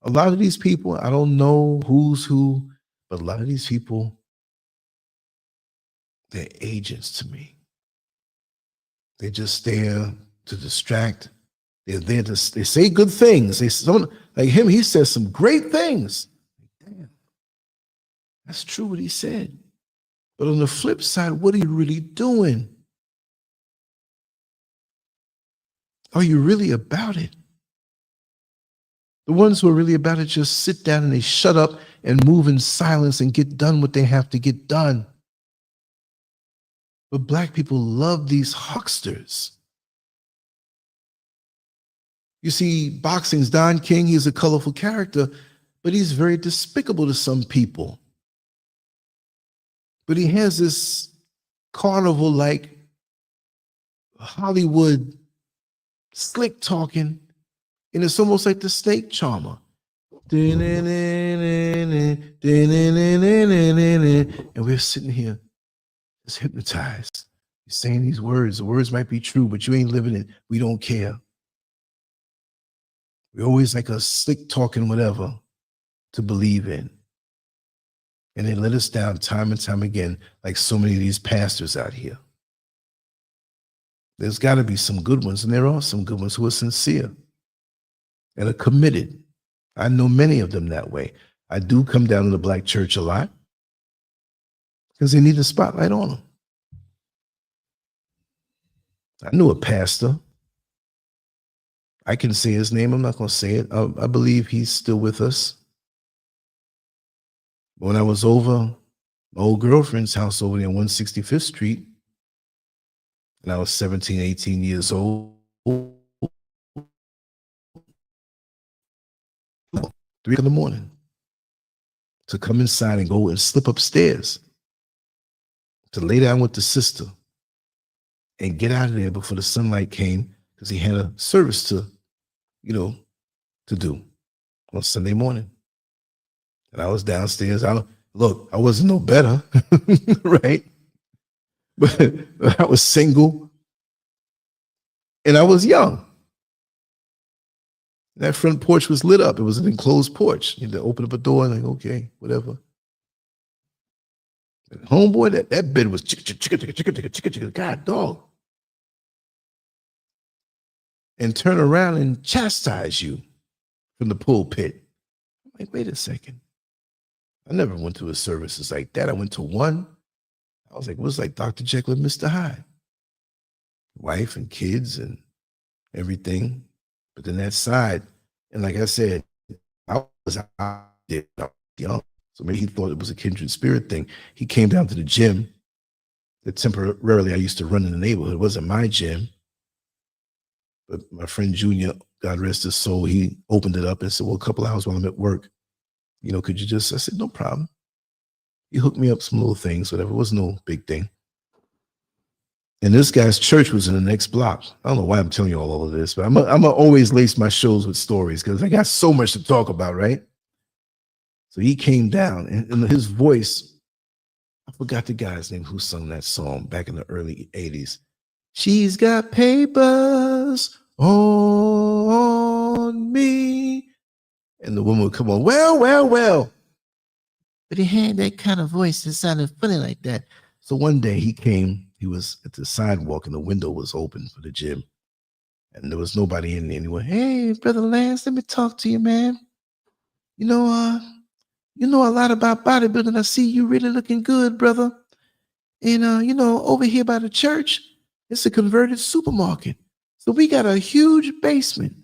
A lot of these people, I don't know who's who, but a lot of these people, they're agents to me. They're just there to distract. They're there to, they say good things. Like him, he says some great things. Damn, that's true what he said. But on the flip side, what are you really doing? Are you really about it? The ones who are really about it just sit down and they shut up and move in silence and get done what they have to get done. But Black people love these hucksters. You see, boxing's Don King, he's a colorful character, but he's very despicable to some people. But he has this carnival-like Hollywood slick talking, and it's almost like the snake charmer. And we're sitting here just hypnotized. You're saying these words. The words might be true, but you ain't living it. We don't care. We're always like a slick talking whatever to believe in. And they let us down time and time again, like so many of these pastors out here. There's got to be some good ones, and there are some good ones who are sincere and are committed. I know many of them that way. I do come down to the Black church a lot because they need a spotlight on them. I knew a pastor. I can say his name. I'm not going to say it. I believe he's still with us. When I was over my old girlfriend's house over there on 165th Street, and I was 17, 18 years old, 3 in the morning, to come inside and go and slip upstairs to lay down with the sister and get out of there before the sunlight came, because he had a service to do on Sunday morning. And I was downstairs. I wasn't no better, right? But I was single and I was young. That front porch was lit up. It was an enclosed porch. You had to open up a door and like, okay, whatever. And homeboy, that bed was chicka, God dog. And turn around and chastise you from the pulpit. I'm like, wait a second. I never went to a services like that. I went to one. I was like, it was like Dr. Jekyll and Mr. Hyde. Wife and kids and everything. But then that side, and like I said, I was young. So maybe he thought it was a kindred spirit thing. He came down to the gym that temporarily I used to run in the neighborhood. It wasn't my gym. But my friend Junior, God rest his soul, he opened it up and said, well, a couple hours while I'm at work, could you just, I said, no problem. He hooked me up some little things, whatever. It was no big thing. And this guy's church was in the next block. I don't know why I'm telling you all of this, but I'm gonna always lace my shows with stories because I got so much to talk about, right? So he came down and his voice, I forgot the guy's name who sung that song back in the early 80s. She's got papers on me. And the woman would come on, well. But he had that kind of voice that sounded funny like that. So one day he came, he was at the sidewalk and the window was open for the gym. And there was nobody in there. And he went, "Hey, Brother Lance, let me talk to you, man. You know a lot about bodybuilding. I see you really looking good, brother. And over here by the church, it's a converted supermarket. So we got a huge basement.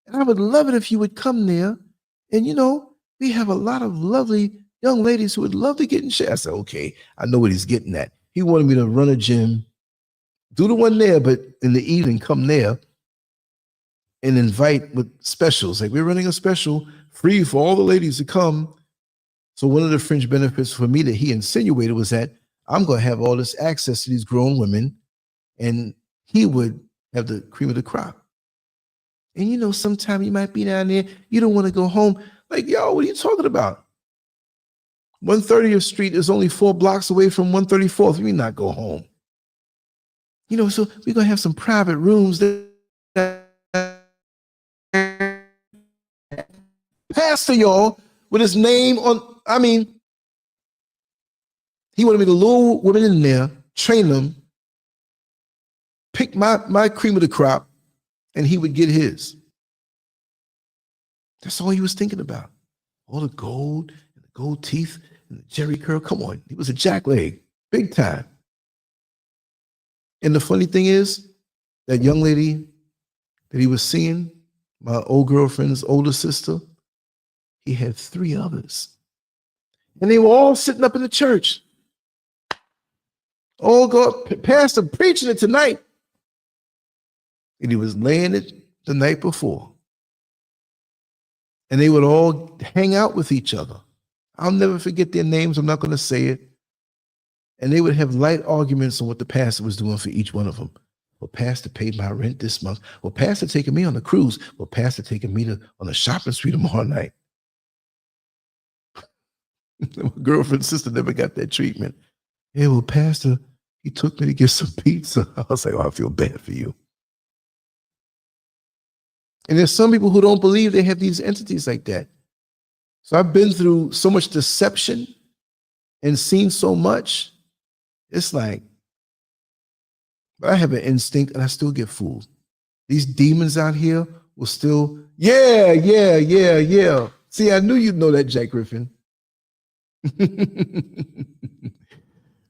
And I would love it if you would come there. And we have a lot of lovely young ladies who would love to get in shape." I said, okay, I know what he's getting at. He wanted me to run a gym, do the one there, but in the evening, come there and invite with specials. Like, we're running a special free for all the ladies to come. So one of the fringe benefits for me that he insinuated was that I'm going to have all this access to these grown women, and he would have the cream of the crop. And sometime you might be down there, you don't want to go home. Like, yo, what are you talking about? 130th Street is only 4 blocks away from 134th. You may not go home. So we're going to have some private rooms that pastor, y'all, with his name on, he wanted me to lure women in there, train them, pick my cream of the crop, and he would get his. That's all he was thinking about. All the gold, and the gold teeth, and the jerry curl. Come on, he was a jackleg, big time. And the funny thing is, that young lady that he was seeing, my old girlfriend's older sister, he had 3 others. And they were all sitting up in the church. Oh, God, pastor preaching it tonight. And he was laying it the night before. And they would all hang out with each other. I'll never forget their names. I'm not going to say it. And they would have light arguments on what the pastor was doing for each one of them. Well, pastor paid my rent this month. Well, pastor taking me on a cruise. Well, pastor taking me on a shopping spree tomorrow night. My girlfriend's sister never got that treatment. "Hey, well, pastor, he took me to get some pizza." I was like, "Oh, I feel bad for you." And there's some people who don't believe they have these entities like that. So I've been through so much deception and seen so much. It's like, but I have an instinct and I still get fooled. These demons out here will still, yeah. See, I knew you'd know that, Jack Griffin.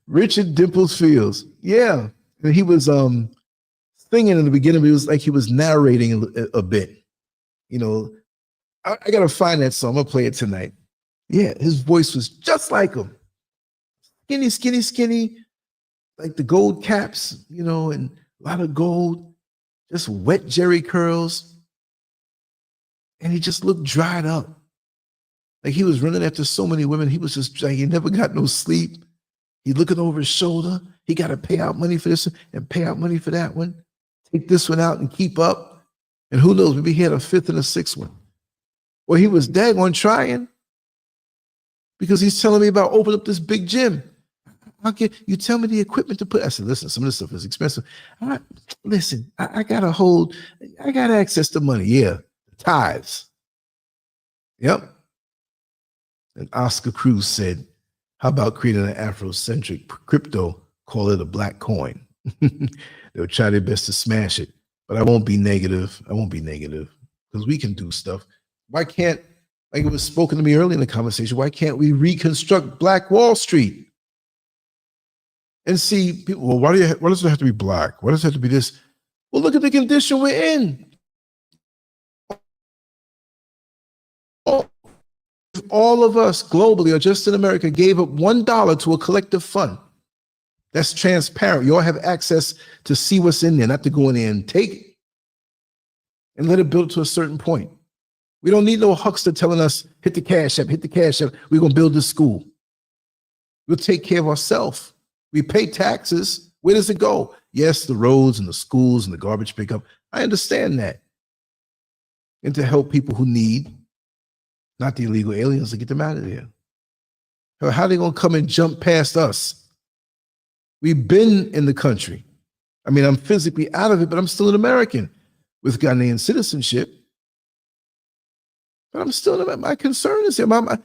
Richard Dimples Fields. Yeah. And he was singing in the beginning, but it was like he was narrating a bit. I got to find that song. I'm going to play it tonight. Yeah, his voice was just like him. Skinny, like the gold caps, and a lot of gold, just wet jerry curls. And he just looked dried up. Like he was running after so many women. He was just like, he never got no sleep. He looking over his shoulder. He got to pay out money for this and pay out money for that one. Take this one out and keep up. And who knows, maybe he had a 5th and a 6th one. Well, he was daggone trying because he's telling me about opening up this big gym. You tell me the equipment to put. I said, listen, some of this stuff is expensive. I got access to money. Yeah, tithes. Yep. And Oscar Cruz said, how about creating an Afrocentric crypto, call it a black coin? They'll try their best to smash it, but I won't be negative. Because we can do stuff. Why can't, like it was spoken to me earlier in the conversation, why can't we reconstruct Black Wall Street? And see people, well, why does it have to be black? Why does it have to be this? Well, look at the condition we're in. All of us globally or just in America gave up $1 to a collective fund. That's transparent. You all have access to see what's in there, not to go in there and take it and let it build to a certain point. We don't need no huckster telling us, hit the cash app. We're going to build this school. We'll take care of ourselves. We pay taxes. Where does it go? Yes, the roads and the schools and the garbage pickup. I understand that. And to help people who need, not the illegal aliens, to get them out of there. How are they going to come and jump past us? We've been in the country. I mean, I'm physically out of it, but I'm still an American with Ghanaian citizenship. But I'm still, my concern is him. I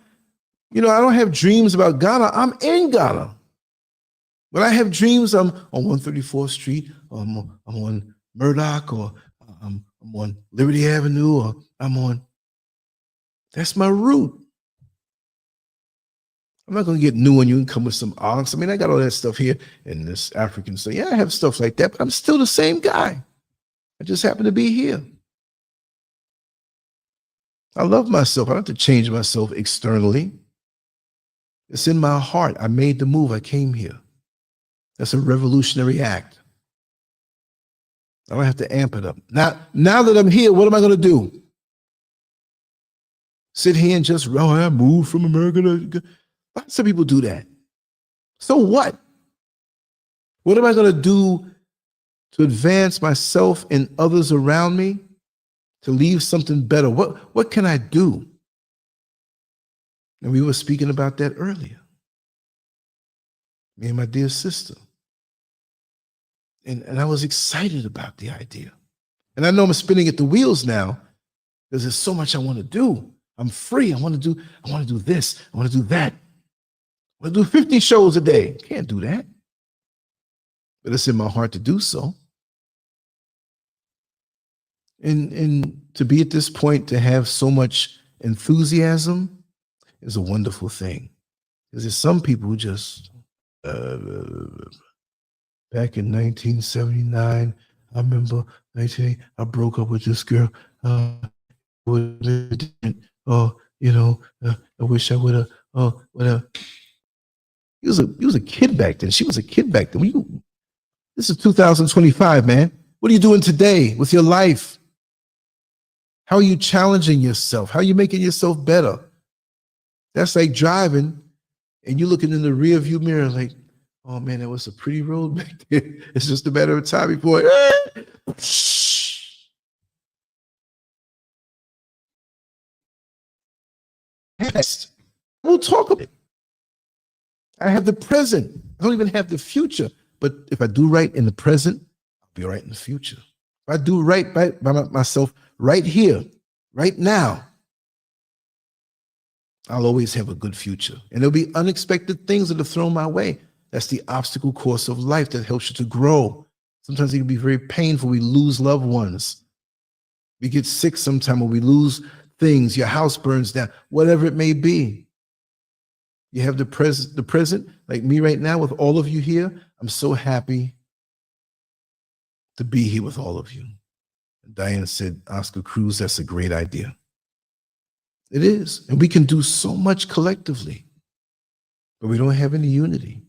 don't have dreams about Ghana. I'm in Ghana. When I have dreams, I'm on 134th Street, or I'm on Murdoch, or I'm on Liberty Avenue, or that's my route. I'm not going to get new on you and come with some ox. I mean, I got all that stuff here in this African stuff. Yeah, I have stuff like that, but I'm still the same guy. I just happen to be here. I love myself. I don't have to change myself externally. It's in my heart. I made the move. I came here. That's a revolutionary act. I don't have to amp it up. Now that I'm here, what am I going to do? Sit here and just, oh, I moved from America to... Some people do that. So what? What am I going to do to advance myself and others around me, to leave something better? What can I do? And we were speaking about that earlier. Me and my dear sister. And I was excited about the idea. And I know I'm spinning at the wheels now because there's so much I want to do. I'm free. I want to do this. I want to do that. I want to do 50 shows a day. Can't do that. But it's in my heart to do so. And to be at this point, to have so much enthusiasm is a wonderful thing. Because there's some people who just, back in 1979, I remember I broke up with this girl. I wish I would have, He was a kid back then. She was a kid back then. This is 2025, man. What are you doing today with your life? How are you challenging yourself? How are you making yourself better? That's like driving and you're looking in the rear view mirror like, oh man, that was a pretty road back there. It's just a matter of time before we'll talk about it. I have the present. I don't even have the future. But if I do right in the present, I'll be right in the future. If I do right by myself right here, right now, I'll always have a good future. And there'll be unexpected things that are thrown my way. That's the obstacle course of life that helps you to grow. Sometimes it can be very painful. We lose loved ones. We get sick sometime, or we lose things. Your house burns down, whatever it may be. You have the present, like me right now with all of you here. I'm so happy to be here with all of you. Diane said, Oscar Cruz, that's a great idea. It is. And we can do so much collectively, but we don't have any unity.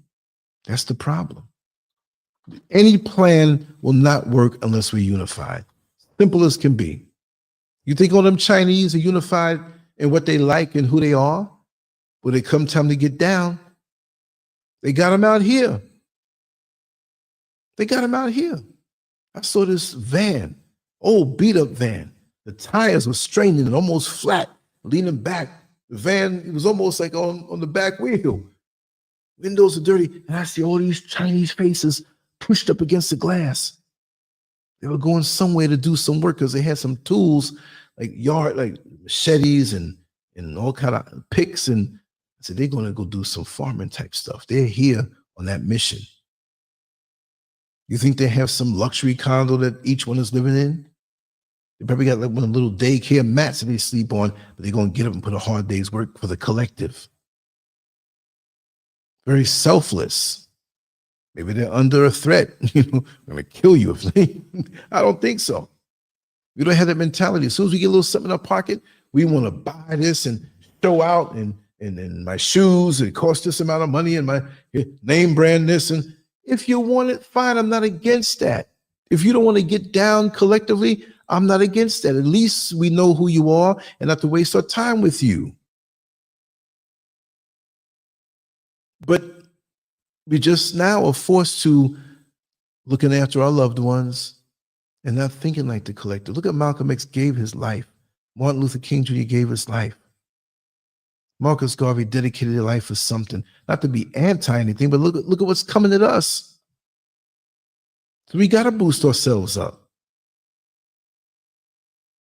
That's the problem. Any plan will not work unless we're unified. Simple as can be. You think all them Chinese are unified in what they like and who they are? When it come time to get down, they got them out here. They got them out here. I saw this van, old beat up van. The tires were straining and almost flat, leaning back. The van, it was almost like on the back wheel. Windows are dirty, and I see all these Chinese faces pushed up against the glass. They were going somewhere to do some work because they had some tools like machetes and all kind of picks. And I said, they're going to go do some farming type stuff. They're here on that mission. You think they have some luxury condo that each one is living in? They probably got like one of the little daycare mats that they sleep on, but they're going to get up and put a hard day's work for the collective. Very selfless. Maybe they're under a threat. I'm going to kill you if they. I don't think so. We don't have that mentality. As soon as we get a little something in our pocket, we want to buy this and show out and my shoes, it costs this amount of money, and my name brand this. And if you want it, fine. I'm not against that. If you don't want to get down collectively, I'm not against that. At least we know who you are and not to waste our time with you. But we just now are forced to looking after our loved ones and not thinking like the collective. Look at Malcolm X gave his life. Martin Luther King Jr. gave his life. Marcus Garvey dedicated their life for something, not to be anti anything, but look at what's coming at us. So we got to boost ourselves up.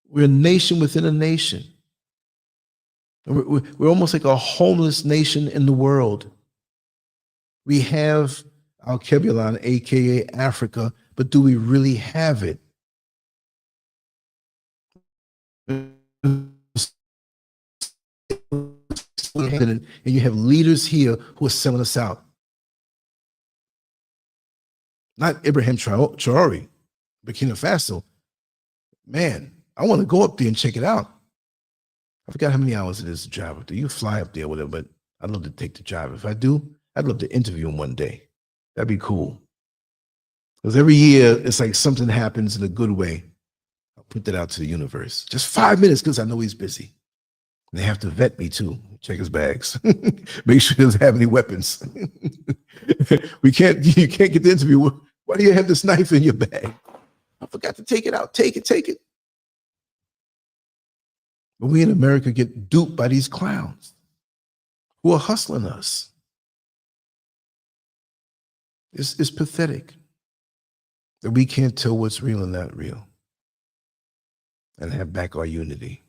We're a nation within a nation. We're almost like a homeless nation in the world. We have Alkebulan, aka Africa, but do we really have it? And you have leaders here who are selling us out. Not Ibrahim Traore, Burkina Faso. Man, I want to go up there and check it out. I forgot how many hours it is to drive up there. You fly up there, whatever, but I'd love to take the drive. If I do, I'd love to interview him one day. That'd be cool. Because every year, it's like something happens in a good way. I'll put that out to the universe. Just 5 minutes, because I know he's busy. And they have to vet me, too. Check his bags. Make sure he doesn't have any weapons. You can't get the interview. Why do you have this knife in your bag? I forgot to take it out. Take it. But we in America get duped by these clowns who are hustling us. It's pathetic that we can't tell what's real and not real and have back our unity.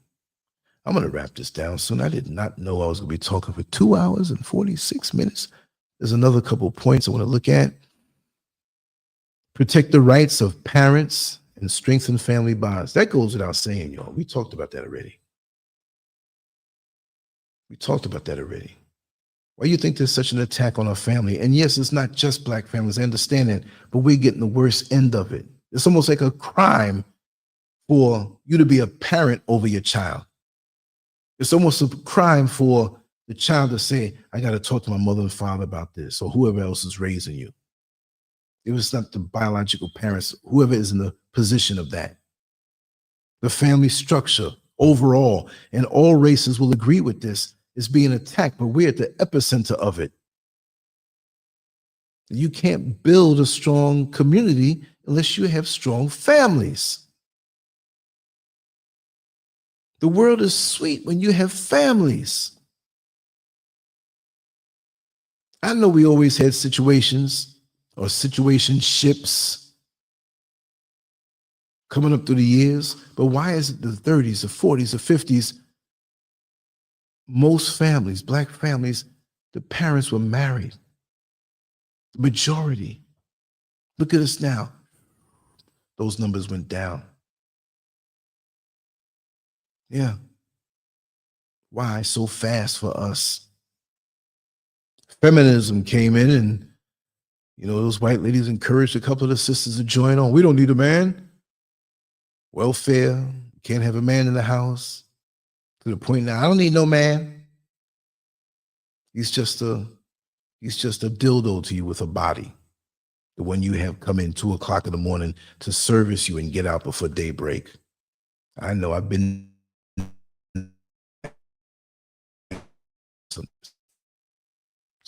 I'm going to wrap this down soon. I did not know I was going to be talking for 2 hours and 46 minutes. There's another couple of points I want to look at. Protect the rights of parents and strengthen family bonds. That goes without saying, y'all. We talked about that already. Why do you think there's such an attack on our family? And yes, it's not just Black families. I understand that, but we're getting the worst end of it. It's almost like a crime for you to be a parent over your child. It's almost a crime for the child to say, I got to talk to my mother and father about this, or whoever else is raising you. If it's not the biological parents, whoever is in the position of that. The family structure overall, and all races will agree with this, is being attacked, but we're at the epicenter of it. You can't build a strong community unless you have strong families. The world is sweet when you have families. I know we always had situations or situationships coming up through the years, but why is it the 30s, the 40s, the 50s, most families, Black families, the parents were married? The majority. Look at us now. Those numbers went down. Yeah. Why so fast for us? Feminism came in and, those white ladies encouraged a couple of the sisters to join on. We don't need a man. Welfare, can't have a man in the house. To the point now, I don't need no man. He's just a dildo to you with a body. The one you have come in 2 o'clock in the morning to service you and get out before daybreak. I know I've been. So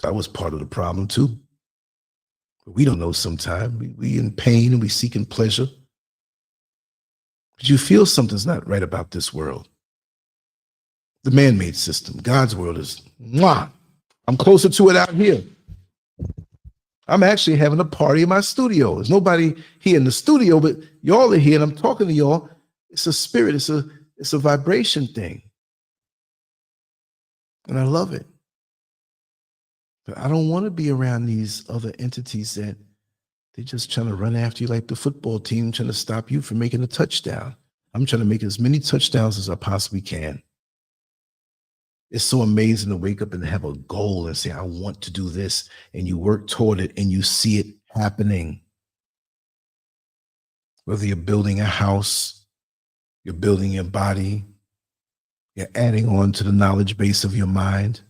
I was part of the problem too. But we don't know sometimes. We in pain and we seeking pleasure. But you feel something's not right about this world. The man-made system. God's world is, mwah. I'm closer to it out here. I'm actually having a party in my studio. There's nobody here in the studio, but y'all are here and I'm talking to y'all. It's a spirit. It's a vibration thing. And I love it. But I don't want to be around these other entities that they're just trying to run after you like the football team, trying to stop you from making a touchdown. I'm trying to make as many touchdowns as I possibly can. It's so amazing to wake up and have a goal and say, I want to do this, and you work toward it and you see it happening. Whether you're building a house, you're building your body, you're adding on to the knowledge base of your mind.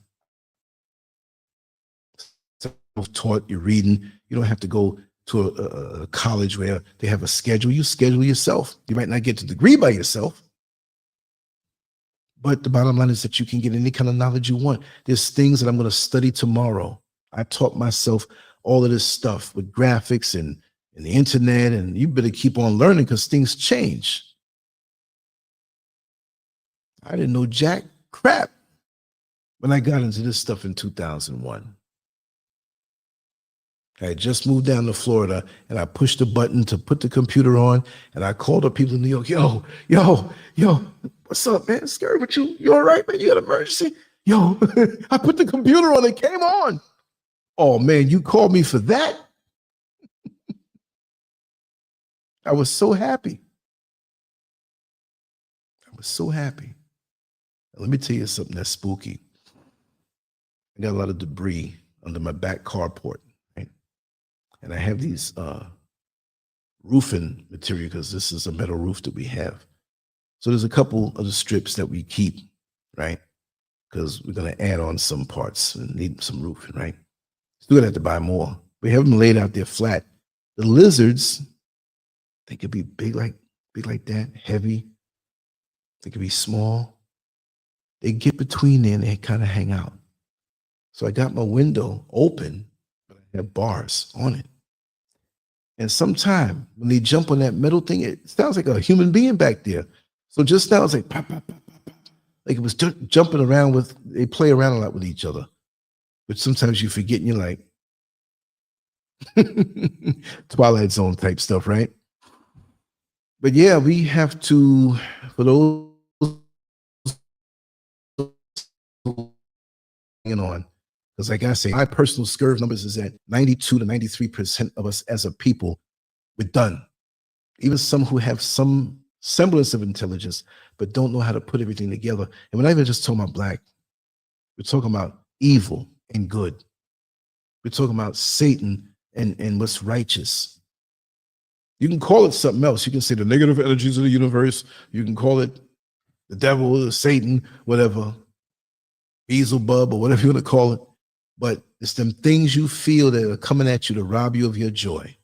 Self-taught, you're reading. You don't have to go to a college where they have a schedule. You schedule yourself. You might not get the degree by yourself, but the bottom line is that you can get any kind of knowledge you want. There's things that I'm going to study tomorrow. I taught myself all of this stuff with graphics and the internet, and you better keep on learning because things change. I didn't know jack crap when I got into this stuff in 2001. I had just moved down to Florida and I pushed the button to put the computer on and I called up people in New York. Yo, what's up, man? SCURV with you? You all right, man? You got an emergency? Yo, I put the computer on, it came on. Oh man, you called me for that? I was so happy. I was so happy. Let me tell you something that's spooky. I got a lot of debris under my back carport, right? And I have these roofing material because this is a metal roof that we have. So there's a couple of the strips that we keep, right? Because we're going to add on some parts and need some roofing, right? Still gonna have to buy more. We have them laid out there flat. The lizards, they could be big like that, heavy. They could be small. They get between there and they kind of hang out. So I got my window open, but I have bars on it. And sometime when they jump on that metal thing, it sounds like a human being back there. So just now it's like pop, pop, pop, pop, pop. Like it was jumping around with, they play around a lot with each other. But sometimes you forget and you're like, Twilight Zone type stuff, right? But yeah, we have to, for those hanging on, because like I say, my personal SCURV numbers is at 92 to 93% of us as a people, we're done. Even some who have some semblance of intelligence, but don't know how to put everything together. And we're not even just talking about black. We're talking about evil and good. We're talking about Satan and what's righteous. You can call it something else. You can say the negative energies of the universe. You can call it the devil or Satan, whatever, Beelzebub or whatever you want to call it. But it's them things you feel that are coming at you to rob you of your joy,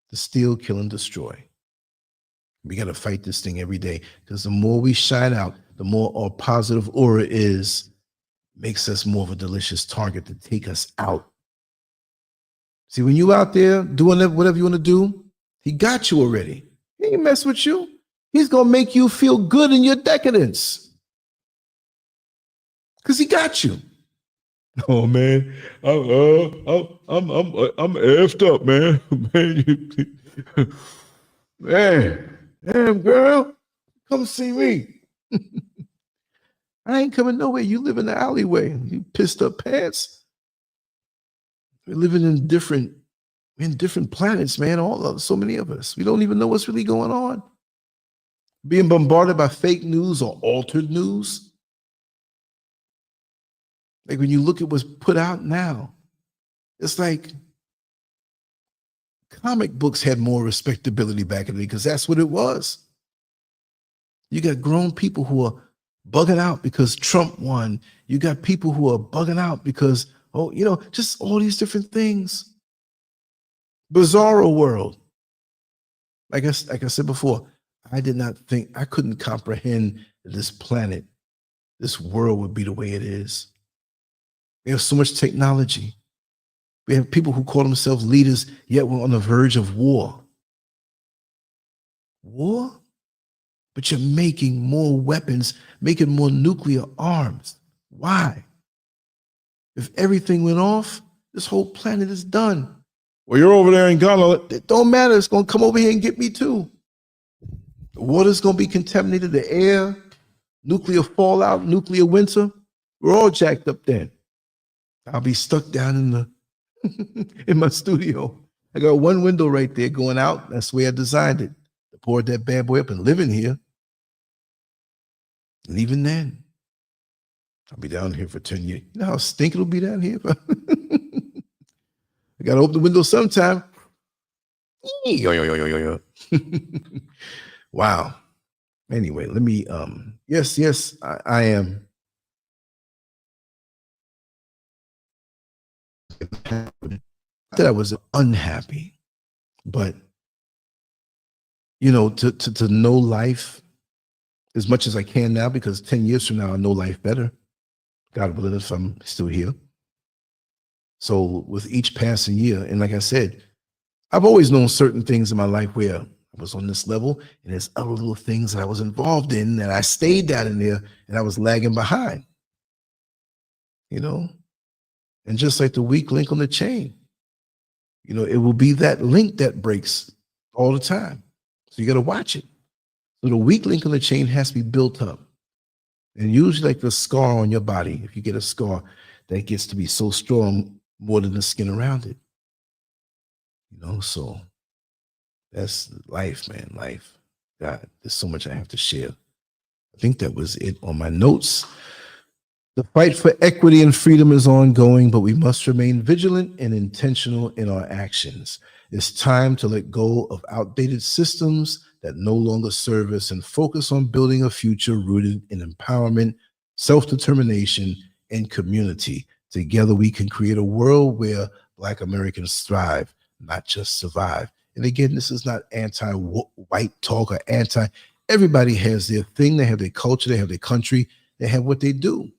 to steal, kill, and destroy. We got to fight this thing every day because the more we shine out, the more our positive aura is, makes us more of a delicious target to take us out. See, when you out there doing whatever you want to do, he got you already. He ain't mess with you. He's going to make you feel good in your decadence because he got you. Oh man, I'm effed up, man. Man, damn girl, come see me. I ain't coming nowhere. You live in the alleyway. You pissed up pants. We're living in different planets, man. So many of us. We don't even know what's really going on. Being bombarded by fake news or altered news. Like when you look at what's put out now, it's like comic books had more respectability back in the day because that's what it was. You got grown people who are bugging out because Trump won. You got people who are bugging out because, just all these different things. Bizarro world. Like I said before, I did not think, I couldn't comprehend that this planet, this world would be the way it is. We have so much technology. We have people who call themselves leaders, yet we're on the verge of war. War? But you're making more weapons, making more nuclear arms. Why? If everything went off, this whole planet is done. Well, you're over there in Ghana. It don't matter. It's going to come over here and get me too. The water's going to be contaminated, the air, nuclear fallout, nuclear winter. We're all jacked up then. I'll be stuck down in my studio. I got one window right there going out. That's the way I designed it. I poured that bad boy up and living here. And even then, I'll be down here for 10 years. You know how stinking it'll be down here? I got to open the window sometime. Wow. Anyway, let me, yes, I am. That I was unhappy, but, to know life as much as I can now, because 10 years from now, I know life better. God willing, if I'm still here. So with each passing year, and like I said, I've always known certain things in my life where I was on this level, and there's other little things that I was involved in that I stayed down in there and I was lagging behind, and just like the weak link on the chain, it will be that link that breaks all the time. So you got to watch it. So the weak link on the chain has to be built up. And usually like the scar on your body, if you get a scar, that gets to be so strong more than the skin around it. So That's life, man. Life. God, there's so much I have to share. I think that was it on my notes. The fight for equity and freedom is ongoing, but we must remain vigilant and intentional in our actions. It's time to let go of outdated systems that no longer serve us and focus on building a future rooted in empowerment, self-determination, and community. Together, we can create a world where Black Americans thrive, not just survive. And again, this is not anti-white talk or anti. Everybody has their thing. They have their culture. They have their country. They have what they do,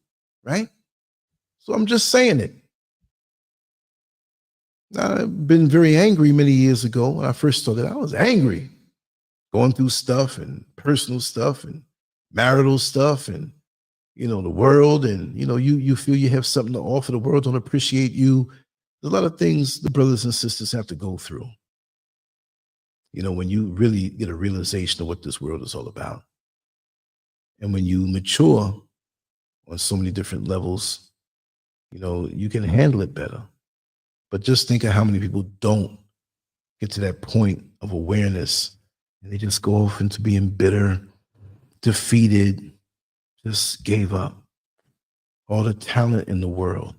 right? So I'm just saying it. I've been very angry many years ago. When I first started, I was angry, going through stuff and personal stuff and marital stuff and, the world. And, you feel you have something to offer. The world don't appreciate you. There's a lot of things the brothers and sisters have to go through. When you really get a realization of what this world is all about. And when you mature on so many different levels, you can handle it better. But just think of how many people don't get to that point of awareness and they just go off into being bitter, defeated, just gave up. All the talent in the world.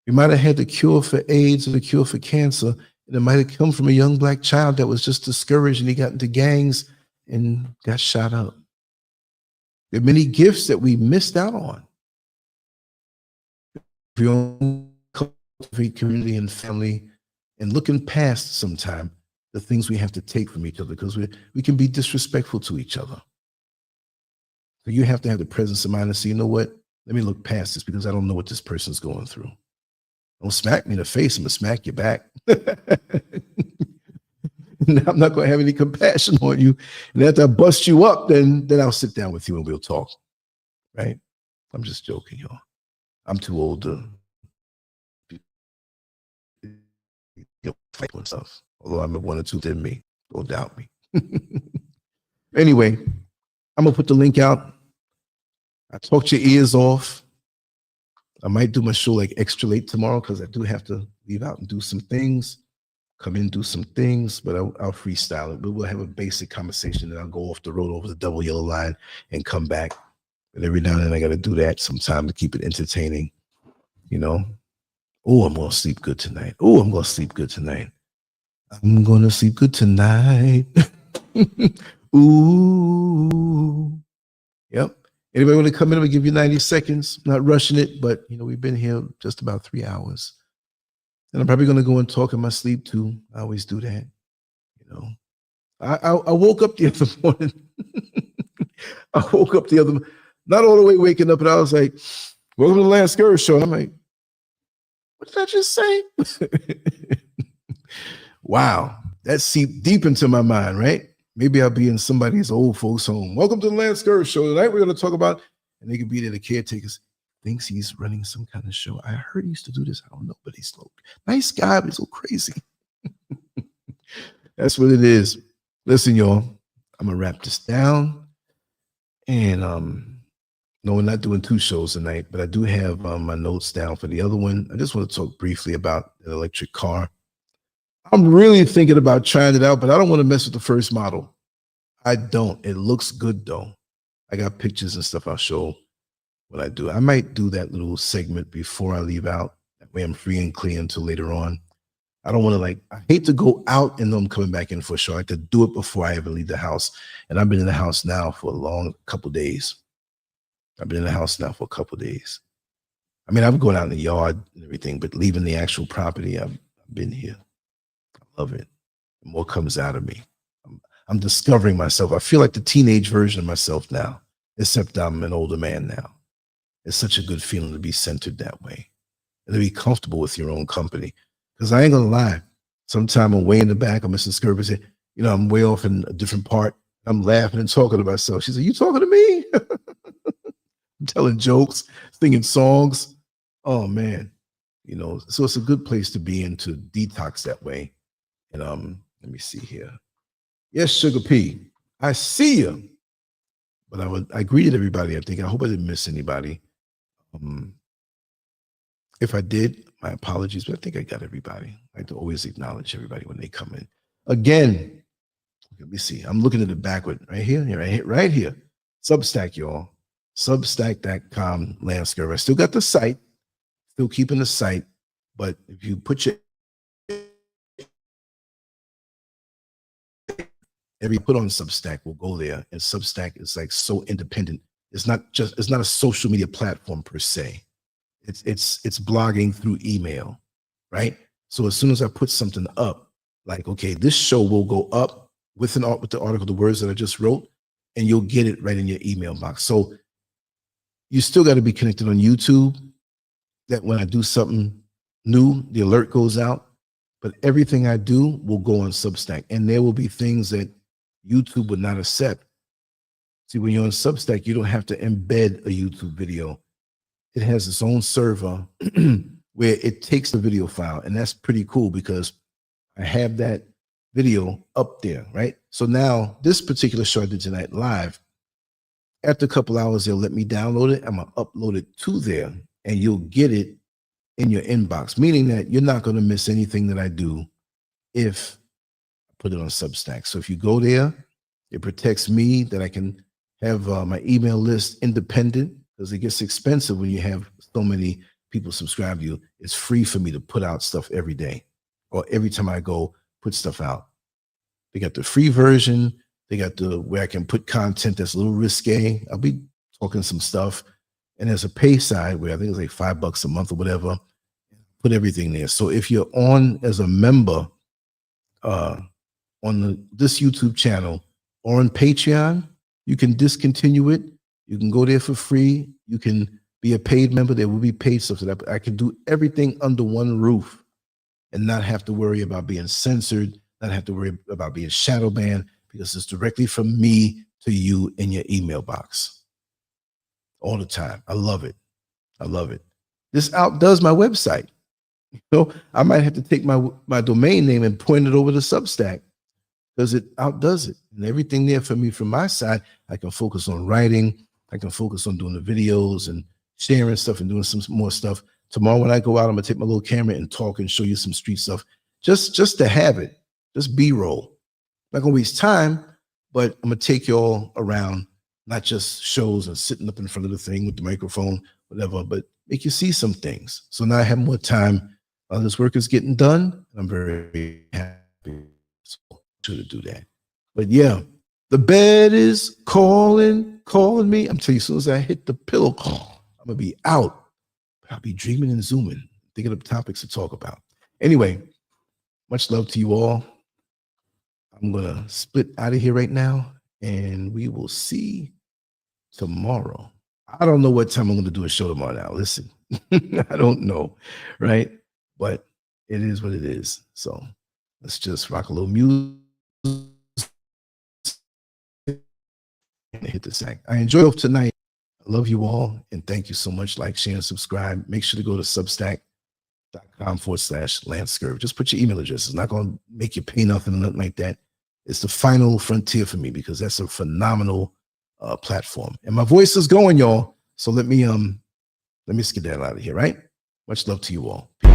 We might have had the cure for AIDS or the cure for cancer, and it might have come from a young Black child that was just discouraged and he got into gangs and got shot up. There are many gifts that we missed out on. If you don't cultivate community and family and looking past sometime the things we have to take from each other, because we can be disrespectful to each other. So you have to have the presence of mind to say, you know what? Let me look past this because I don't know what this person's going through. Don't smack me in the face, I'm gonna smack you back. I'm not gonna have any compassion on you. And after I bust you up, then I'll sit down with you and we'll talk. Right? I'm just joking, y'all. I'm too old to fight with stuff. Although I'm one or two than me. Don't doubt me. Anyway, I'm gonna put the link out. I talked your ears off. I might do my show like extra late tomorrow because I do have to leave out and do some things, come in and do some things, but I'll freestyle it. But we'll have a basic conversation and I'll go off the road over the double yellow line and come back. And every now and then I got to do that sometime to keep it entertaining, Oh, I'm going to sleep good tonight. Oh, I'm going to sleep good tonight. I'm going to sleep good tonight. Ooh. Yep. Anybody want to come in? I'll give you 90 seconds. Not rushing it, but we've been here just about 3 hours. And I'm probably going to go and talk in my sleep too. I always do that. I woke up the other morning. Not all the way waking up, and I was like, welcome to the LANCESCURV show. And I'm like, what did I just say? Wow. That seeped deep into my mind, right? Maybe I'll be in somebody's old folks' home. Welcome to the LANCESCURV show. Tonight we're going to talk about, and they could be there, the caretakers. Thinks he's running some kind of show. I heard he used to do this. I don't know, but he's so nice guy, but he's so crazy. That's what it is. Listen, y'all, I'm going to wrap this down. And no, we're not doing 2 shows tonight, but I do have my notes down for the other one. I just want to talk briefly about an electric car. I'm really thinking about trying it out, but I don't want to mess with the first model. I don't. It looks good, though. I got pictures and stuff I'll show what I do. I might do that little segment before I leave out. That way I'm free and clear until later on. I don't want to I hate to go out and know I'm coming back in for a show. I like to do it before I ever leave the house. And I've been in the house now for a long couple days. I've been in the house now for a couple days. I mean, I'm going out in the yard and everything, but leaving the actual property, I've been here. I love it. More comes out of me. I'm discovering myself. I feel like the teenage version of myself now, except I'm an older man now. It's such a good feeling to be centered that way and to be comfortable with your own company. Because I ain't gonna lie, sometime I'm way in the back of Mrs. SCURV and say, I'm way off in a different part. I'm laughing and talking to myself. She said, you talking to me? I'm telling jokes, singing songs. Oh man, so it's a good place to be in to detox that way. And let me see here. Yes, Sugar P, I see you. But I greeted everybody, I think. I hope I didn't miss anybody. If I did, my apologies, but I think I got everybody. I like to always acknowledge everybody when they come in. Again, Let me see. I'm looking at it backward right here, right here. Substack, y'all. Substack.com LANCESCURV. I still got the site, still keeping the site, but if you put your every put on Substack will go there, and Substack is like so independent. It's not a social media platform per se. It's blogging through email, right? So as soon as I put something up, like, okay, this show will go up with the article, the words that I just wrote, and you'll get it right in your email box. So you still got to be connected on YouTube, that when I do something new, the alert goes out, but everything I do will go on Substack, and there will be things that YouTube would not accept. See, when you're on Substack, you don't have to embed a YouTube video. It has its own server where it takes the video file, and that's pretty cool because I have that video up there, right? So now this particular show I did tonight live, after a couple hours, they'll let me download it. I'm gonna upload it to there, and you'll get it in your inbox, meaning that you're not going to miss anything that I do if I put it on Substack. So if you go there, it protects me, that I can have my email list independent, because it gets expensive when you have so many people subscribe to you. It's free for me to put out stuff every day, or every time I go put stuff out. They got the free version. They got the where I can put content that's a little risque. I'll be talking some stuff. And there's a pay side where I think it's like $5 a month or whatever. Put everything there. So if you're on as a member on this YouTube channel or on Patreon, you can discontinue it. You can go there for free. You can be a paid member. There will be paid stuff that I can do everything under one roof and not have to worry about being censored, not have to worry about being shadow banned, because it's directly from me to you in your email box. All the time. I love it. I love it. This outdoes my website. So I might have to take my domain name and point it over to Substack, because it outdoes it. And everything there for me from my side, I can focus on writing. I can focus on doing the videos and sharing stuff and doing some more stuff. Tomorrow when I go out, I'm gonna take my little camera and talk and show you some street stuff, just to have it, just B-roll. Not gonna waste time, but I'm gonna take y'all around, not just shows and sitting up in front of the thing with the microphone, whatever, but make you see some things. So now I have more time. This work is getting done. I'm very happy to do that. But yeah, the bed is calling me. I'm telling you, as soon as I hit the pillow, I'm gonna be out. I'll be dreaming and zooming, thinking of topics to talk about. Anyway, much love to you all. I'm gonna split out of here right now, and we will see tomorrow. I don't know what time I'm going to do a show tomorrow now. Listen, I don't know, right? But it is what it is. So let's just rock a little music and hit the sack. I enjoyed tonight. I love you all, and thank you so much. Like, share, and subscribe. Make sure to go to substack.com/LANCESCURV. Just put your email address. It's not going to make you pay nothing or nothing like that. It's the final frontier for me, because that's a phenomenal platform. And my voice is going, y'all. So let me skedaddle out of here, right? Much love to you all. Peace.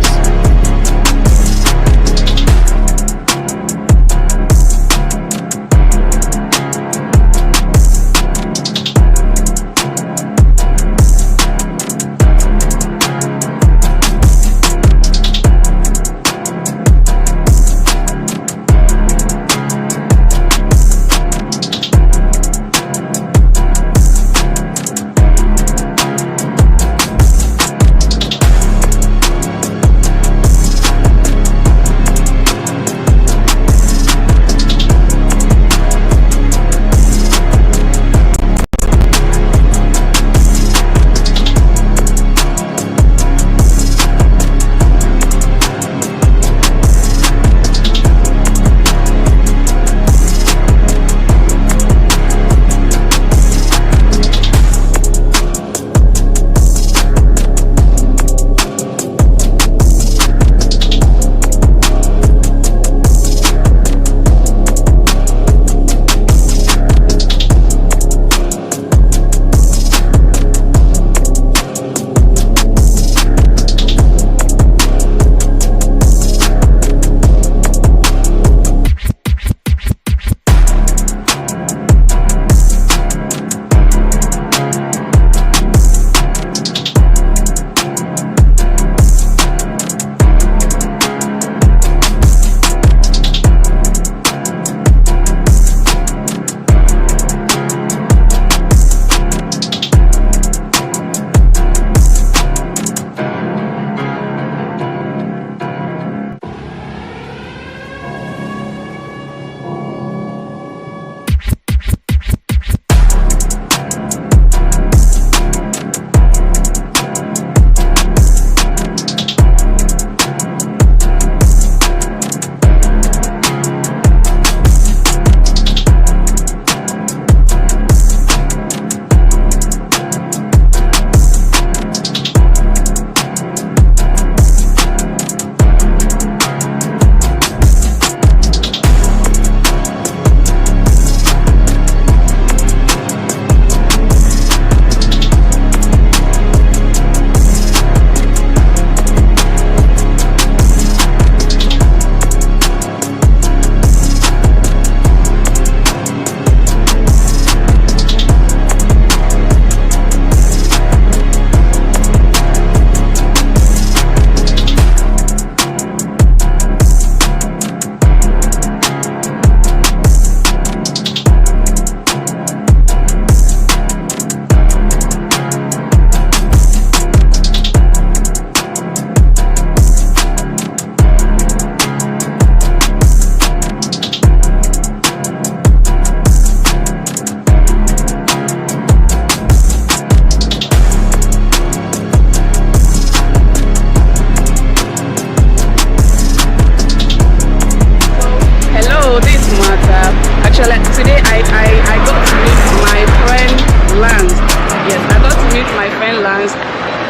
friend Lance.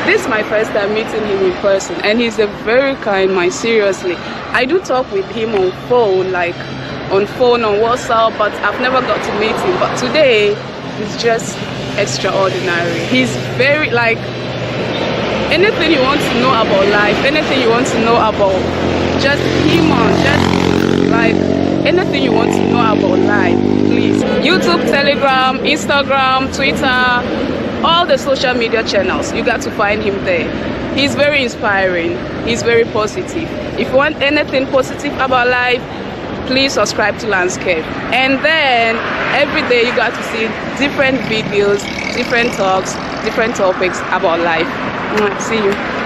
This is my first time meeting him in person, and he's a very kind man, seriously. I do talk with him on phone, on WhatsApp, but I've never got to meet him. But today, he's just extraordinary. He's very, anything you want to know about life, anything you want to know about just human, anything you want to know about life, please. YouTube, Telegram, Instagram, Twitter, all the social media channels, you got to find him there. He's very inspiring. He's very positive. If you want anything positive about life, please subscribe to LANCESCURV. And then every day you got to see different videos, different talks, different topics about life. See you.